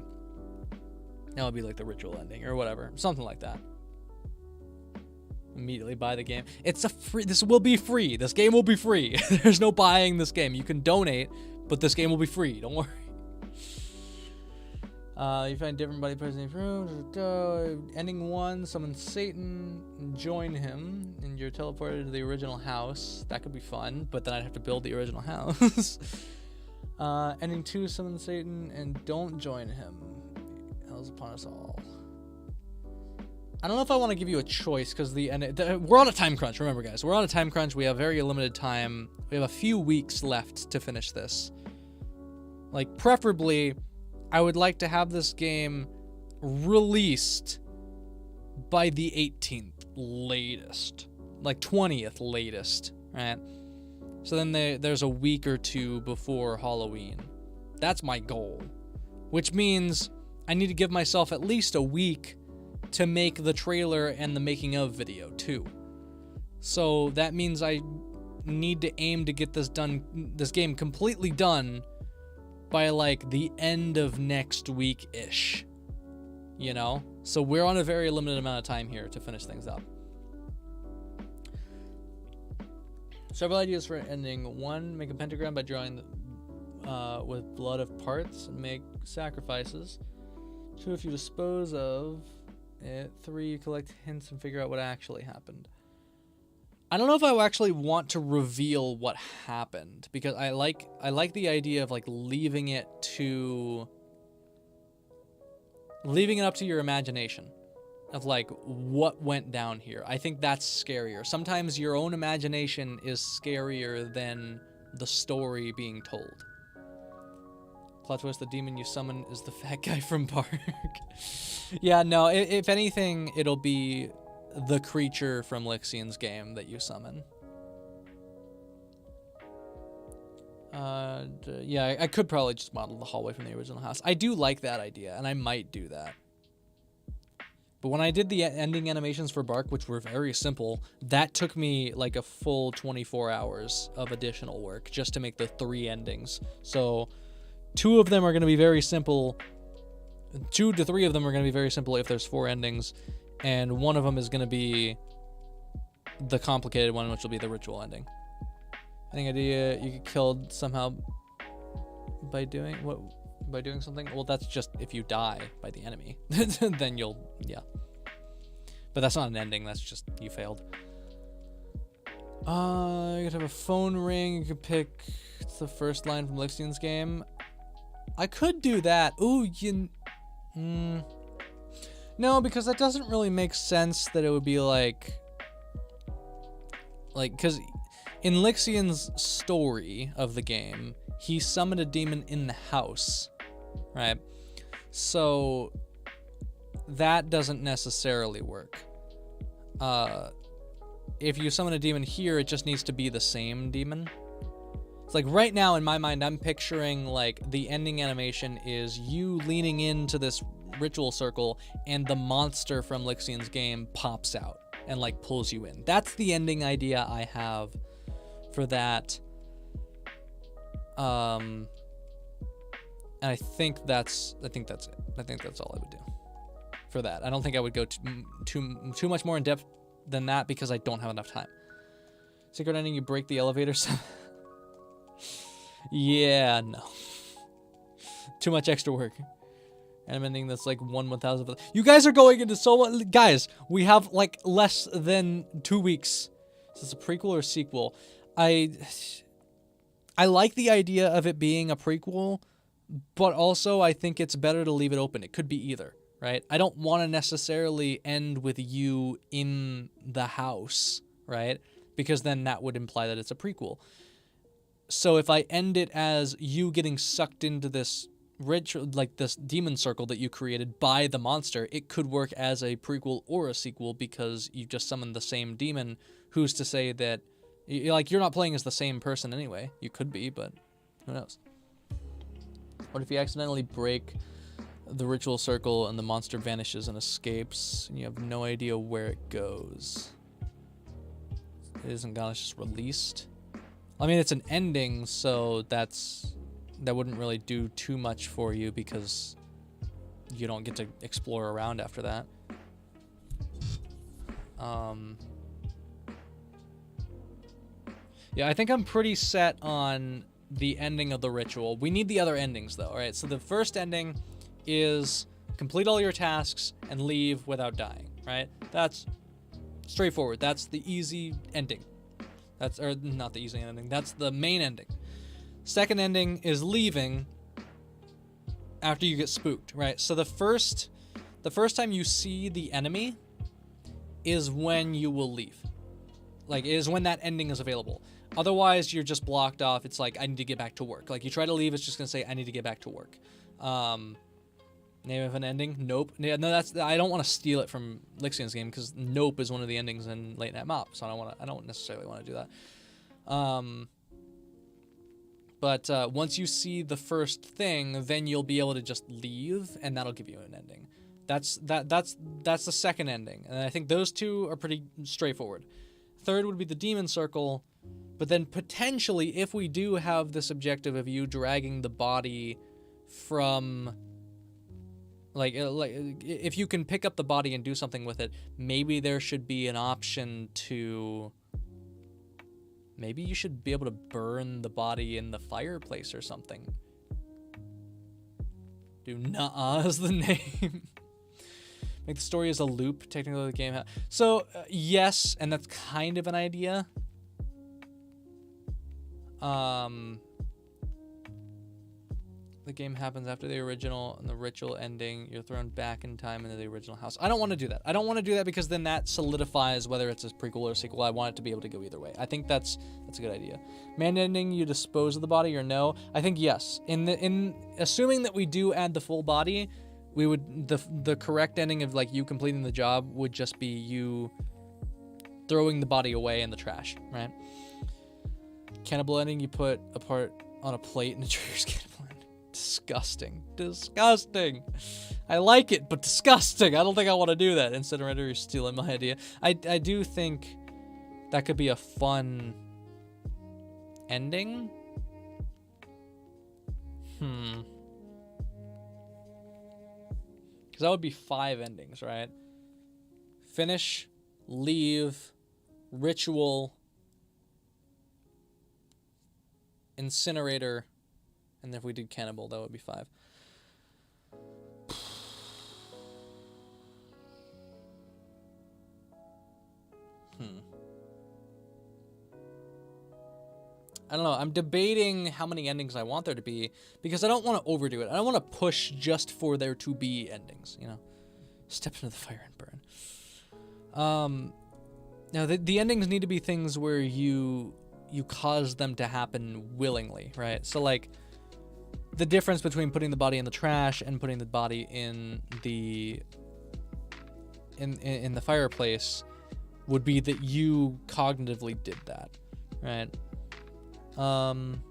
like the ritual ending or whatever, something like that. Immediately buy the game. It's a free. This will be free. This game will be free. There's no buying this game. You can donate, but this game will be free. Don't worry. You find different body parts in each room. Ending 1, summon Satan, join him, and you're teleported to the original house. That could be fun, but then I'd have to build the original house. Ending 2, summon Satan, and don't join him. Hell's upon us all. I don't know if I want to give you a choice, because we're on a time crunch. Remember, guys, we're on a time crunch. We have very limited time. We have a few weeks left to finish this. Like, preferably, I would like to have this game released by the 18th latest. Like 20th latest, right? So then there's a week or 2 before Halloween. That's my goal. Which means I need to give myself at least a week to make the trailer and the making of video too. So that means I need to aim to get this game completely done by like the end of next week-ish, you know? So we're on a very limited amount of time here to finish things up. Several ideas for ending. 1, make a pentagram by drawing with blood of parts and make sacrifices. 2, if you dispose of it. 3, you collect hints and figure out what actually happened. I don't know if I actually want to reveal what happened, because I like the idea of like leaving it up to your imagination of like what went down here. I think that's scarier. Sometimes your own imagination is scarier than the story being told. Plot twist, the demon you summon is the fat guy from Park. Yeah, no, if anything, it'll be the creature from Lixian's game that you summon. Yeah, I could probably just model the hallway from the original house. I do like that idea, and I might do that. But when I did the ending animations for Bark, which were very simple, that took me like a full 24 hours of additional work just to make the 3 endings. So 2 of them are going to be very simple. 2 to 3 of them are going to be very simple if there's 4 endings. And 1 of them is going to be the complicated one, which will be the ritual ending. I think idea you get killed somehow by doing what? By doing something? Well, that's just if you die by the enemy. Then you'll, yeah. But that's not an ending. That's just you failed. You could have a phone ring. You could pick. It's the first line from Lixian's game. I could do that. Ooh, no, because that doesn't really make sense that it would be like, because in Lixian's story of the game, he summoned a demon in the house, right? So that doesn't necessarily work. If you summon a demon here, it just needs to be the same demon. It's like right now in my mind, I'm picturing like the ending animation is you leaning into this ritual circle and the monster from Lixian's game pops out and like pulls you in. That's the ending idea I have for that. And I think that's it. I think that's all I would do for that. I don't think I would go too much more in depth than that because I don't have enough time. Secret ending, you break the elevator. Yeah, no. Too much extra work. Random ending that's like 1/1000. You guys are going into so much. Guys, we have like less than 2 weeks. Is this a prequel or a sequel? I like the idea of it being a prequel, but also I think it's better to leave it open. It could be either, right? I don't want to necessarily end with you in the house, right? Because then that would imply that it's a prequel. So if I end it as you getting sucked into this this demon circle that you created by the monster, it could work as a prequel or a sequel because you just summoned the same demon. Who's to say that, like, you're not playing as the same person anyway? You could be, but who knows? What if you accidentally break the ritual circle and the monster vanishes and escapes and you have no idea where it goes? It isn't gone, it's just released. I mean, it's an ending, so that wouldn't really do too much for you because you don't get to explore around after that. Yeah, I think I'm pretty set on the ending of the ritual. We need the other endings, though, all right? So the first ending is complete all your tasks and leave without dying, right? That's straightforward. That's the easy ending. Or not the easy ending. That's the main ending. Second ending is leaving after you get spooked, right? So the first time you see the enemy is when you will leave. Like, is when that ending is available. Otherwise, you're just blocked off. It's like, I need to get back to work. Like, you try to leave, it's just going to say, I need to get back to work. Name of an ending? Nope. Yeah, no, I don't want to steal it from Lixian's game because Nope is one of the endings in Late Night Mop, so I don't necessarily want to do that. But once you see the first thing, then you'll be able to just leave, and that'll give you an ending. That's the second ending, and I think those two are pretty straightforward. Third would be the demon circle, but then potentially, if we do have this objective of you dragging the body from, like if you can pick up the body and do something with it, maybe there should be an option to. Maybe you should be able to burn the body in the fireplace or something. Do nuh-uh is the name. Make the story as a loop, technically the game. So, yes, and that's kind of an idea. The game happens after the original and the ritual ending. You're thrown back in time into the original house. I don't want to do that. I don't want to do that because then that solidifies whether it's a prequel or a sequel. I want it to be able to go either way. I think that's a good idea. Man ending, you dispose of the body or no? I think yes. In assuming that we do add the full body, we would the correct ending of like you completing the job would just be you throwing the body away in the trash, right? Cannibal ending, you put a part on a plate and it triggers cannibal ending. Disgusting. Disgusting. I like it, but disgusting. I don't think I want to do that. Incinerator, you're stealing my idea. I do think that could be a fun ending. Because that would be 5 endings, right? Finish, leave, ritual, incinerator, and if we did cannibal, that would be 5. I don't know. I'm debating how many endings I want there to be because I don't want to overdo it. I don't want to push just for there to be endings, you know? Step into the fire and burn. Now, the endings need to be things where you cause them to happen willingly, right? So, like, the difference between putting the body in the trash and putting the body in the fireplace would be that you cognitively did that, right? I'm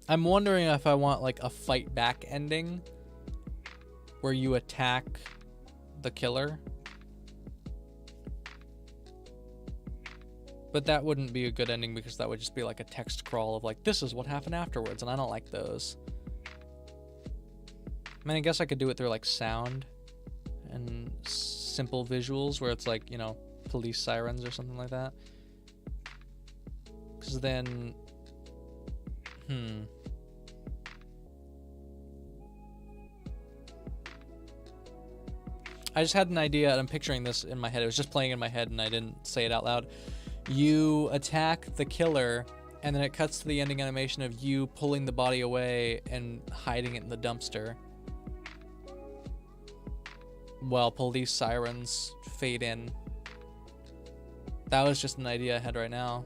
wondering if I want like a fight back ending where you attack the killer. But that wouldn't be a good ending because that would just be like a text crawl of like, this is what happened afterwards, and I don't like those. I mean, I guess I could do it through like sound and simple visuals where it's like, you know, police sirens or something like that. Because then, I just had an idea, and I'm picturing this in my head. It was just playing in my head, and I didn't say it out loud. You attack the killer, and then it cuts to the ending animation of you pulling the body away and hiding it in the dumpster, while police sirens fade in. That was just an idea I had right now.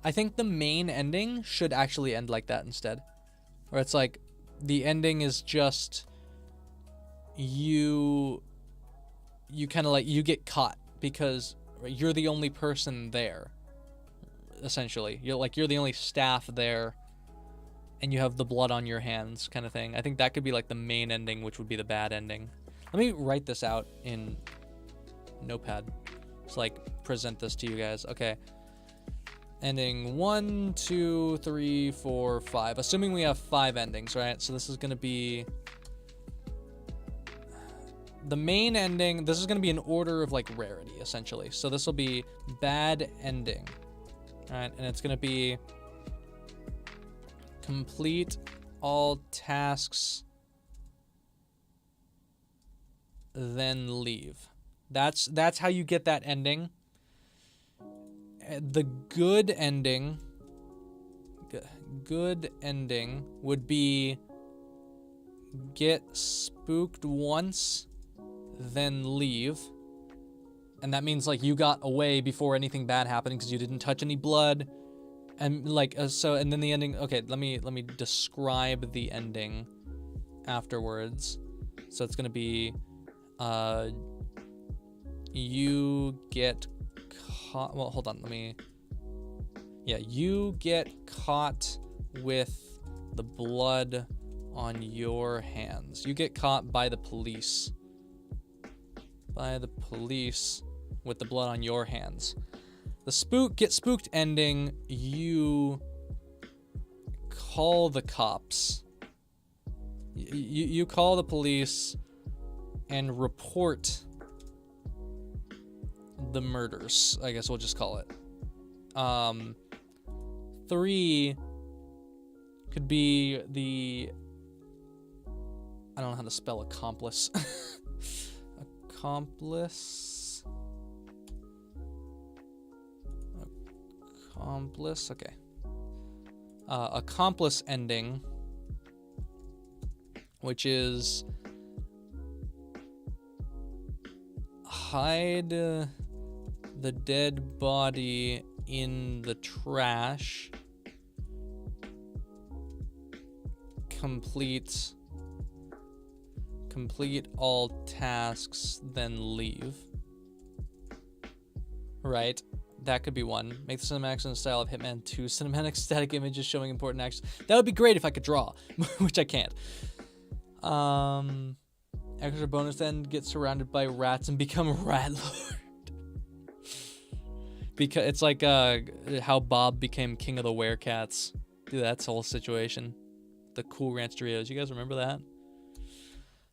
I think the main ending should actually end like that instead. Where it's like, the ending is just you kind of like, you get caught because you're the only person there, essentially. You're the only staff there, and you have the blood on your hands kind of thing. I think that could be like the main ending, which would be the bad ending. Let me write this out in Notepad. Just like present this to you guys. Okay. Ending 1, 2, 3, 4, 5. Assuming we have 5 endings, right? So this is going to be the main ending. This is going to be an order of like rarity, essentially. So this will be bad ending. All right. And it's going to be complete all tasks, then leave. That's how you get that ending. The good ending would be get spooked once, then leave. And that means like you got away before anything bad happened because you didn't touch any blood. And like so, and then the ending. Okay, let me describe the ending afterwards. So it's gonna be you get caught. Well, hold on. You get caught with the blood on your hands. You get caught by the police. By the police with the blood on your hands. The get spooked ending, you call the cops. You call the police and report the murders, I guess we'll just call it. 3 could be the, I don't know how to spell accomplice. Accomplice, okay. Accomplice ending, which is hide the dead body in the trash, complete all tasks, then leave. Right? That could be one. Make the cinematics in the style of Hitman 2. Cinematic static images showing important actions. That would be great if I could draw, which I can't. Extra bonus then, get surrounded by rats and become a rat lord. Because it's like how Bob became king of the werecats. Dude, that's the whole situation. The Cool Ranch Doritos. You guys remember that?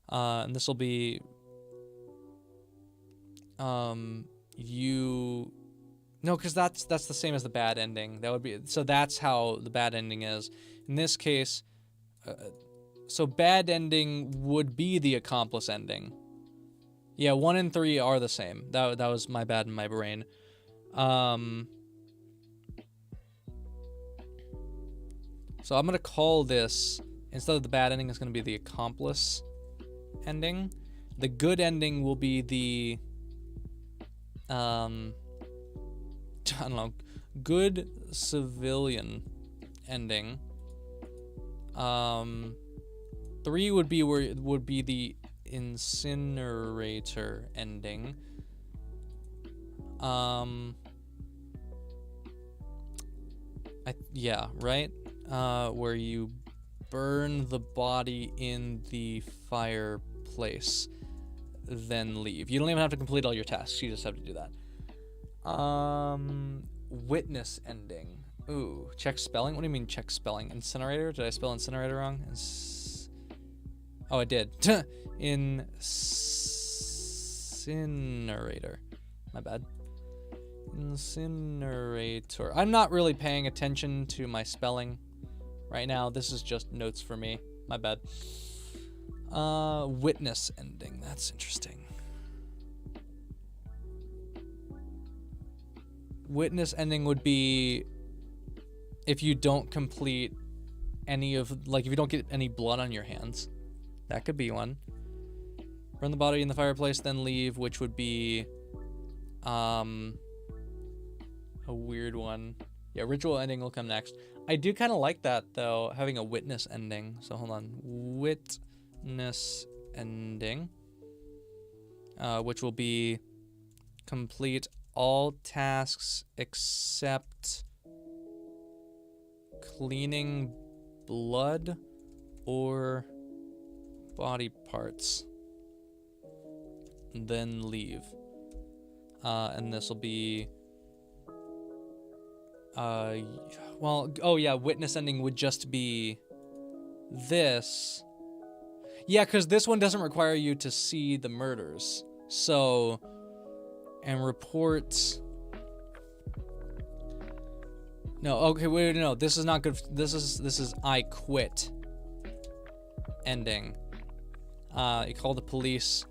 And this will be no, because that's the same as the bad ending. That would be, so that's how the bad ending is. In this case, so bad ending would be the accomplice ending. Yeah, 1 and 3 are the same. That was my bad in my brain. So I'm gonna call this, instead of the bad ending, it's gonna be the accomplice ending. The good ending will be the I don't know, good civilian ending. 3 would be the incinerator ending. Yeah, right? Where you burn the body in the fireplace, then leave. You don't even have to complete all your tasks. You just have to do that. Witness ending. Ooh, check spelling? What do you mean check spelling? Incinerator? Did I spell incinerator wrong? Oh, I did. Incinerator. My bad. Incinerator. I'm not really paying attention to my spelling right now. This is just notes for me. My bad. Witness ending. That's interesting. Witness ending would be if you don't complete any of, like, if you don't get any blood on your hands. That could be one. Burn the body in the fireplace, then leave, which would be a weird one. Yeah, ritual ending will come next. I do kind of like that, though, having a witness ending. So hold on. Witness ending. Which will be complete all tasks except cleaning blood or body parts. Then leave. And this will be... well, oh yeah, witness ending would just be this. Yeah, because this one doesn't require you to see the murders. So, and report... No, okay, wait, no, this is not good. This is I quit ending. You call the police.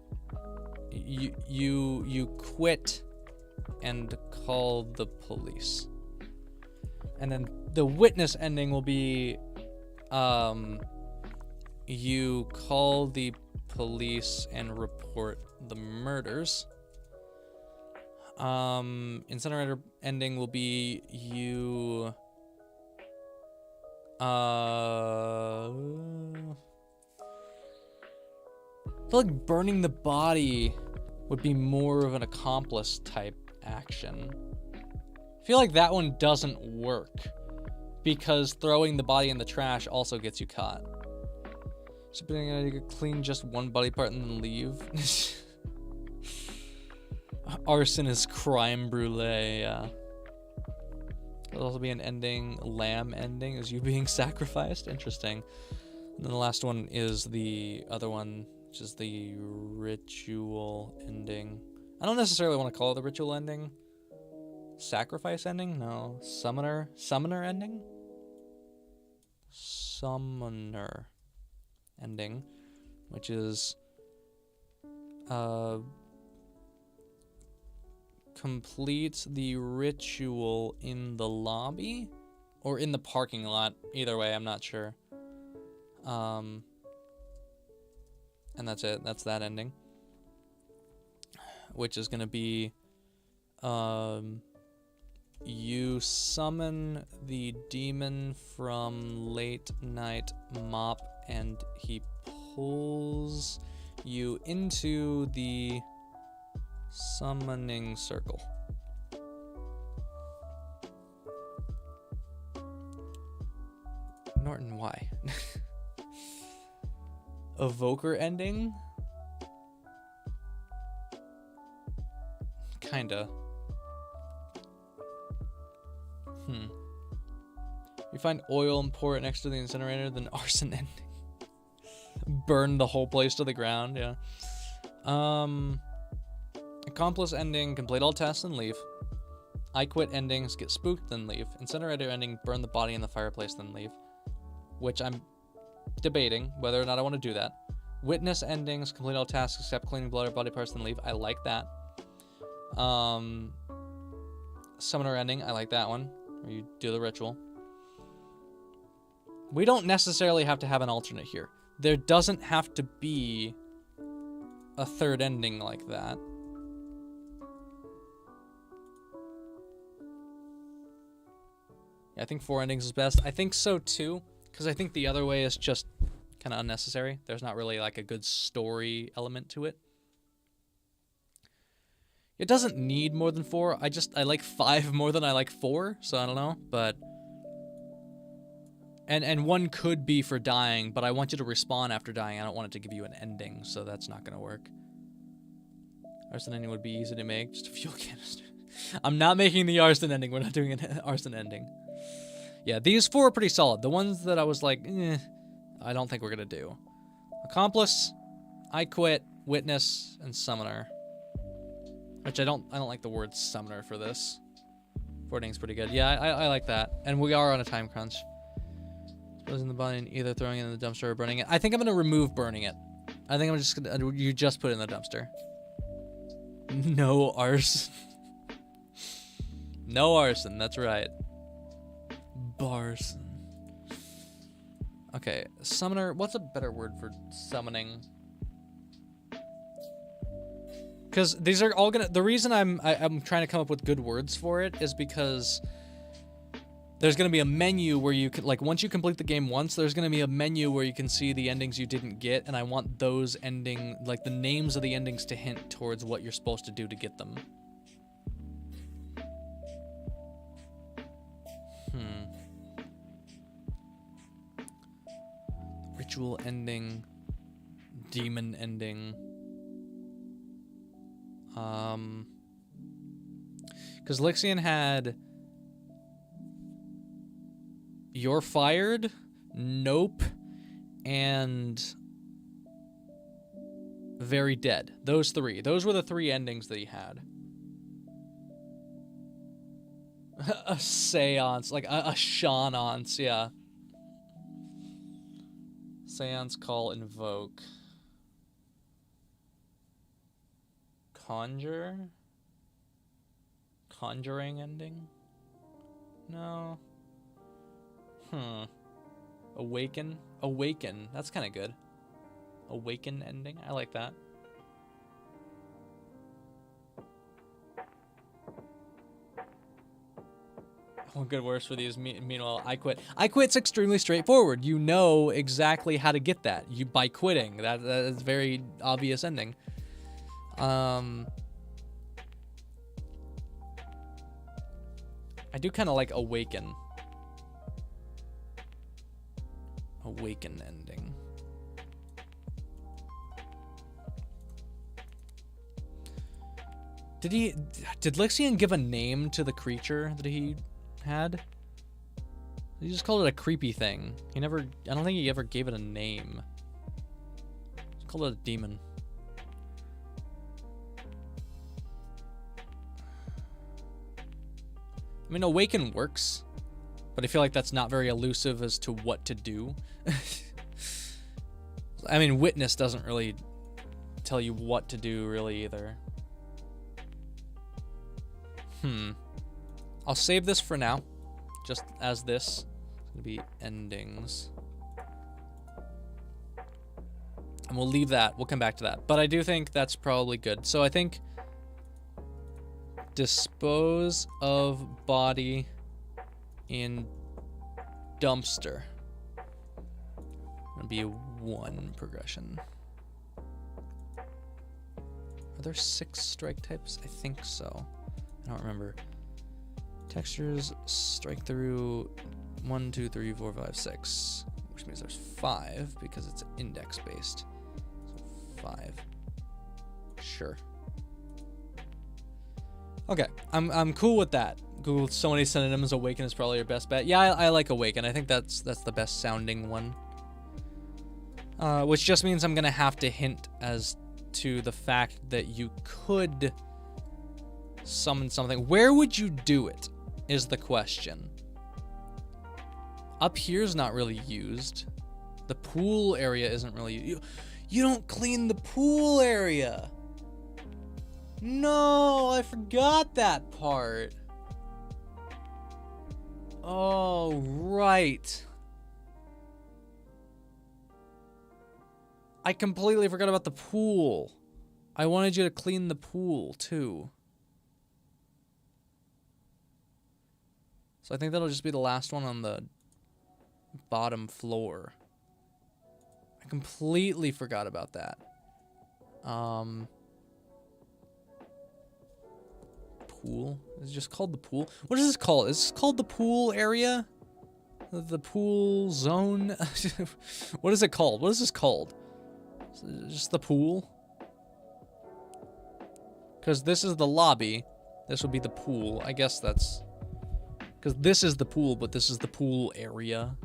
You quit and call the police. And then the witness ending will be, you call the police and report the murders. Incinerator ending will be you, I feel like burning the body would be more of an accomplice type action. I feel like that one doesn't work because throwing the body in the trash also gets you caught. So you could clean just one body part and then leave. Arson is crime brulee, yeah. There'll also be an ending, lamb ending, is you being sacrificed. Interesting. And then the last one is the other one, which is the ritual ending. I don't necessarily want to call it the ritual ending. Sacrifice ending? No. Summoner ending? Summoner ending, which is complete the ritual in the lobby or in the parking lot. Either way, I'm not sure. And that's it. That's that ending, which is going to be you summon the demon from late night mop and he pulls you into the summoning circle. Norton, why? Evoker ending? Kinda. You find oil and pour it next to the incinerator, then arson ending. Burn the whole place to the ground, yeah. Accomplice ending, complete all tasks and leave. I quit endings, get spooked, then leave. Incinerator ending, burn the body in the fireplace, then leave. Which I'm debating whether or not I want to do that. Witness endings, complete all tasks except cleaning blood or body parts, then leave. I like that. Summoner ending, I like that one, where you do the ritual. We don't necessarily have to have an alternate here. There doesn't have to be a third ending like that. Yeah, I think 4 endings is best. I think so too, because I think the other way is just kind of unnecessary. There's not really like a good story element to it. It doesn't need more than 4. I like 5 more than I like 4, so I don't know, but... And 1 could be for dying, but I want you to respawn after dying. I don't want it to give you an ending, so that's not going to work. Arson ending would be easy to make, just a fuel canister. I'm not making the arson ending. We're not doing an arson ending. Yeah, these 4 are pretty solid. The ones that I was like, I don't think we're going to do. Accomplice, I quit, witness, and summoner. Which I don't like the word summoner for this. 4 ending's pretty good. Yeah, I like that. And we are on a time crunch. Exposing the body and either throwing it in the dumpster or burning it. I think I'm going to remove burning it. I think I'm just gonna. You just put it in the dumpster. No arson. No arson. That's right. Barson. Okay, summoner. What's a better word for summoning? Because these are all gonna. The reason I'm trying to come up with good words for it is because there's gonna be a menu where you can, like, once you complete the game once, there's gonna be a menu where you can see the endings you didn't get, and I want those ending, like the names of the endings, to hint towards what you're supposed to do to get them. Ritual ending, demon ending. Because Lixian had You're Fired, Nope, and Very Dead. Those three. Those were the three endings that he had. A seance, like a seance, yeah. Seance, call, invoke. Conjure? Conjuring ending? No. Awaken? Awaken. That's kind of good. Awaken ending? I like that. One good worse for these. Meanwhile, I quit. I quit's extremely straightforward. You know exactly how to get that. You by quitting. That is very obvious ending. I do kind of like Awaken. Awaken ending. Did Lixian give a name to the creature that he had? He just called it a creepy thing. He never, I don't think he ever gave it a name. He called it a demon. I mean, Awaken works, but I feel like that's not very elusive as to what to do. I mean, Witness doesn't really tell you what to do, really, either. I'll save this for now, just as this. It's gonna be endings. And we'll leave that. We'll come back to that. But I do think that's probably good. So I think dispose of body in dumpster. Gonna be a 1 progression. Are there 6 strike types? I think so. I don't remember. Textures, strike through 1, 2, 3, 4, 5, 6. Which means there's 5 because it's index based. So 5. Sure. Okay, I'm cool with that. Google so many synonyms. Awaken is probably your best bet. Yeah, I like Awaken. I think that's the best sounding one. Which just means I'm gonna have to hint as to the fact that you could summon something. Where would you do it is the question. Up here's not really used. The pool area isn't really you don't clean the pool area. No, I forgot that part. Oh, right. I completely forgot about the pool. I wanted you to clean the pool, too. So I think that'll just be the last one on the bottom floor. I completely forgot about that. Pool? Is it just called the pool? What is this called? Is this called the pool area? The pool zone? What is it called? What is this called? Is it just the pool? Because this is the lobby. This would be the pool. I guess that's... Because this is the pool, but this is the pool area.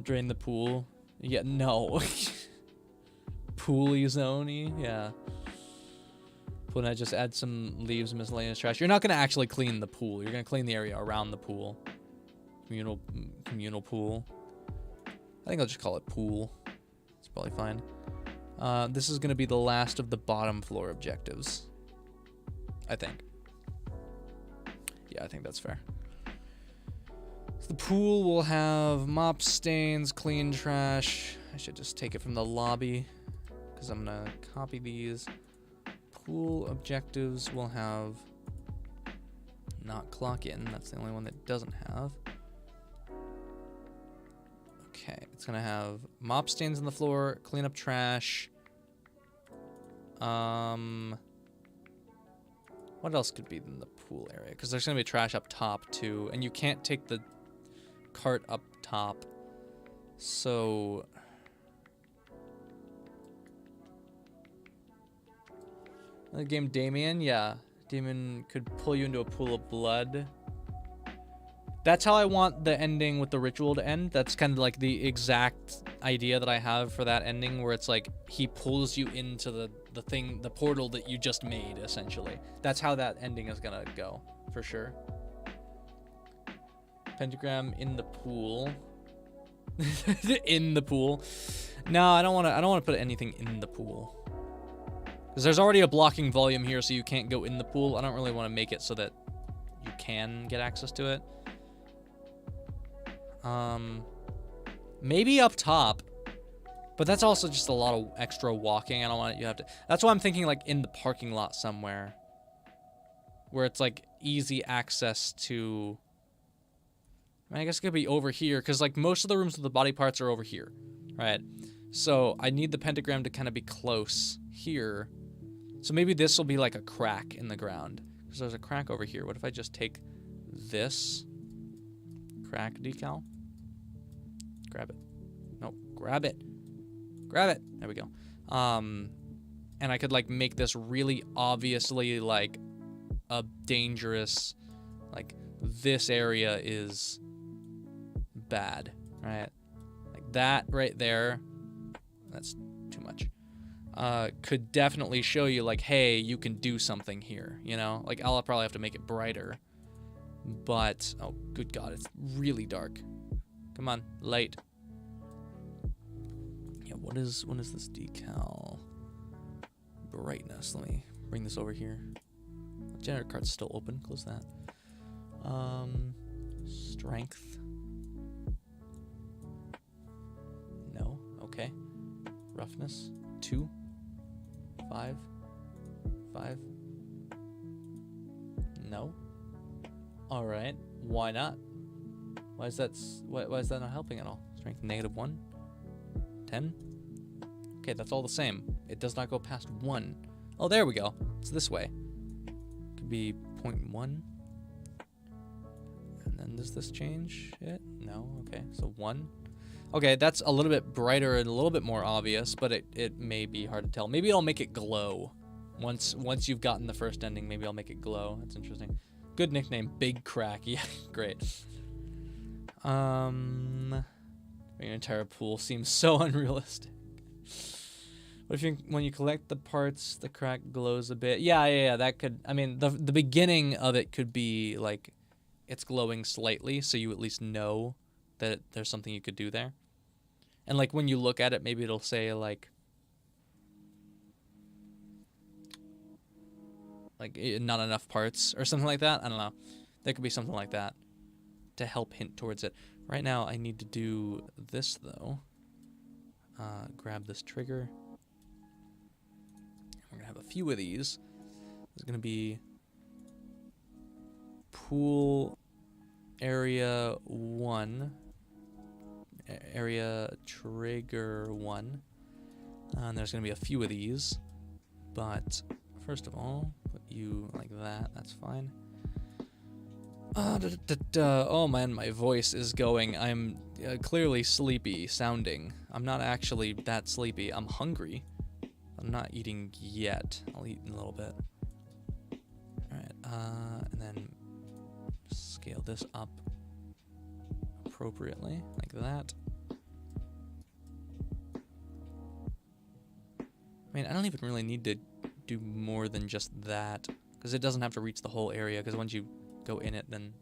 Drain the pool. Yeah, no. Pooly zone-y? Yeah. When I just add some leaves, miscellaneous trash. You're not going to actually clean the pool. You're going to clean the area around the pool. Communal pool. I think I'll just call it pool. probably fine. This is going to be the last of the bottom floor objectives, I think. Yeah, I think that's fair. So the pool will have mop stains, clean trash. I should just take it from the lobby because I'm going to copy these. Pool objectives will have not clock in. That's the only one that doesn't have. Okay, it's gonna have mop stains on the floor, clean up trash. What else could be in the pool area? Because there's gonna be trash up top too, and you can't take the cart up top. So the game Damien, yeah. Damien could pull you into a pool of blood. That's how I want the ending with the ritual to end. That's kind of like the exact idea that I have for that ending, where it's like he pulls you into the portal that you just made, essentially. That's how that ending is gonna go, for sure. Pentagram in the pool. In the pool. No, I don't want to put anything in the pool. Because there's already a blocking volume here, so you can't go in the pool. I don't really want to make it so that you can get access to it. Maybe up top, but that's also just a lot of extra walking. I don't want you have to. That's why I'm thinking like in the parking lot somewhere, where it's like easy access to. I guess it could be over here, because like most of the rooms with the body parts are over here, right? So I need the pentagram to kind of be close here. So maybe this will be like a crack in the ground, because there's a crack over here. What if I just take this crack decal? Grab it. Nope. Grab it. Grab it. There we go. And I could like make this really obviously like a dangerous, like this area is bad, right? Like that right there. That's too much. Could definitely show you like, hey, you can do something here, you know? Like I'll probably have to make it brighter. But, oh, good God, it's really dark. Come on, light. Yeah, what is this decal? Brightness. Let me bring this over here. Generator card's still open. Close that. Strength. No. Okay. Roughness. 2. 5. 5. No. All right. Why not? Why is that not helping at all? Strength -1. 10. Okay, that's all the same. It does not go past 1. Oh, there we go. It's this way. Could be 0.1. And then does this change it? No. Okay. So 1. Okay, that's a little bit brighter and a little bit more obvious, but it may be hard to tell. Maybe I'll make it glow. Once you've gotten the first ending, maybe I'll make it glow. That's interesting. Good nickname, Big Crack. Yeah, great. Your entire pool seems so unrealistic. What if when you collect the parts, the crack glows a bit? Yeah. That could. I mean, the beginning of it could be like, it's glowing slightly, so you at least know that there's something you could do there. And like when you look at it, maybe it'll say like not enough parts or something like that. I don't know. There could be something like that to help hint towards it. Right now, I need to do this though. Grab this trigger. We're gonna have a few of these. There's gonna be pool area 1, area trigger 1, and there's gonna be a few of these. But first of all, put you like that. That's fine. Oh man, my voice is going. I'm clearly sleepy sounding. I'm not actually that sleepy. I'm hungry. I'm not eating yet. I'll eat in a little bit. Alright, and then scale this up appropriately, like that. I mean, I don't even really need to do more than just that, because it doesn't have to reach the whole area, because once you go in it, then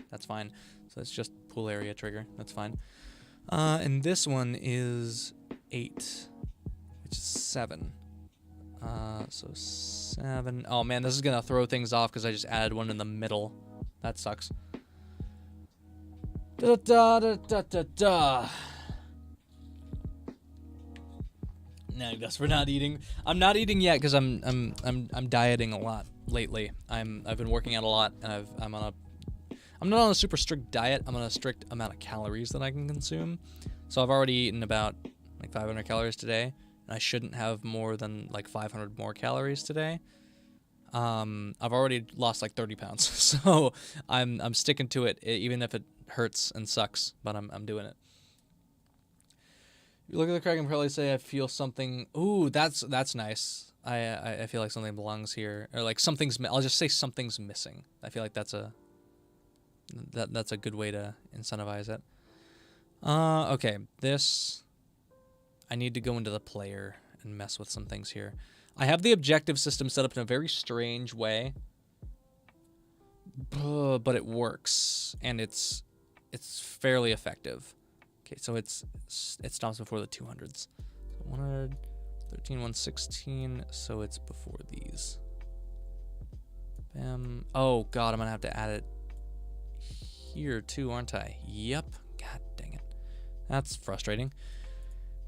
that's fine. So it's just pool area trigger. That's fine. And this one is 8. 7. So 7. Oh man, this is gonna throw things off because I just added one in the middle. That sucks. Da da da da da da. No, I guess we're not eating. I'm not eating yet because I'm dieting a lot lately. I've been working out a lot, and I'm not on a super strict diet. I'm on a strict amount of calories that I can consume. So I've already eaten about like 500 calories today, and I shouldn't have more than like 500 more calories today. I've already lost like 30 pounds, so I'm sticking to it, even if it hurts and sucks. But I'm doing it. You look at the crack and probably say, I feel something. Ooh, that's nice. I feel like something belongs here, or like something's. I'll just say something's missing. I feel like that's a good way to incentivize it. Okay, this. I need to go into the player and mess with some things here. I have the objective system set up in a very strange way, but it works and it's fairly effective. Okay, so it stops before the 200s. 100, 13, 116, so it's before these. Bam. Oh god, I'm gonna have to add it here too, aren't I? Yep. God dang it. That's frustrating.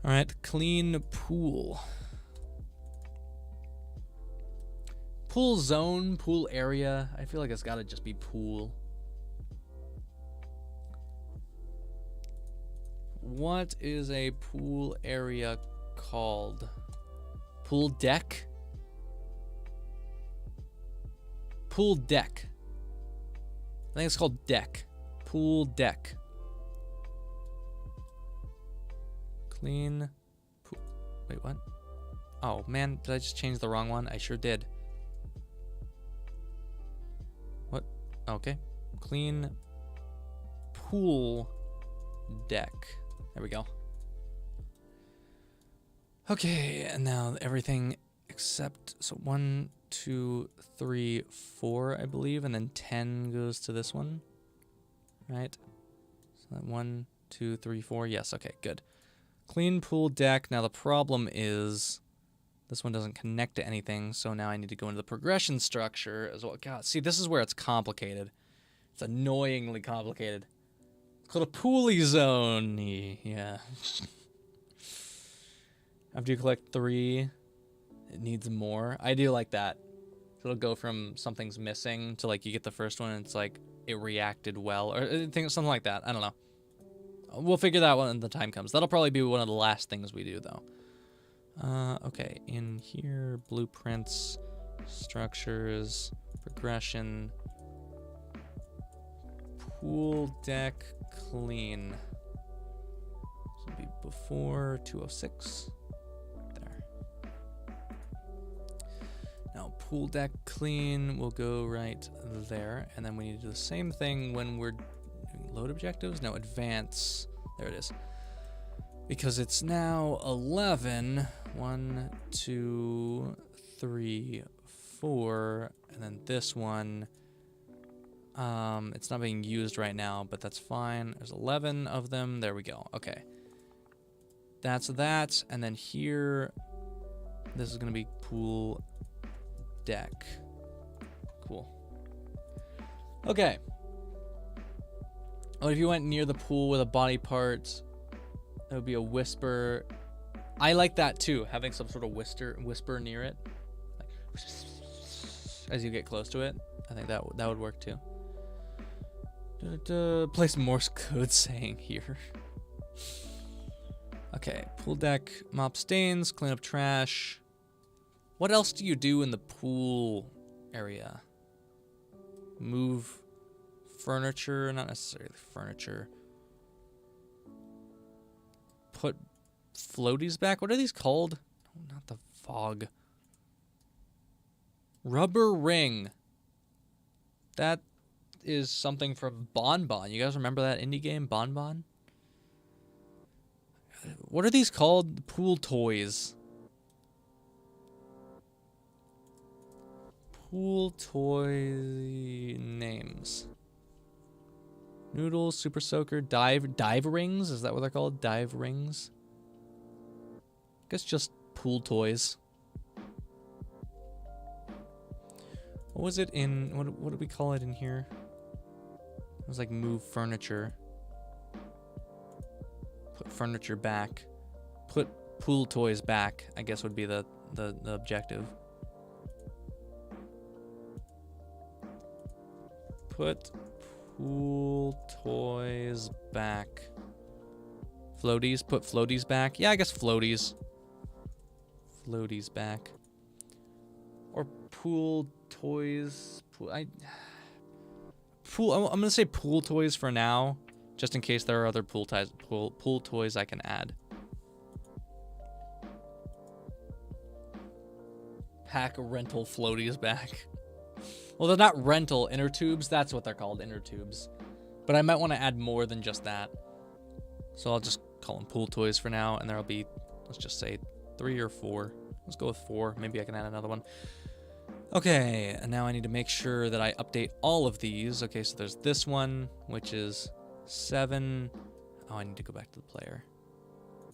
Alright, clean pool. Pool zone, pool area. I feel like it's gotta just be pool. What is a pool area called? Pool deck? Pool deck. I think it's called deck. Pool deck. Clean. Wait, what? Oh, man, did I just change the wrong one? I sure did. What? Okay. Clean pool deck. There we go. Okay, and now everything except, so 1, 2, 3, 4, I believe, and then 10 goes to this one, right? So 1, 2, 3, 4. Yes, okay, good. Clean pool deck. Now the problem is this one doesn't connect to anything, so now I need to go into the progression structure as well. God, see, this is where it's complicated. It's annoyingly complicated. It's called a poolie zone. Yeah. After you collect 3, it needs more. I do like that. So it'll go from something's missing to like you get the first one and it's like it reacted well or something like that. I don't know. We'll figure that out when the time comes. That'll probably be one of the last things we do though. Okay, in here, blueprints, structures, progression, pool deck, clean. This will be before 206. There. Now pool deck clean will go right there, and then we need to do the same thing when we're doing load objectives. No, advance. There it is. Because it's now 11. 1, 2, 3, 4, and then this one. It's not being used right now, but that's fine. There's 11 of them. There we go. Okay. That's that. And then here, this is going to be pool deck. Cool. Okay. Oh, if you went near the pool with a body part, that would be a whisper. I like that too, having some sort of whisper near it. Like, as you get close to it. I think that would work too. Place Morse code saying here. Okay, pool deck, mop stains, clean up trash. What else do you do in the pool area? Move furniture, not necessarily furniture. Put floaties back. What are these called? Oh, not the fog. Rubber ring. That is something from Bon Bon. You guys remember that indie game, Bon Bon? What are these called? Pool toys. Pool toy names. Noodle, Super Soaker, dive rings. Is that what they're called? Dive rings. I guess just pool toys. What was it in, what did we call it in here? It was like move furniture. Put furniture back. Put pool toys back, I guess would be the objective. Put pool toys back. Floaties, put floaties back. Yeah, I guess floaties. Floaties back. Or pool toys. I'm gonna say pool toys for now, just in case there are other pool toys I can add. Pack rental floaties back. Well, they're not rental, inner tubes. That's what they're called, inner tubes. But I might want to add more than just that. So I'll just call them pool toys for now, and there'll be, let's just say 3 or 4. Let's go with 4. Maybe I can add another one. Okay, and now I need to make sure that I update all of these. Okay, so there's this one, which is 7. Oh, I need to go back to the player. I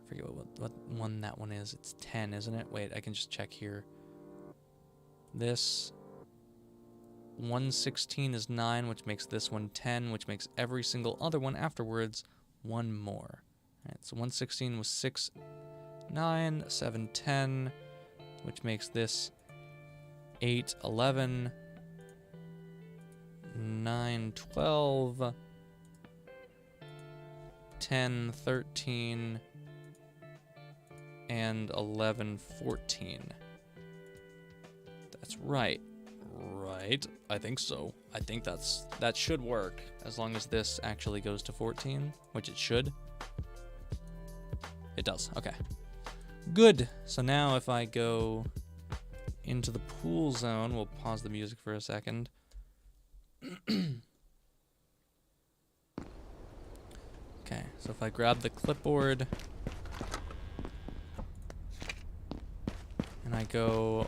forget what one that one is. It's 10, isn't it? Wait, I can just check here. This 116 is 9, which makes this one 10, which makes every single other one afterwards 1 more. All right, so 116 was 6, 9, 7, 10, which makes this 8, 11, 9, 12, 10, 13, and 11, 14. That's right. Right. I think so. I think that should work, as long as this actually goes to 14, which it should. It does. Okay. Good. So now if I go into the pool zone, we'll pause the music for a second. Okay, so if I grab the clipboard and I go,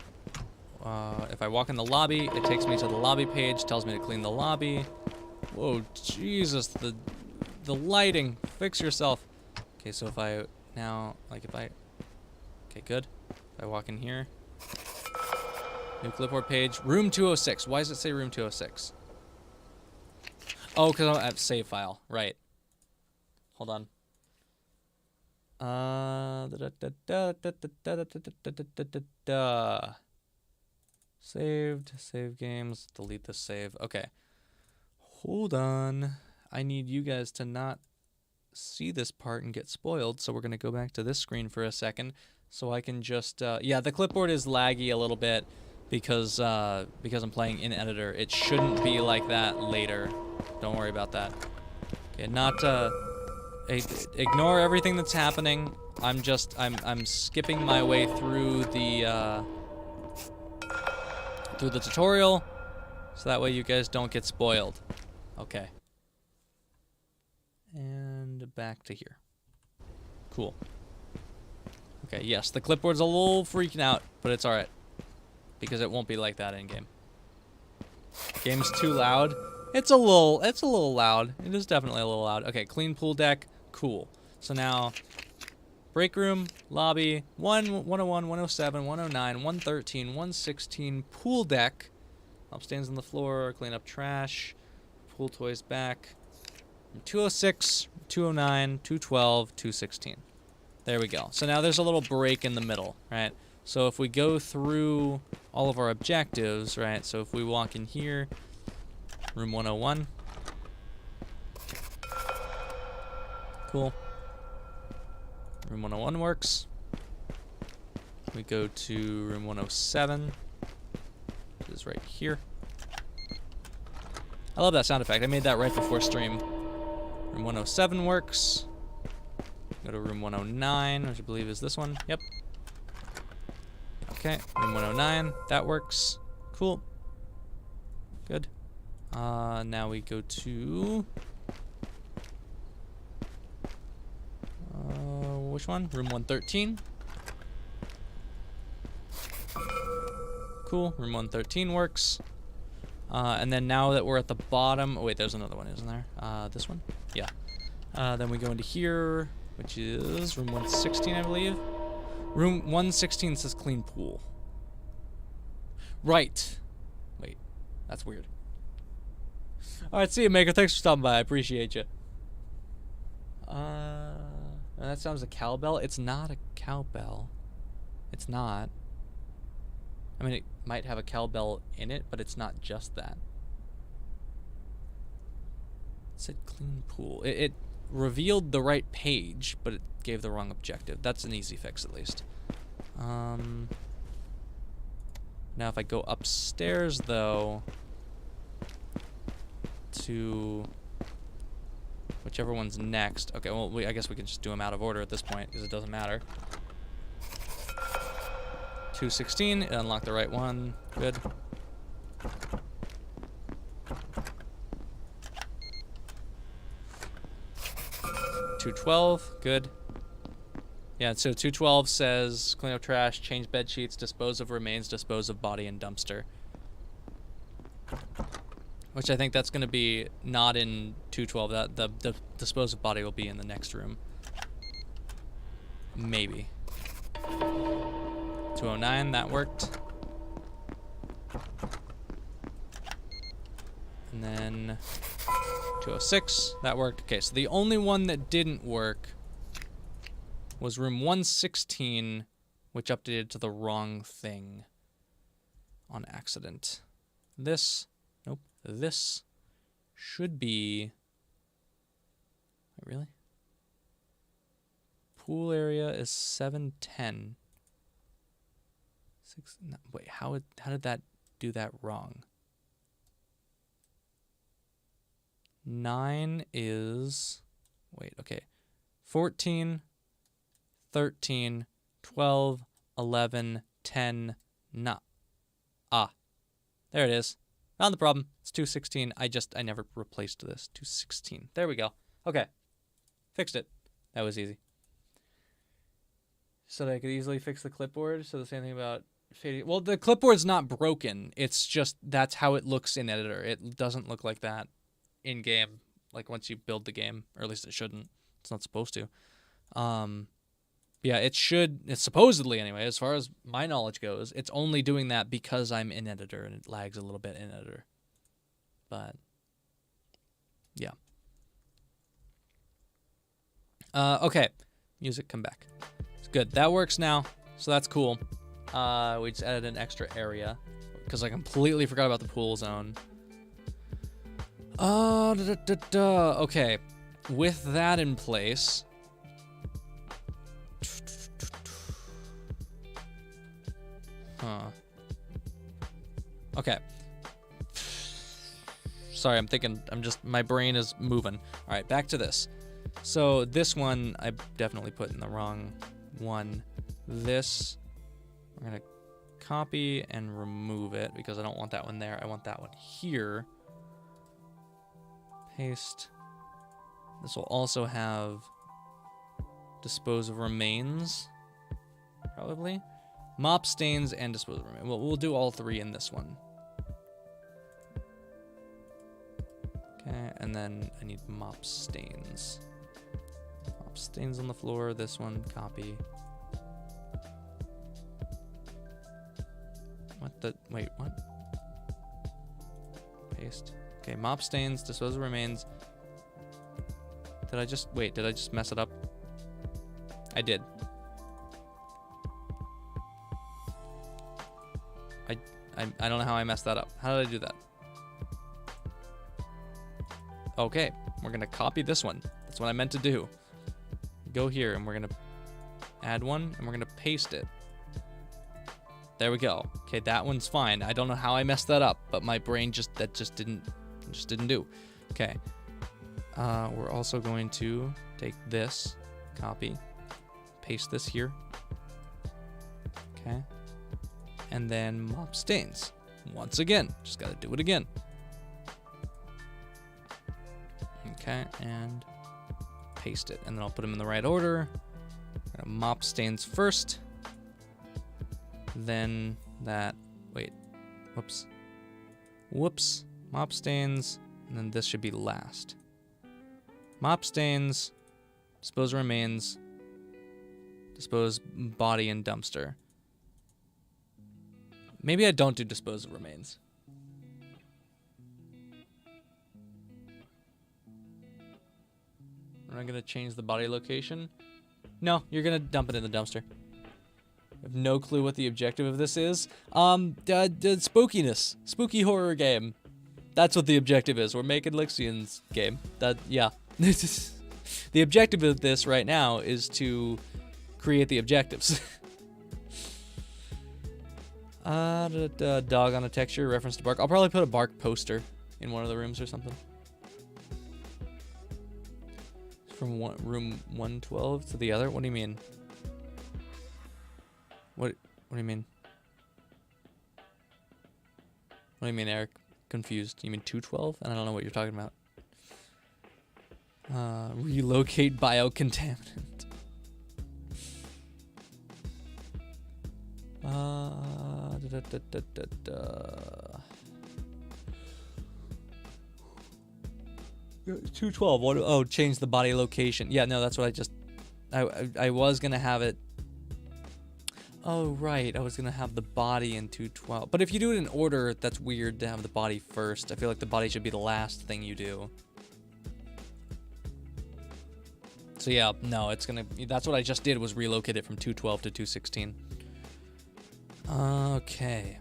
if I walk in the lobby, it takes me to the lobby page, tells me to clean the lobby. Whoa, Jesus, the lighting, fix yourself. Okay, so if I now, okay, good. If I walk in here, new clipboard page, room 206. Why does it say room 206? Oh, because I'm at save file, right. Hold on. Saved, save games, delete the save. Okay. Hold on. I need you guys to not see this part and get spoiled, so we're going to go back to this screen for a second so I can just, yeah, the clipboard is laggy a little bit because I'm playing in editor. It shouldn't be like that later. Don't worry about that. Okay, ignore everything that's happening. I'm skipping my way through the tutorial, so that way you guys don't get spoiled. Okay. And back to here. Cool. Okay, yes, the clipboard's a little freaking out, but it's alright. Because it won't be like that in game. Game's too loud. It's a little loud. It is definitely a little loud. Okay, clean pool deck. Cool. So now, break room, lobby, 101, 107, 109, 113, 116, pool deck. Mop stands on the floor, clean up trash, pool toys back. 206, 209, 212, 216. There we go. So now there's a little break in the middle, right? So if we go through all of our objectives, right? So if we walk in here, room 101. Cool. Room 101 works. We go to room 107, which is right here. I love that sound effect. I made that right before stream. Room 107 works. Go to room 109, which I believe is this one. Yep. Okay, room 109. That works. Cool. Good. Now we go to... which one? Room 113. Cool. Room 113 works. And then now that we're at the bottom... Oh, wait, there's another one, isn't there? This one? Yeah. Then we go into here, which is room 116, I believe. Room 116 says clean pool. Right. Wait, that's weird. All right, see you, Maker. Thanks for stopping by. I appreciate you. That sounds a cowbell. It's not a cowbell. It's not. I mean, it might have a cowbell in it, but it's not just that. It said clean pool. It revealed the right page, but it gave the wrong objective. That's an easy fix, at least. Now, if I go upstairs, though, to whichever one's next. Okay, well, I guess we can just do them out of order at this point, because it doesn't matter. 216, it unlocked the right one. Good. $212, good. Yeah, so 212 says clean up trash, change bed sheets, dispose of remains, dispose of body, and dumpster. Which I think that's going to be not in 212. That the dispose of body will be in the next room. Maybe. 209, that worked. And then 206, that worked. Okay, so the only one that didn't work was room 116, which updated to the wrong thing on accident. This, nope, this should be, wait, really? Pool area is 710. No, wait, how did that do that wrong? 9 is, wait, okay, 14, 13, 12, 11, 10, nah. Ah, there it is. Found the problem. It's 216. I never replaced this. 216. There we go. Okay. Fixed it. That was easy. So that I could easily fix the clipboard. So the same thing about fading. Well, the clipboard's not broken. It's just that's how it looks in editor. It doesn't look like that in game. Like once you build the game, or at least it shouldn't. It's not supposed to. Yeah, it should. It's supposedly anyway, as far as my knowledge goes, it's only doing that because I'm in editor and it lags a little bit in editor. But yeah. Okay, music, come back. It's good. That works now, so that's cool. We just added an extra area because I completely forgot about the pool zone. Okay, with that in place. Okay. Sorry, my brain is moving. All right, back to this. So this one, I definitely put in the wrong one. This, we're gonna copy and remove it because I don't want that one there. I want that one here. Paste. This will also have dispose of remains, probably. Mop stains and dispose of remains. Well, we'll do all three in this one. Okay, and then I need mop stains. Mop stains on the floor, this one, copy. Wait, what? Paste. Okay, mop stains, dispose of remains. Did I just mess it up? I did. I don't know how I messed that up. How did I do that? Okay, we're gonna copy this one. That's what I meant to do. Go here and we're gonna add one and we're gonna paste it. There we go. Okay, that one's fine. I don't know how I messed that up, but my brain just didn't do. Okay. We're also going to take this, copy, paste this here. Okay. And then mop stains. Once again, just gotta do it again. Okay, and paste it. And then I'll put them in the right order. I'm gonna mop stains first. Then that, wait, whoops. Mop stains, and then this should be last. Mop stains, dispose of remains, Dispose body and dumpster. Maybe I don't do dispose of remains. Am I gonna change the body location? No, you're gonna dump it in the dumpster. I have no clue what the objective of this is. Spookiness. Spooky horror game. That's what the objective is. We're making Lixian's game. Yeah. The objective of this right now is to create the objectives. Dog on a texture, reference to bark. I'll probably put a bark poster in one of the rooms or something. From room 112 to the other? What do you mean? What do you mean? What do you mean, Eric? Confused. You mean 212? I don't know what you're talking about. Relocate biocontaminant. Da, da, da, da, da. 212. What? Oh, change the body location. Yeah, no, that's what I just. I was gonna have it. Oh right, I was gonna have the body in 212. But if you do it in order, that's weird to have the body first. I feel like the body should be the last thing you do. So yeah, no, it's gonna. That's what I just did, was relocate it from 212 to 216. Okay.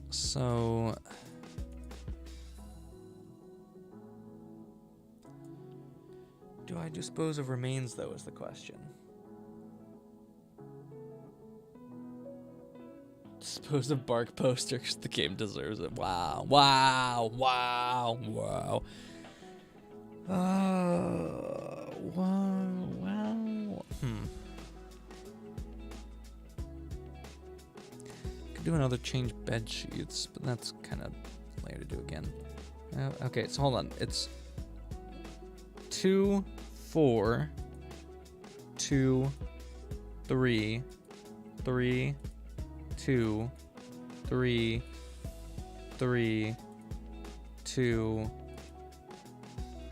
So. Do I dispose of remains, though, is the question. Dispose of bark posters. The game deserves it. Wow. Wow. Wow. Wow. Wow. Wow. Could do another change bed sheets, but that's kind of later to do again. Okay, so hold on. It's 2, 4, 2, 3, 3, 2, 3, 3, 2,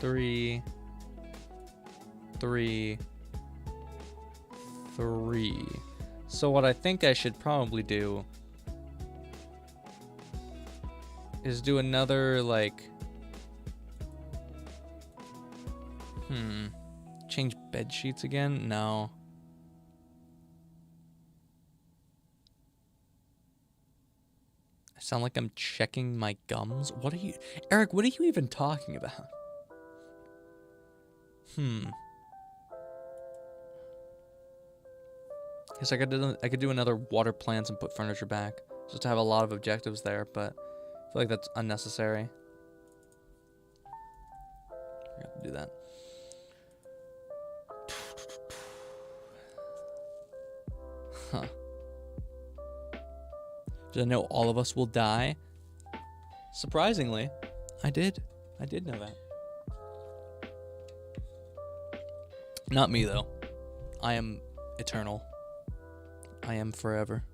3, 3, 3. So what I think I should probably do is do another, like, change bed sheets again? No. I sound like I'm checking my gums. What are you, Eric, what are you even talking about? Guess I could do another water plants and put furniture back. Just to have a lot of objectives there, but I feel like that's unnecessary. I have to do that. Huh. Did I know all of us will die? Surprisingly, I did. I did know that. Not me, though. I am eternal. I am forever.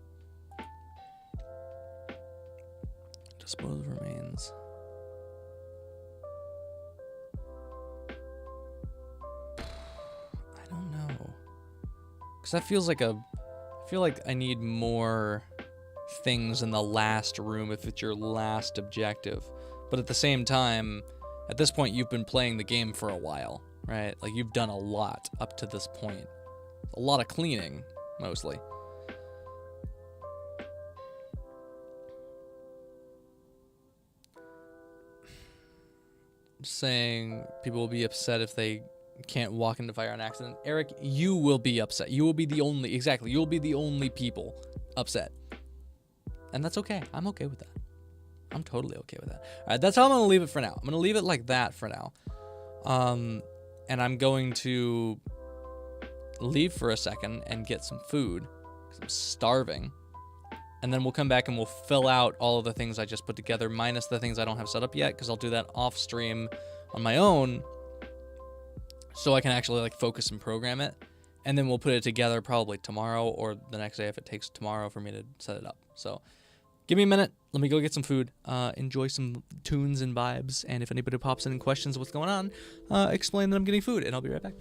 Dispose of remains. I don't know. Because that feels like I feel like I need more things in the last room if it's your last objective. But at the same time, at this point, you've been playing the game for a while, right? Like, you've done a lot up to this point. A lot of cleaning, mostly. Saying people will be upset if they can't walk into fire on accident. Eric, you will be upset. You will be the only, exactly, you'll be the only people upset. And that's okay. I'm okay with that. I'm totally okay with that. All right, that's how I'm going to leave it for now. I'm going to leave it like that for now. And I'm going to leave for a second and get some food because I'm starving. And then we'll come back and we'll fill out all of the things I just put together, minus the things I don't have set up yet, because I'll do that off stream on my own so I can actually, like, focus and program it. And then we'll put it together probably tomorrow or the next day if it takes tomorrow for me to set it up. So give me a minute. Let me go get some food, enjoy some tunes and vibes. And if anybody pops in and questions what's going on, explain that I'm getting food, and I'll be right back.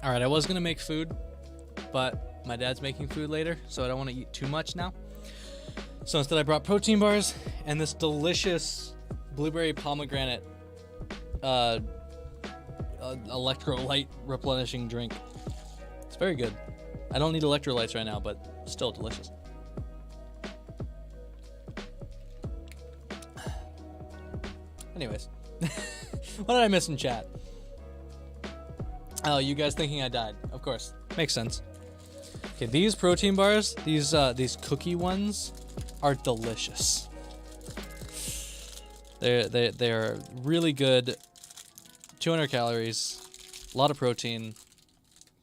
All right, I was gonna make food, but my dad's making food later, so I don't want to eat too much now. So instead I brought protein bars and this delicious blueberry pomegranate electrolyte replenishing drink. It's very good. I don't need electrolytes right now, but still delicious. Anyways, what did I miss in chat? Oh, you guys thinking I died. Of course. Makes sense. Okay, these protein bars, these cookie ones are delicious. They're really good. 200 calories, a lot of protein,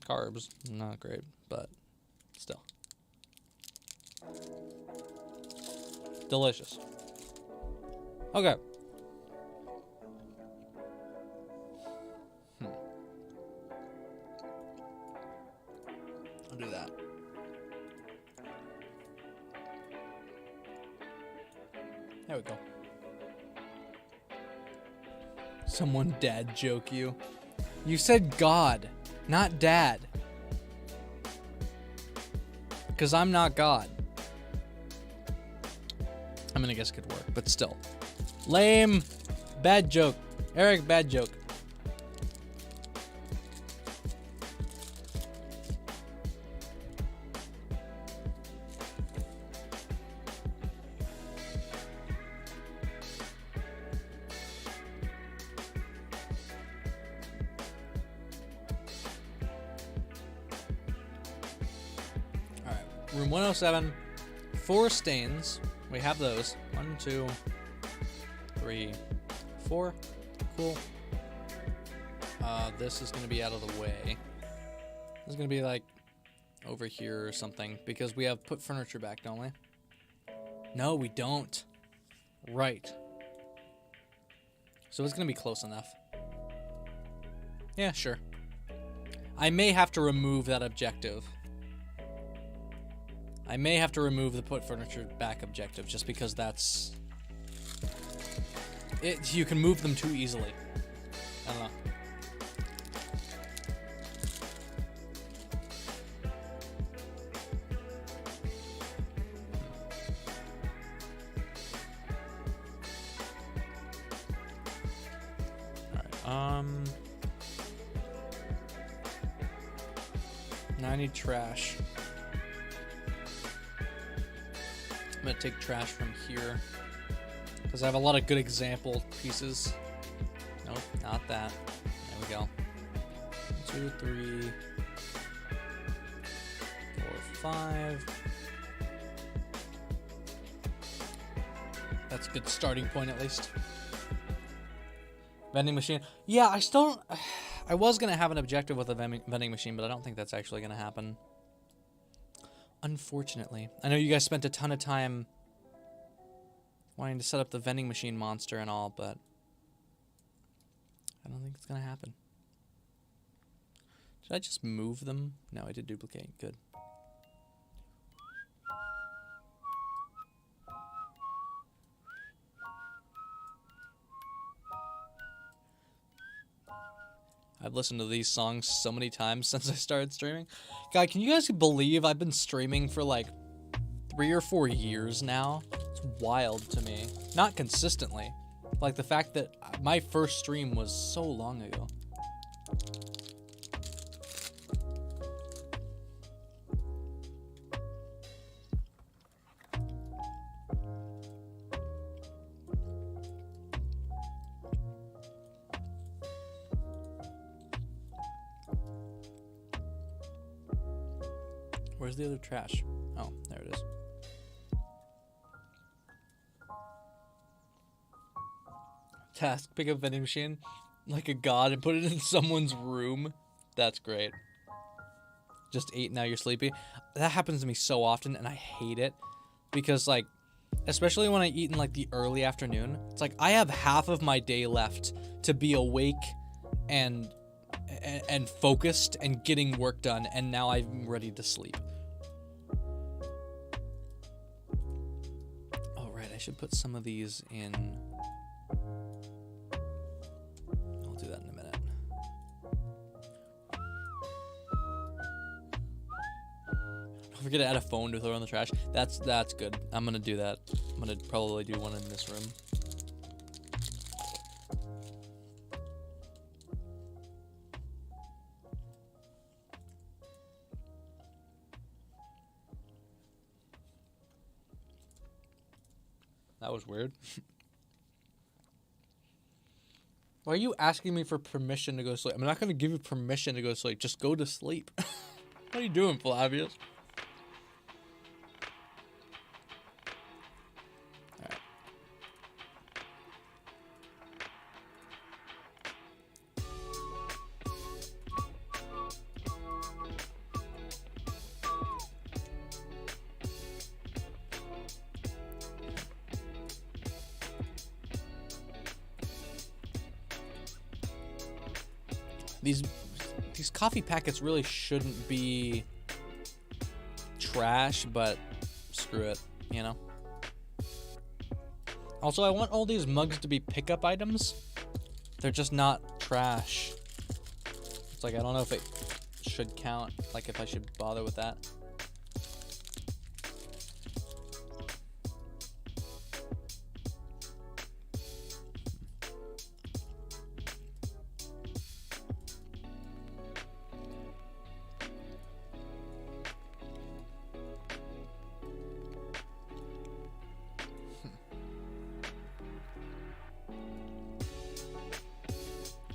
carbs, not great, but still. Delicious. Okay. I'll do that. There we go. Someone dad joke you. You said God, not dad. Because I'm not God. I'm gonna guess could work, but still. Lame. Bad joke. Eric, bad joke. Room 107, 4 stains. We have those. 1, 2, 3, 4. Cool. This is going to be out of the way. This is going to be like over here or something because we have put furniture back, don't we? No, we don't. Right. So it's going to be close enough. Yeah, sure. I may have to remove that objective. I may have to remove the put furniture back objective just because that's... You can move them too easily. I don't know. Alright, now I need trash. I'm gonna take trash from here because I have a lot of good example pieces. Nope, not that. There we go. 1, 2, 3, 4, 5. That's a good starting point at least. Vending machine. Yeah, I still don't... I was gonna have an objective with a vending machine, but I don't think that's actually gonna happen. Unfortunately. I know you guys spent a ton of time wanting to set up the vending machine monster and all, but I don't think it's going to happen. Did I just move them? No, I did duplicate. Good. I've listened to these songs so many times since I started streaming. God, can you guys believe I've been streaming for like 3 or 4 years now? It's wild to me. Not consistently. Like the fact that my first stream was so long ago. Where's the other trash? Oh, there it is. Task, pick up vending machine like a god and put it in someone's room. That's great. Just ate, now you're sleepy. That happens to me so often and I hate it. Because like, especially when I eat in like the early afternoon, it's like I have half of my day left to be awake and focused and getting work done, and now I'm ready to sleep. Oh, right, I should put some of these in. I'll do that in a minute. forget to add a phone to throw in the trash. That's good. I'm gonna do that. I'm gonna probably do one in this room. That was weird. Why are you asking me for permission to go to sleep? I'm not going to give you permission to go to sleep. Just go to sleep. What are you doing, Flavius? All right. These coffee packets really shouldn't be trash, but screw it, you know? Also, I want all these mugs to be pickup items. They're just not trash. It's like, I don't know if it should count, like if I should bother with that.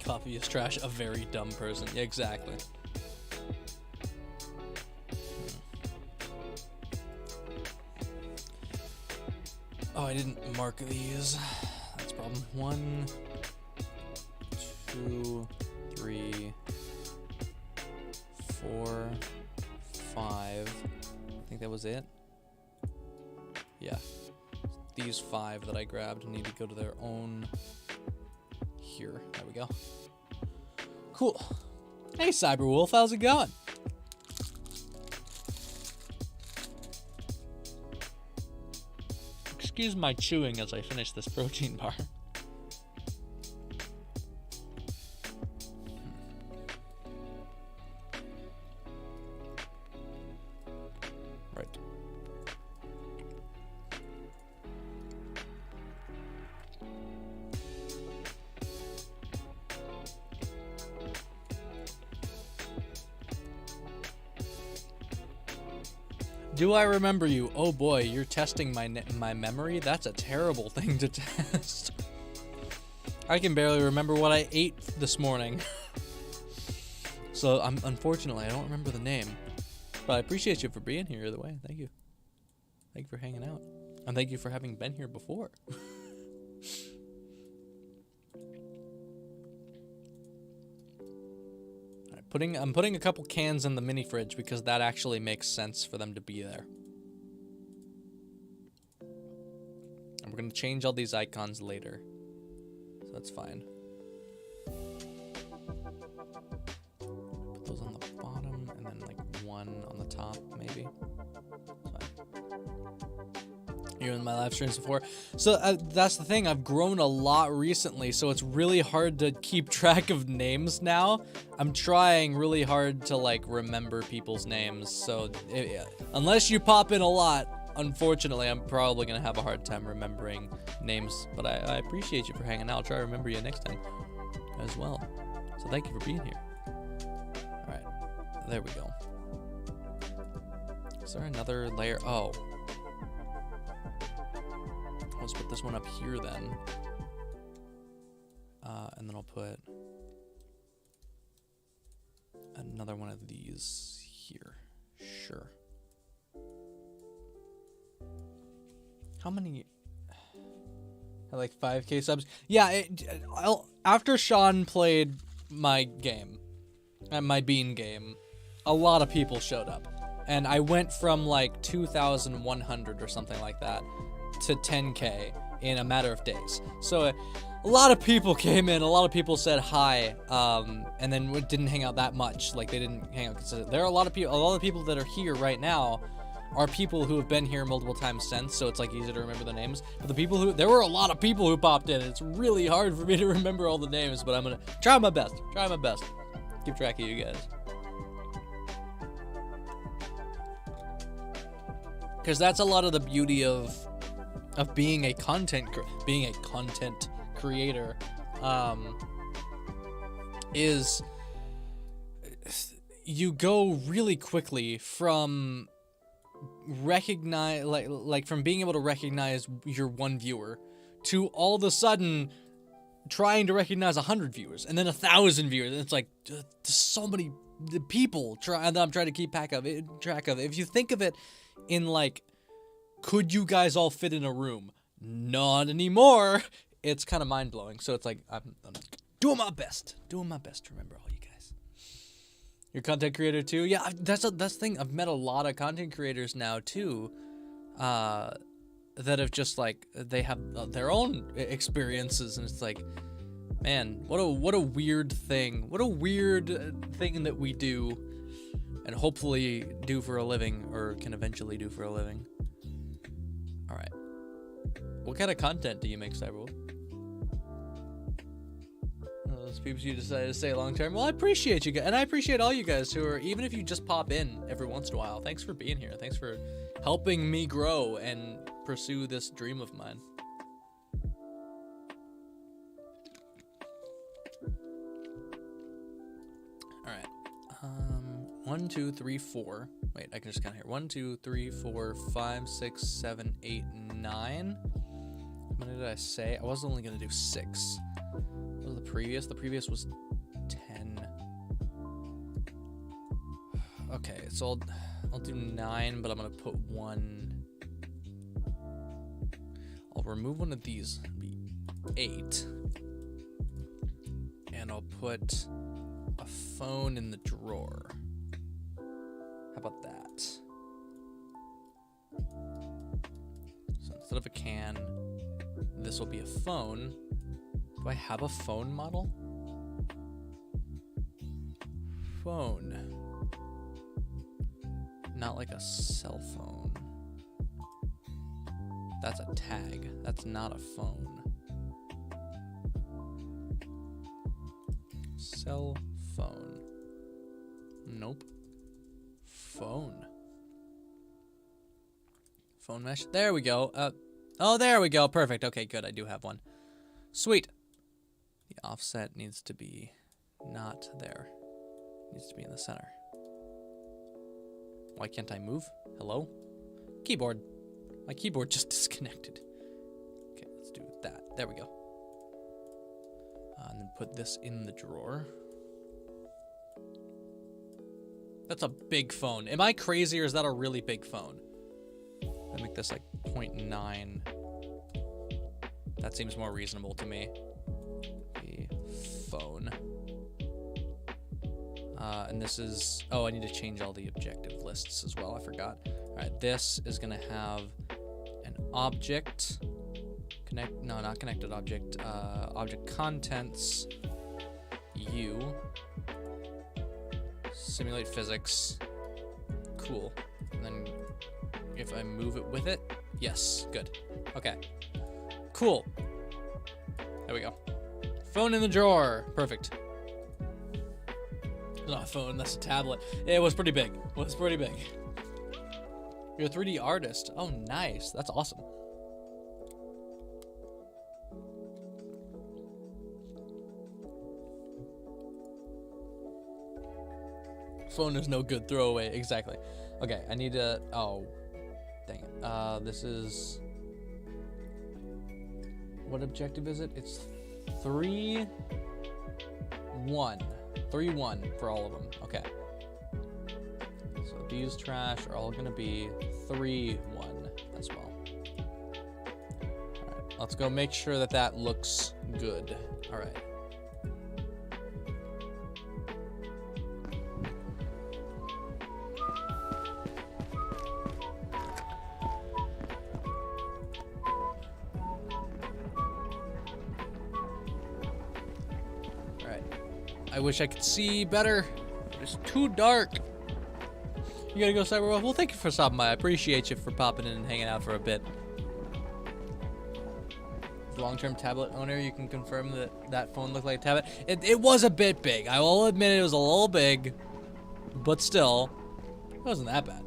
Coffee is trash. A very dumb person. Yeah, exactly. Oh, I didn't mark these. That's a problem. 1, 2, 3, 4, 5. I think that was it. Yeah. These 5 that I grabbed need to go to their own here. There we go. Cool. Hey, Cyberwolf, how's it going? Excuse my chewing as I finish this protein bar. Right. Do I remember you? Oh boy, you're testing my memory? That's a terrible thing to test. I can barely remember what I ate this morning. So, unfortunately, I don't remember the name. But I appreciate you for being here either way. Thank you. Thank you for hanging out. And thank you for having been here before. I'm putting a couple cans in the mini fridge because that actually makes sense for them to be there. And we're going to change all these icons later. So that's fine. Put those on the bottom and then like one on the top maybe. That's fine. You're in my live streams before. So that's the thing. I've grown a lot recently, so it's really hard to keep track of names now. I'm trying really hard to like remember people's names. So unless you pop in a lot, unfortunately, I'm probably gonna have a hard time remembering names. But I appreciate you for hanging out. I'll try to remember you next time as well. So thank you for being here. All right, there we go. Is there another layer? Oh. Let's put this one up here then. And then I'll put another one of these here. Sure. How many? Like 5K subs? Yeah, after Sean played my game, my Bean game, a lot of people showed up. And I went from like 2,100 or something like that to 10K in a matter of days. So a lot of people came in, a lot of people said hi, and then didn't hang out that much. Like they didn't hang out consistently. There are a lot of people that are here right now are people who have been here multiple times since, so it's like easy to remember the names. But there were a lot of people who popped in. It's really hard for me to remember all the names, but I'm gonna try my best. Keep track of you guys. Because that's a lot of the beauty of being a content creator, is you go really quickly from from being able to recognize your one viewer to all of a sudden trying to recognize 100 viewers and then 1,000 viewers. And it's like, there's so many people that I'm trying to keep track of. If you think of it in like, could you guys all fit in a room? Not anymore. It's kind of mind blowing. So it's like, I'm doing my best to remember all you guys. You're a content creator too? Yeah, that's the thing. I've met a lot of content creators now too, that have just like, they have their own experiences, and it's like, man, what a weird thing. What a weird thing that we do, and hopefully do for a living, or can eventually do for a living. All right. What kind of content do you make, Cyberwolf? Those people you decided to stay long term. Well, I appreciate you guys, and I appreciate all you guys who are, even if you just pop in every once in a while. Thanks for being here. Thanks for helping me grow and pursue this dream of mine. All right. 1, 2, 3, 4. Wait, I can just count here. 1, 2, 3, 4, 5, 6, 7, 8, 9. What did I say? I was only gonna do 6. What was the previous? The previous was 10. Okay, so I'll do 9, but I'm gonna put 1. I'll remove one of these. It'll be 8. And I'll put a phone in the drawer. How about that? So instead of a can, this will be a phone. Do I have a phone model? Phone. Not like a cell phone. That's a tag. That's not a phone. Cell phone. Nope. Phone. Phone mesh. There we go. Oh, there we go. Perfect. Okay, good. I do have one. Sweet. The offset needs to be not there. It needs to be in the center. Why can't I move? Hello? Keyboard. My keyboard just disconnected. Okay, let's do that. There we go. And then put this in the drawer. That's a big phone. Am I crazy, or is that a really big phone? I make this like 0.9. That seems more reasonable to me. The phone. And this is... Oh, I need to change all the objective lists as well. I forgot. All right, this is going to have an object. No, not connected object. Object contents. U. Simulate physics. Cool. And then if I move it with it, yes, good. Okay. Cool. There we go. Phone in the drawer. Perfect. It's not a phone, that's a tablet. It was pretty big. You're a 3D artist. Oh, nice. That's awesome. Phone is no good. Throw away. Exactly. Okay, I need to... Oh, dang it. This is... What objective is it? It's 3, 1. 3, 1 for all of them. Okay. So these trash are all going to be 3, 1 as well. All right, let's go make sure that that looks good. All right. I wish I could see better. It's too dark. You gotta go, Cyberwolf. Well, thank you for stopping by. I appreciate you for popping in and hanging out for a bit. Long-term tablet owner, you can confirm that that phone looked like a tablet. It was a bit big. I will admit it was a little big, but still, it wasn't that bad.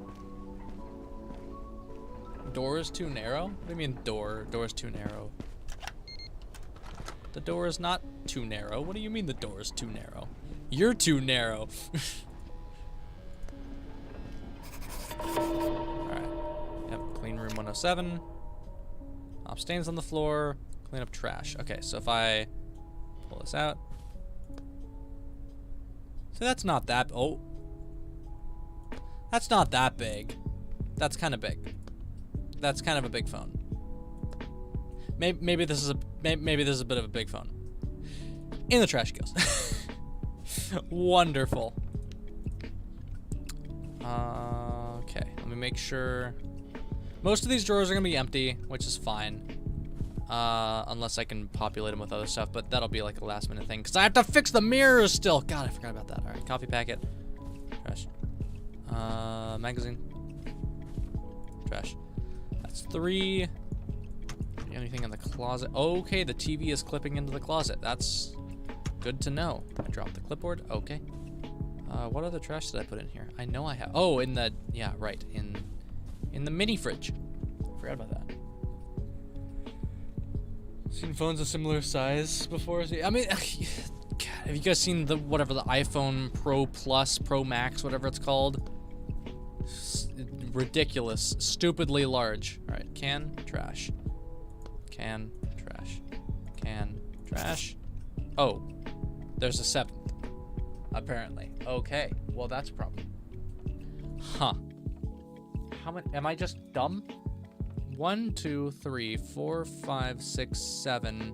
door is too narrow? What do you mean door? Door is too narrow. The door is not too narrow. What do you mean the door is too narrow? You're too narrow. Alright. Yep, clean room 107. Mop stains on the floor. Clean up trash. Okay, so if I pull this out. So that's not that, oh. That's not that big. That's kind of big. That's kind of a big phone. Maybe this is a bit of a big phone. In the trash goes. Wonderful. Okay, let me make sure. Most of these drawers are gonna be empty, which is fine. Unless I can populate them with other stuff, but that'll be like a last minute thing because I have to fix the mirrors still. God, I forgot about that. All right, coffee packet, trash, magazine, trash. That's 3. Anything in the closet? Okay, the TV is clipping into the closet. That's good to know. I dropped the clipboard. Okay. What other trash did I put in here? I know I have. Oh, in the right in the mini fridge. Forgot about that. Seen phones of similar size before? I mean, God, have you guys seen the iPhone Pro Plus, Pro Max, whatever it's called? Ridiculous, stupidly large. All right, can, trash, can, trash, can, trash. Oh, there's a 7th, apparently. Okay, well that's a problem. Huh? How many? Am I just dumb? 1, 2, 3, 4, 5, 6, 7.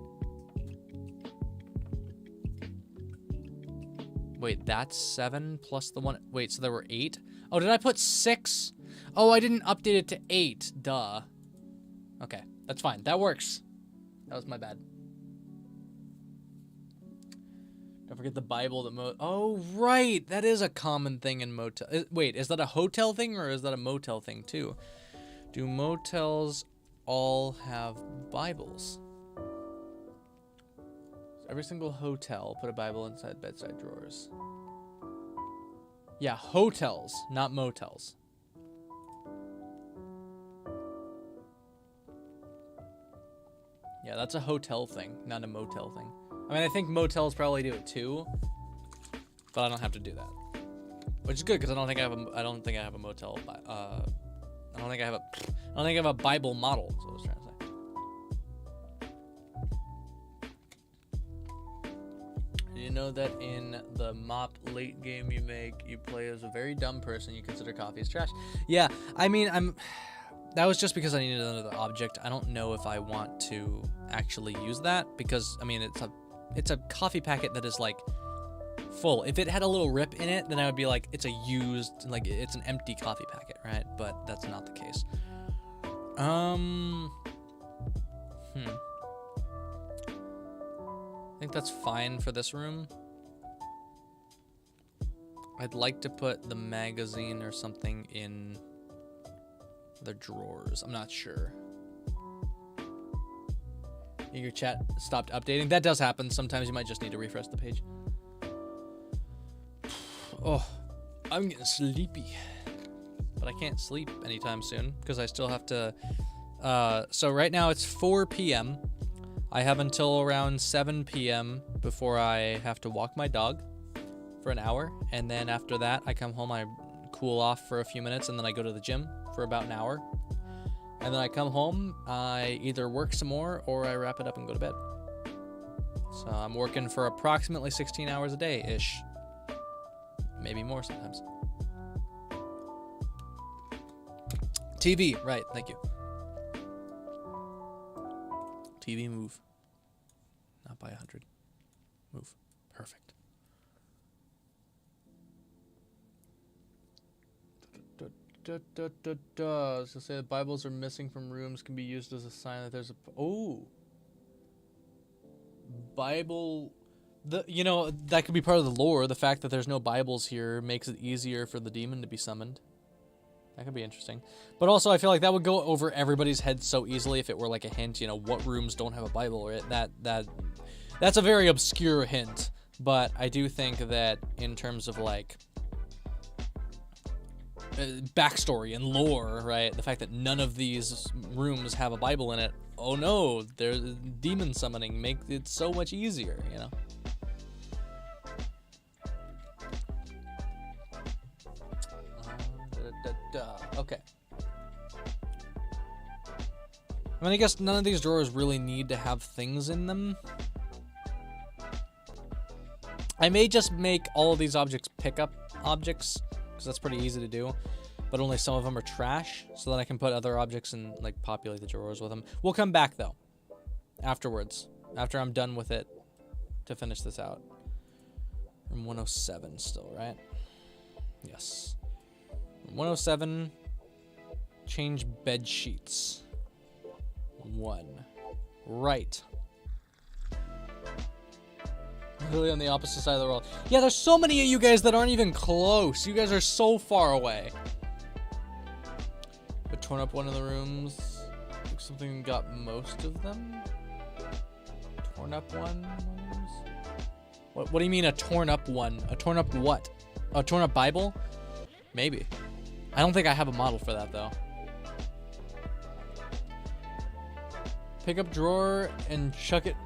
Wait, that's 7 plus the 1. Wait, so there were 8? Oh, did I put 6? Oh, I didn't update it to 8. Duh. Okay, that's fine. That works. That was my bad. Don't forget the Bible. Oh, right. That is a common thing in motel. Wait, is that a hotel thing or is that a motel thing too? Do motels all have Bibles? Every single hotel put a Bible inside bedside drawers. Yeah, hotels, not motels. Yeah, that's a hotel thing, not a motel thing. I mean, I think motels probably do it too, but I don't have to do that, which is good because I don't think I have a motel. I don't think I have a Bible model. Is what I was trying to say. Do you know that in the Mop late game you make, you play as a very dumb person you consider coffee as trash? Yeah, I mean, that was just because I needed another object. I don't know if I want to actually use that because, I mean, it's a coffee packet that is like full. If it had a little rip in it, then I would be like, it's a used, like it's an empty coffee packet, right? But that's not the case. I think that's fine for this room. I'd like to put the magazine or something in the drawers. I'm not sure. Your chat stopped updating. That does happen. Sometimes you might just need to refresh the page. Oh, I'm getting sleepy. But I can't sleep anytime soon because I still have to... so right now it's 4 p.m. I have until around 7 p.m. before I have to walk my dog for an hour. And then after that, I come home, I cool off for a few minutes, and then I go to the gym for about an hour. And then I come home, I either work some more or I wrap it up and go to bed. So I'm working for approximately 16 hours a day-ish. Maybe more sometimes. TV, right, thank you. TV, move. Not by 100. Move. Perfect. So say the Bibles are missing from rooms can be used as a sign that there's a... Oh! Bible... that could be part of the lore. The fact that there's no Bibles here makes it easier for the demon to be summoned. That could be interesting. But also, I feel like that would go over everybody's head so easily if it were like a hint, what rooms don't have a Bible, right? That's a very obscure hint. But I do think that in terms of like... backstory and lore, right? The fact that none of these rooms have a Bible in it. Oh no, there's demon summoning makes it so much easier, you know? Okay. I mean, I guess none of these drawers really need to have things in them. I may just make all of these objects pickup objects, because that's pretty easy to do, but only some of them are trash, so that I can put other objects and, like, populate the drawers with them. We'll come back, though, afterwards, after I'm done with it, to finish this out. Room 107 still, right? Yes. Room 107, change bed sheets. 1. Right. Really on the opposite side of the world. Yeah, there's so many of you guys that aren't even close. You guys are so far away. But torn up one of the rooms. Looks something got most of them. Torn up one. What do you mean a torn up one? A torn up what? A torn up Bible? Maybe. I don't think I have a model for that though. Pick up drawer and chuck it.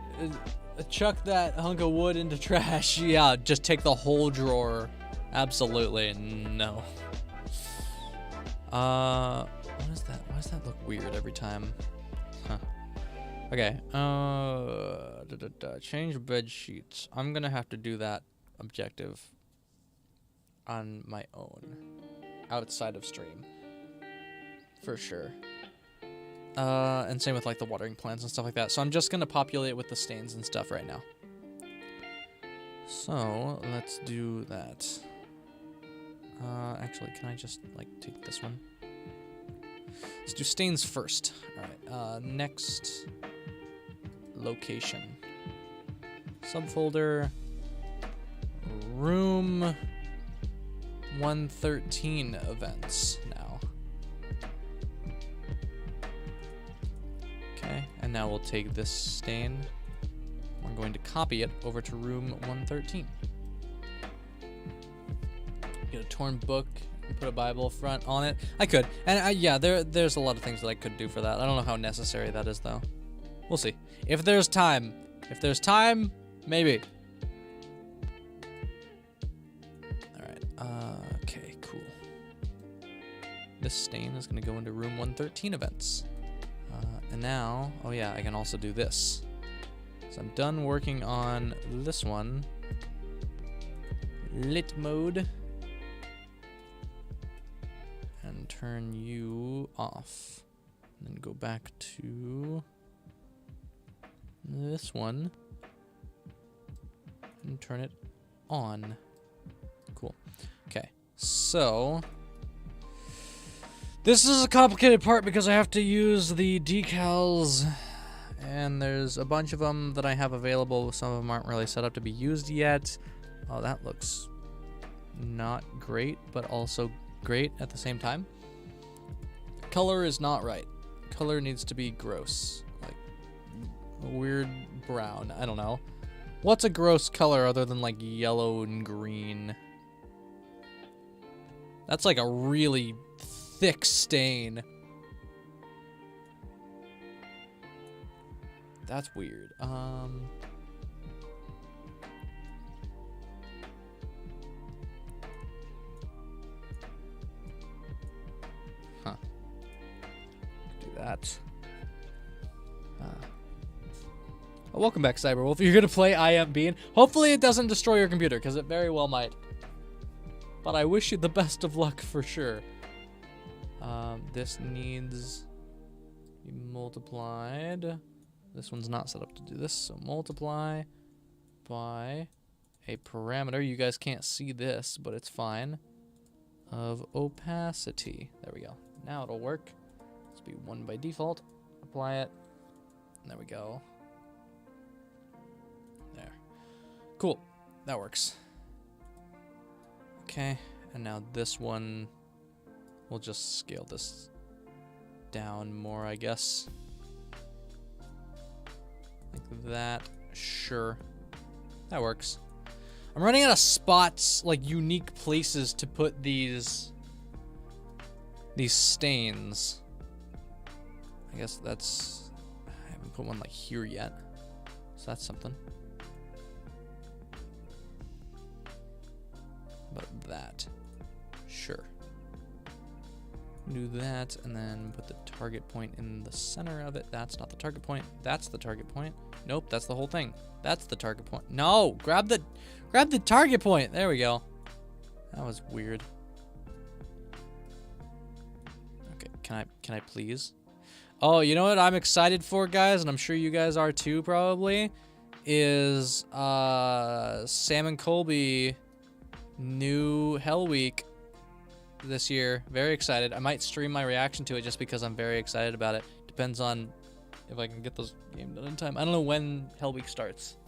Chuck that hunk of wood into trash. Yeah, just take the whole drawer. Absolutely no. What is that? Why does that look weird every time? Huh. Okay. Change bed sheets. I'm gonna have to do that objective on my own, outside of stream, for sure. And same with like the watering plants and stuff like that. So I'm just gonna populate with the stains and stuff right now. So let's do that. Actually, can I just like take this one? Let's do stains first. All right. Next location. Subfolder. Room 113 events now. Okay, and now we'll take this stain. We're going to copy it over to room 113. Get a torn book and put a Bible front on it. I could, and yeah, there's a lot of things that I could do for that. I don't know how necessary that is though. We'll see. If there's time, maybe. All right. Okay, cool. This stain is going to go into room 113 events. And now, oh yeah, I can also do this. So I'm done working on this one. Lit mode. And turn you off. And then go back to this one. And turn it on. Cool. Okay, so this is a complicated part because I have to use the decals, and there's a bunch of them that I have available. Some of them aren't really set up to be used yet. Oh, that looks not great, but also great at the same time. Color is not right. Color needs to be gross, like a weird brown. I don't know. What's a gross color other than like yellow and green? That's like a really thick stain. That's weird. Huh. Do that. Well, welcome back, Cyberwolf. You're gonna play I Am Bean. Hopefully it doesn't destroy your computer, because it very well might. But I wish you the best of luck for sure. This needs to be multiplied. This one's not set up to do this, so multiply by a parameter. You guys can't see this, but it's fine. Of opacity. There we go. Now it'll work. Let's be 1 by default. Apply it. There we go. There. Cool. That works. Okay, and now this one, we'll just scale this down more, I guess. Like that. Sure. That works. I'm running out of spots, like unique places to put these these stains. I guess that's... I haven't put one like here yet. So that's something. But that. Sure. Do that, and then put the target point in the center of it. That's not the target point. That's the target point. Nope, that's the whole thing. That's the target point. No, grab the target point. There we go. That was weird. Okay, can I please? Oh, you know what I'm excited for, guys, and I'm sure you guys are too, probably, is Sam and Colby new Hell Week this year. Very excited. I might stream my reaction to it just because I'm very excited about it. Depends on if I can get those games done in time. I don't know when Hell Week starts.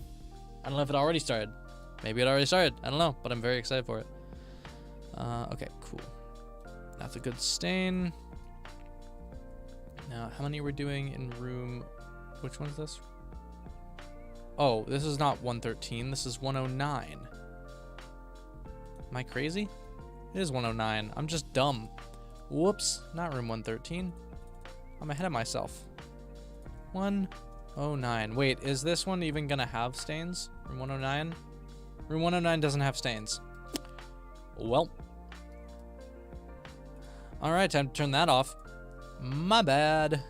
I don't know if it already started. Maybe it already started. I don't know, but I'm very excited for it. Okay, cool. That's a good stain. Now, how many we're doing in room... Which one is this? Oh, this is not 113. This is 109. Am I crazy? It is 109. I'm just dumb. Whoops. Not room 113. I'm ahead of myself. 109. Wait, is this one even gonna have stains? Room 109? Room 109 doesn't have stains. Well. Alright, time to turn that off. My bad.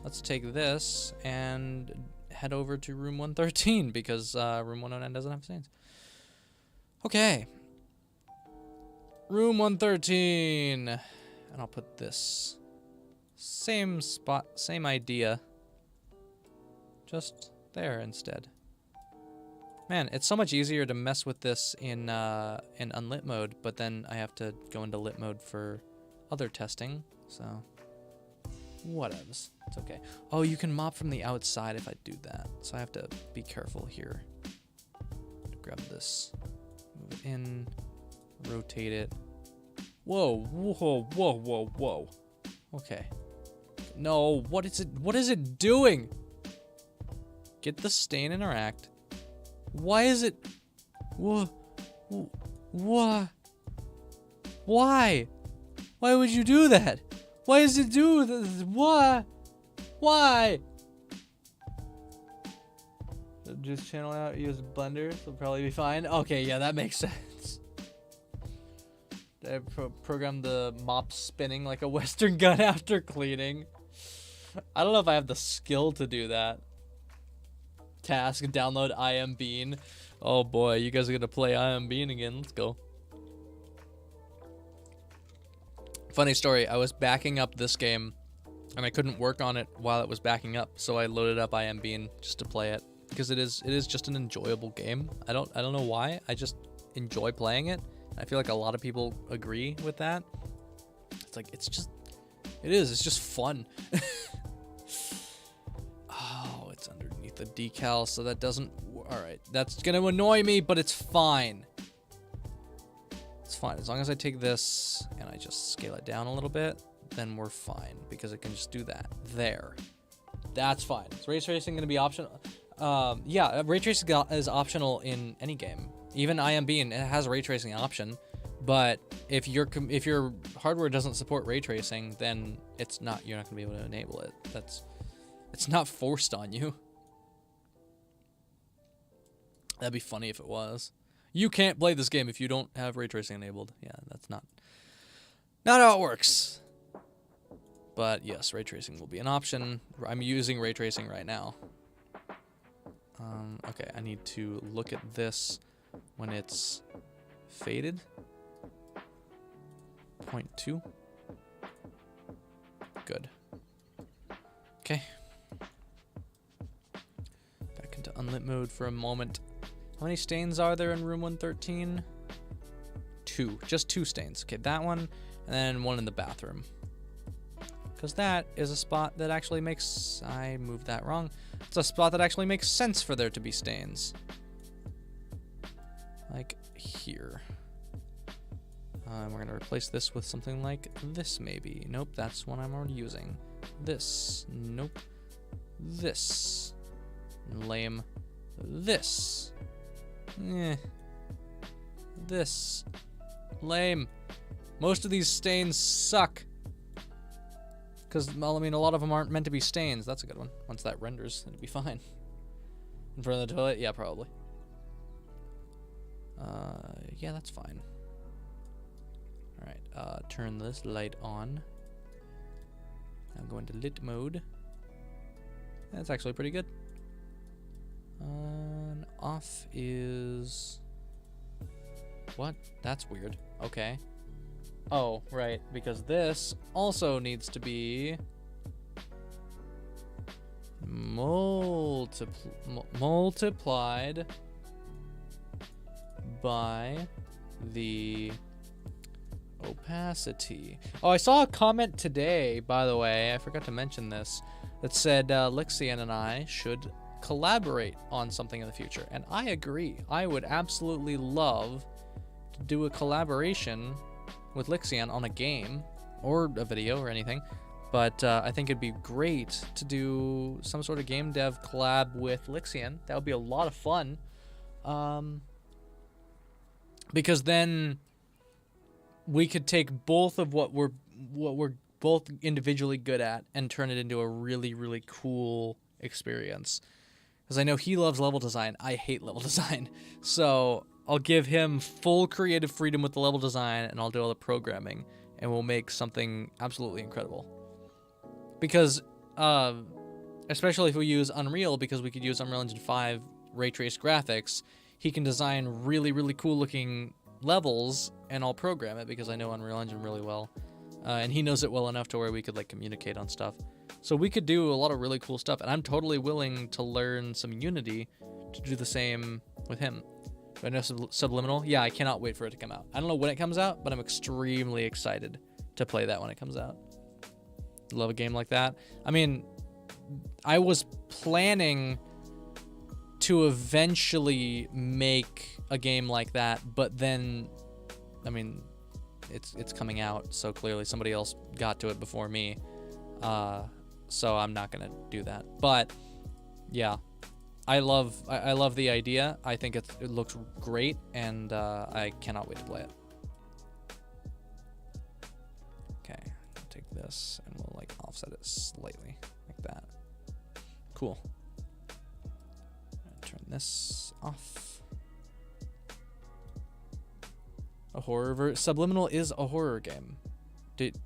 Let's take this and head over to room 113 because room 109 doesn't have stains. Okay. Room 113. And I'll put this. Same spot, same idea. Just there instead. Man, it's so much easier to mess with this in unlit mode, but then I have to go into lit mode for other testing, so whatevs. It's okay. Oh, you can mop from the outside if I do that, so I have to be careful here. Grab this, move it in, rotate it. Whoa, whoa, whoa, whoa, whoa. Okay. No, what is it doing? Get the stain interact. Why is it... What? Why? Why would you do that? Why does it do this? Why? Just channel out, use Blender, so it'll probably be fine. Okay, yeah, that makes sense. I programmed the mop spinning like a Western gun after cleaning. I don't know if I have the skill to do that. Task, download IM Bean. Oh boy, you guys are gonna play IM Bean again. Let's go. Funny story, I was backing up this game and I couldn't work on it while it was backing up, so I loaded up IM Bean just to play it because it is just an enjoyable game. I don't know why. I just enjoy playing it. I feel like a lot of people agree with that. It's like it's just fun. Oh, it's underneath the decal, so that doesn't... Alright, that's gonna annoy me, but it's fine. It's fine. As long as I take this and I just scale it down a little bit, then we're fine, because it can just do that. There. That's fine. Is ray tracing gonna be optional? Yeah, ray tracing is optional in any game. Even IM Bean, it has a ray tracing option, but if your hardware doesn't support ray tracing, then you're not gonna be able to enable it. It's not forced on you. That'd be funny if it was. You can't play this game if you don't have ray tracing enabled. Yeah, that's not how it works. But yes, ray tracing will be an option. I'm using ray tracing right now. Okay, I need to look at this when it's faded. 0.2. Good. Okay. Back into unlit mode for a moment. How many stains are there in room 113? 2. Just 2 stains. Okay, that one, and then one in the bathroom. Because that is a spot that actually makes... I moved that wrong. It's a spot that actually makes sense for there to be stains. Like here. We're going to replace this with something like this, maybe. Nope, that's one I'm already using. This. Nope. This. Lame. This. Eh. This. Lame. Most of these stains suck. Because, well, I mean, a lot of them aren't meant to be stains. That's a good one. Once that renders, it'll be fine. In front of the toilet? Yeah, probably. Yeah, that's fine. Alright, turn this light on. I'm going to lit mode. That's actually pretty good. Off is... What? That's weird. Okay. Oh, right, because this also needs to be multiplied by the opacity. Oh, I saw a comment today, by the way, I forgot to mention this, that said Lixian and I should collaborate on something in the future, and I agree. I would absolutely love to do a collaboration with Lixian on a game or a video or anything, but I think it'd be great to do some sort of game dev collab with Lixian. That would be a lot of fun, because then we could take both of what we're both individually good at and turn it into a really, really cool experience. Because I know he loves level design, I hate level design, so I'll give him full creative freedom with the level design, and I'll do all the programming, and we'll make something absolutely incredible. Because, especially if we use Unreal, because we could use Unreal Engine 5 ray trace graphics, he can design really, really cool looking levels, and I'll program it because I know Unreal Engine really well. And he knows it well enough to where we could like communicate on stuff. So we could do a lot of really cool stuff, and I'm totally willing to learn some Unity to do the same with him. I know Subliminal. Yeah, I cannot wait for it to come out. I don't know when it comes out, but I'm extremely excited to play that when it comes out. Love a game like that. I mean, I was planning to eventually make a game like that, but then, I mean, it's coming out, so clearly somebody else got to it before me. So I'm not gonna do that. But yeah. I love the idea. I think it looks great, and I cannot wait to play it. Okay, I'll take this and we'll like offset it slightly like that. Cool. Turn this off. A horror Subliminal is a horror game. Did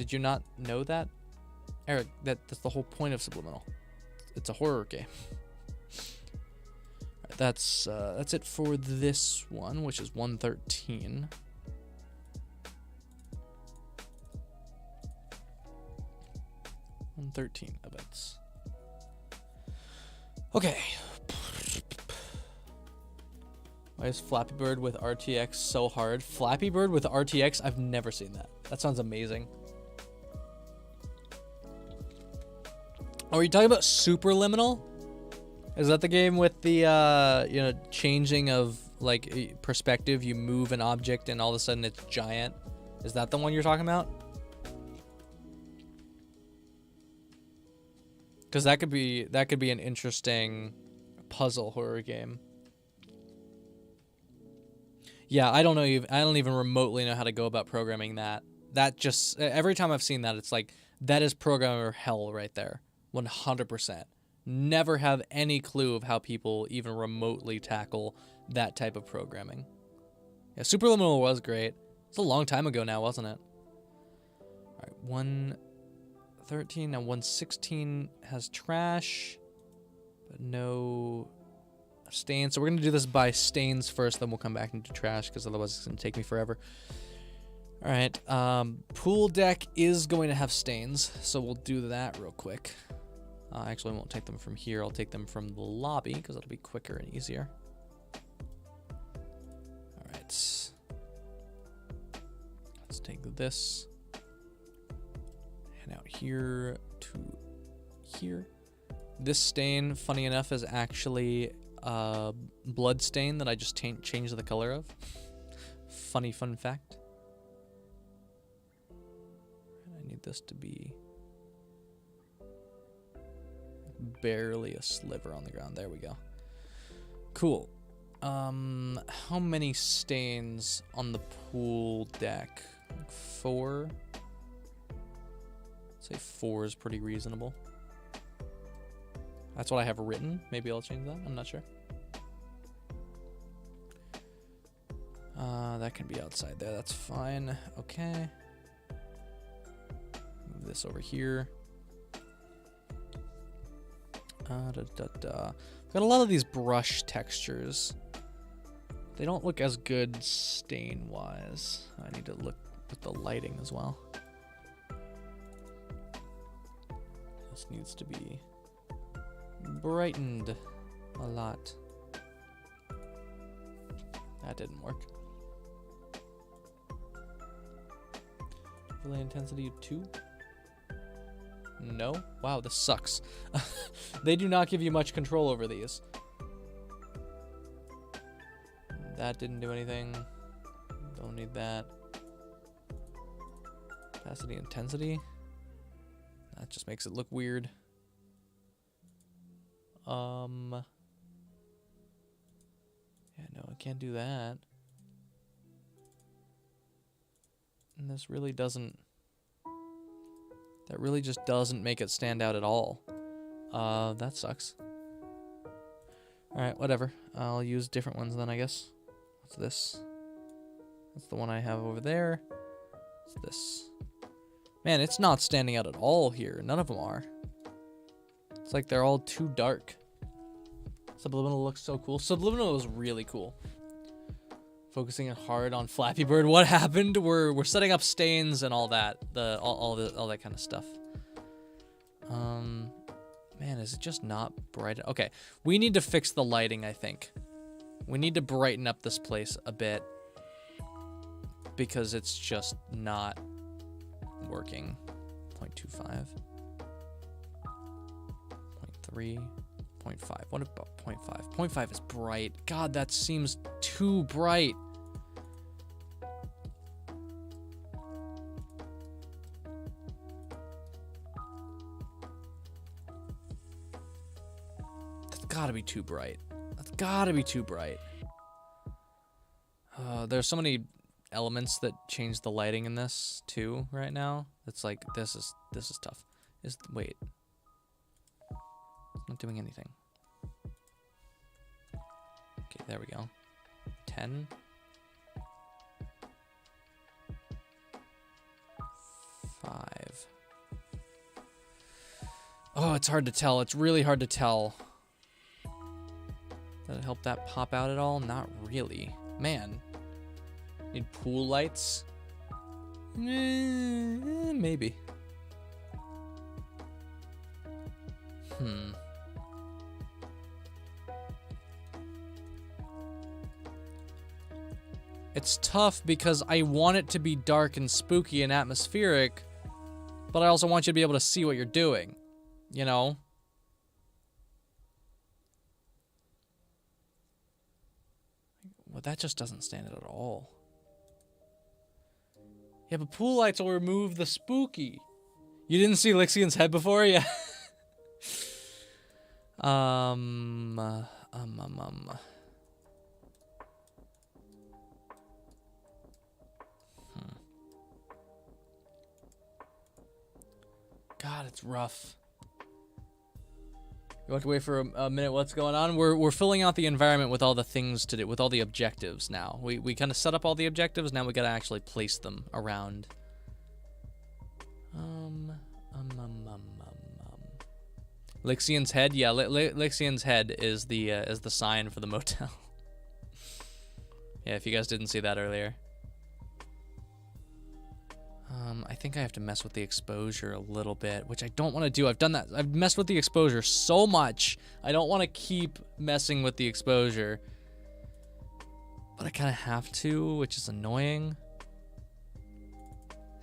you not know that, Eric? That's the whole point of Subliminal. It's a horror game. That's it for this one, which is 113. Events. Okay. Why is Flappy Bird with RTX so hard? Flappy Bird with RTX? I've never seen that. That sounds amazing. Oh, are you talking about Superliminal? Is that the game with the, changing of, like, perspective? You move an object and all of a sudden it's giant. Is that the one you're talking about? Because that could be an interesting puzzle horror game. Yeah, I don't even remotely know how to go about programming that. That just, every time I've seen that, it's like, that is programmer hell right there. 100%. Never have any clue of how people even remotely tackle that type of programming. Yeah, Superliminal was great. It's a long time ago now, wasn't it? All right, 113. Now 116 has trash, but no stains. So we're gonna do this by stains first, then we'll come back into trash because otherwise it's gonna take me forever. All right, pool deck is going to have stains, so we'll do that real quick. Actually, I won't take them from here. I'll take them from the lobby because it'll be quicker and easier. All right. Let's take this. And out here to here. This stain, funny enough, is actually a blood stain that I just changed the color of. Funny fun fact. And I need this to be barely a sliver on the ground. There we go. Cool. How many stains on the pool deck Like 4. I'd say 4 is pretty reasonable. That's what I have written. Maybe I'll change that. I'm not sure. That can be outside there. That's fine. Okay. Move this over here. Got a lot of these brush textures. They don't look as good stain-wise. I need to look at the lighting as well. This needs to be brightened a lot. That didn't work. Overlay intensity 2? No? Wow, this sucks. They do not give you much control over these. That didn't do anything. Don't need that. Opacity, intensity. That just makes it look weird. Yeah, no, I can't do that. And this really doesn't... That really just doesn't make it stand out at all. That sucks. Alright, whatever. I'll use different ones then, I guess. What's this? That's the one I have over there. What's this? Man, it's not standing out at all here. None of them are. It's like they're all too dark. Subliminal looks so cool. Subliminal is really cool. Focusing hard on Flappy Bird. What happened? We're setting up stains and all that. All that kind of stuff. Man, is it just not bright? Okay, we need to fix the lighting, I think. We need to brighten up this place a bit because it's just not working. 0.25. 0.3. 0.5. What about 0.5? 0.5 is bright. God, that seems too bright. That's gotta be too bright. That's gotta be too bright. There's so many elements that change the lighting in this too right now. It's like this is tough. Wait. It's not doing anything. Okay, there we go. 10. 5. Oh, it's hard to tell. It's really hard to tell. Did it help that pop out at all? Not really. Man. Need pool lights? Maybe. It's tough because I want it to be dark and spooky and atmospheric, but I also want you to be able to see what you're doing, you know? Well, that just doesn't stand out at all. Yeah, but pool lights will remove the spooky. You didn't see Lixian's head before? Yeah. God, it's rough. You want to wait for a minute? What's going on? We're filling out the environment with all the things to do, with all the objectives now. We kind of set up all the objectives. Now we gotta actually place them around. Lixian's head, yeah. Lixian's head is the sign for the motel. Yeah, if you guys didn't see that earlier. I think I have to mess with the exposure a little bit, which I don't want to do. I've done that. I've messed with the exposure so much. I don't want to keep messing with the exposure. But I kind of have to, which is annoying.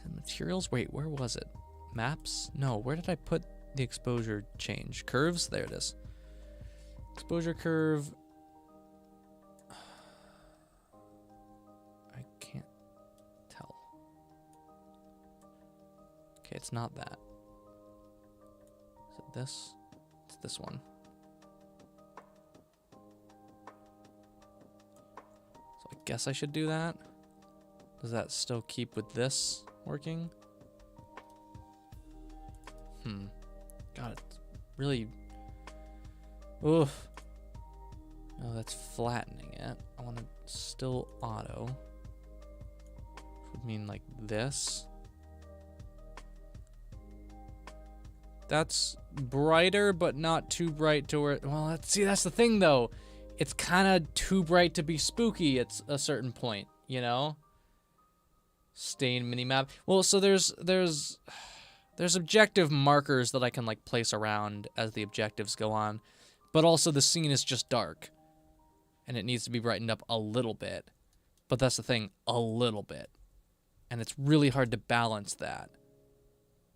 And materials? Wait, where was it? Maps? No, where did I put the exposure change? Curves? There it is. Exposure curve. I can't tell. Okay, it's not that. Is it this? It's this one. So I guess I should do that. Does that still keep with this working? God, it's really... Oof. Oh, that's flattening it. I want to still auto. Which would mean like this. That's brighter, but not too bright to where... Well, see, that's the thing, though. It's kind of too bright to be spooky at a certain point, you know? Stain minimap. Well, so there's objective markers that I can, like, place around as the objectives go on. But also the scene is just dark. And it needs to be brightened up a little bit. But that's the thing, a little bit. And it's really hard to balance that.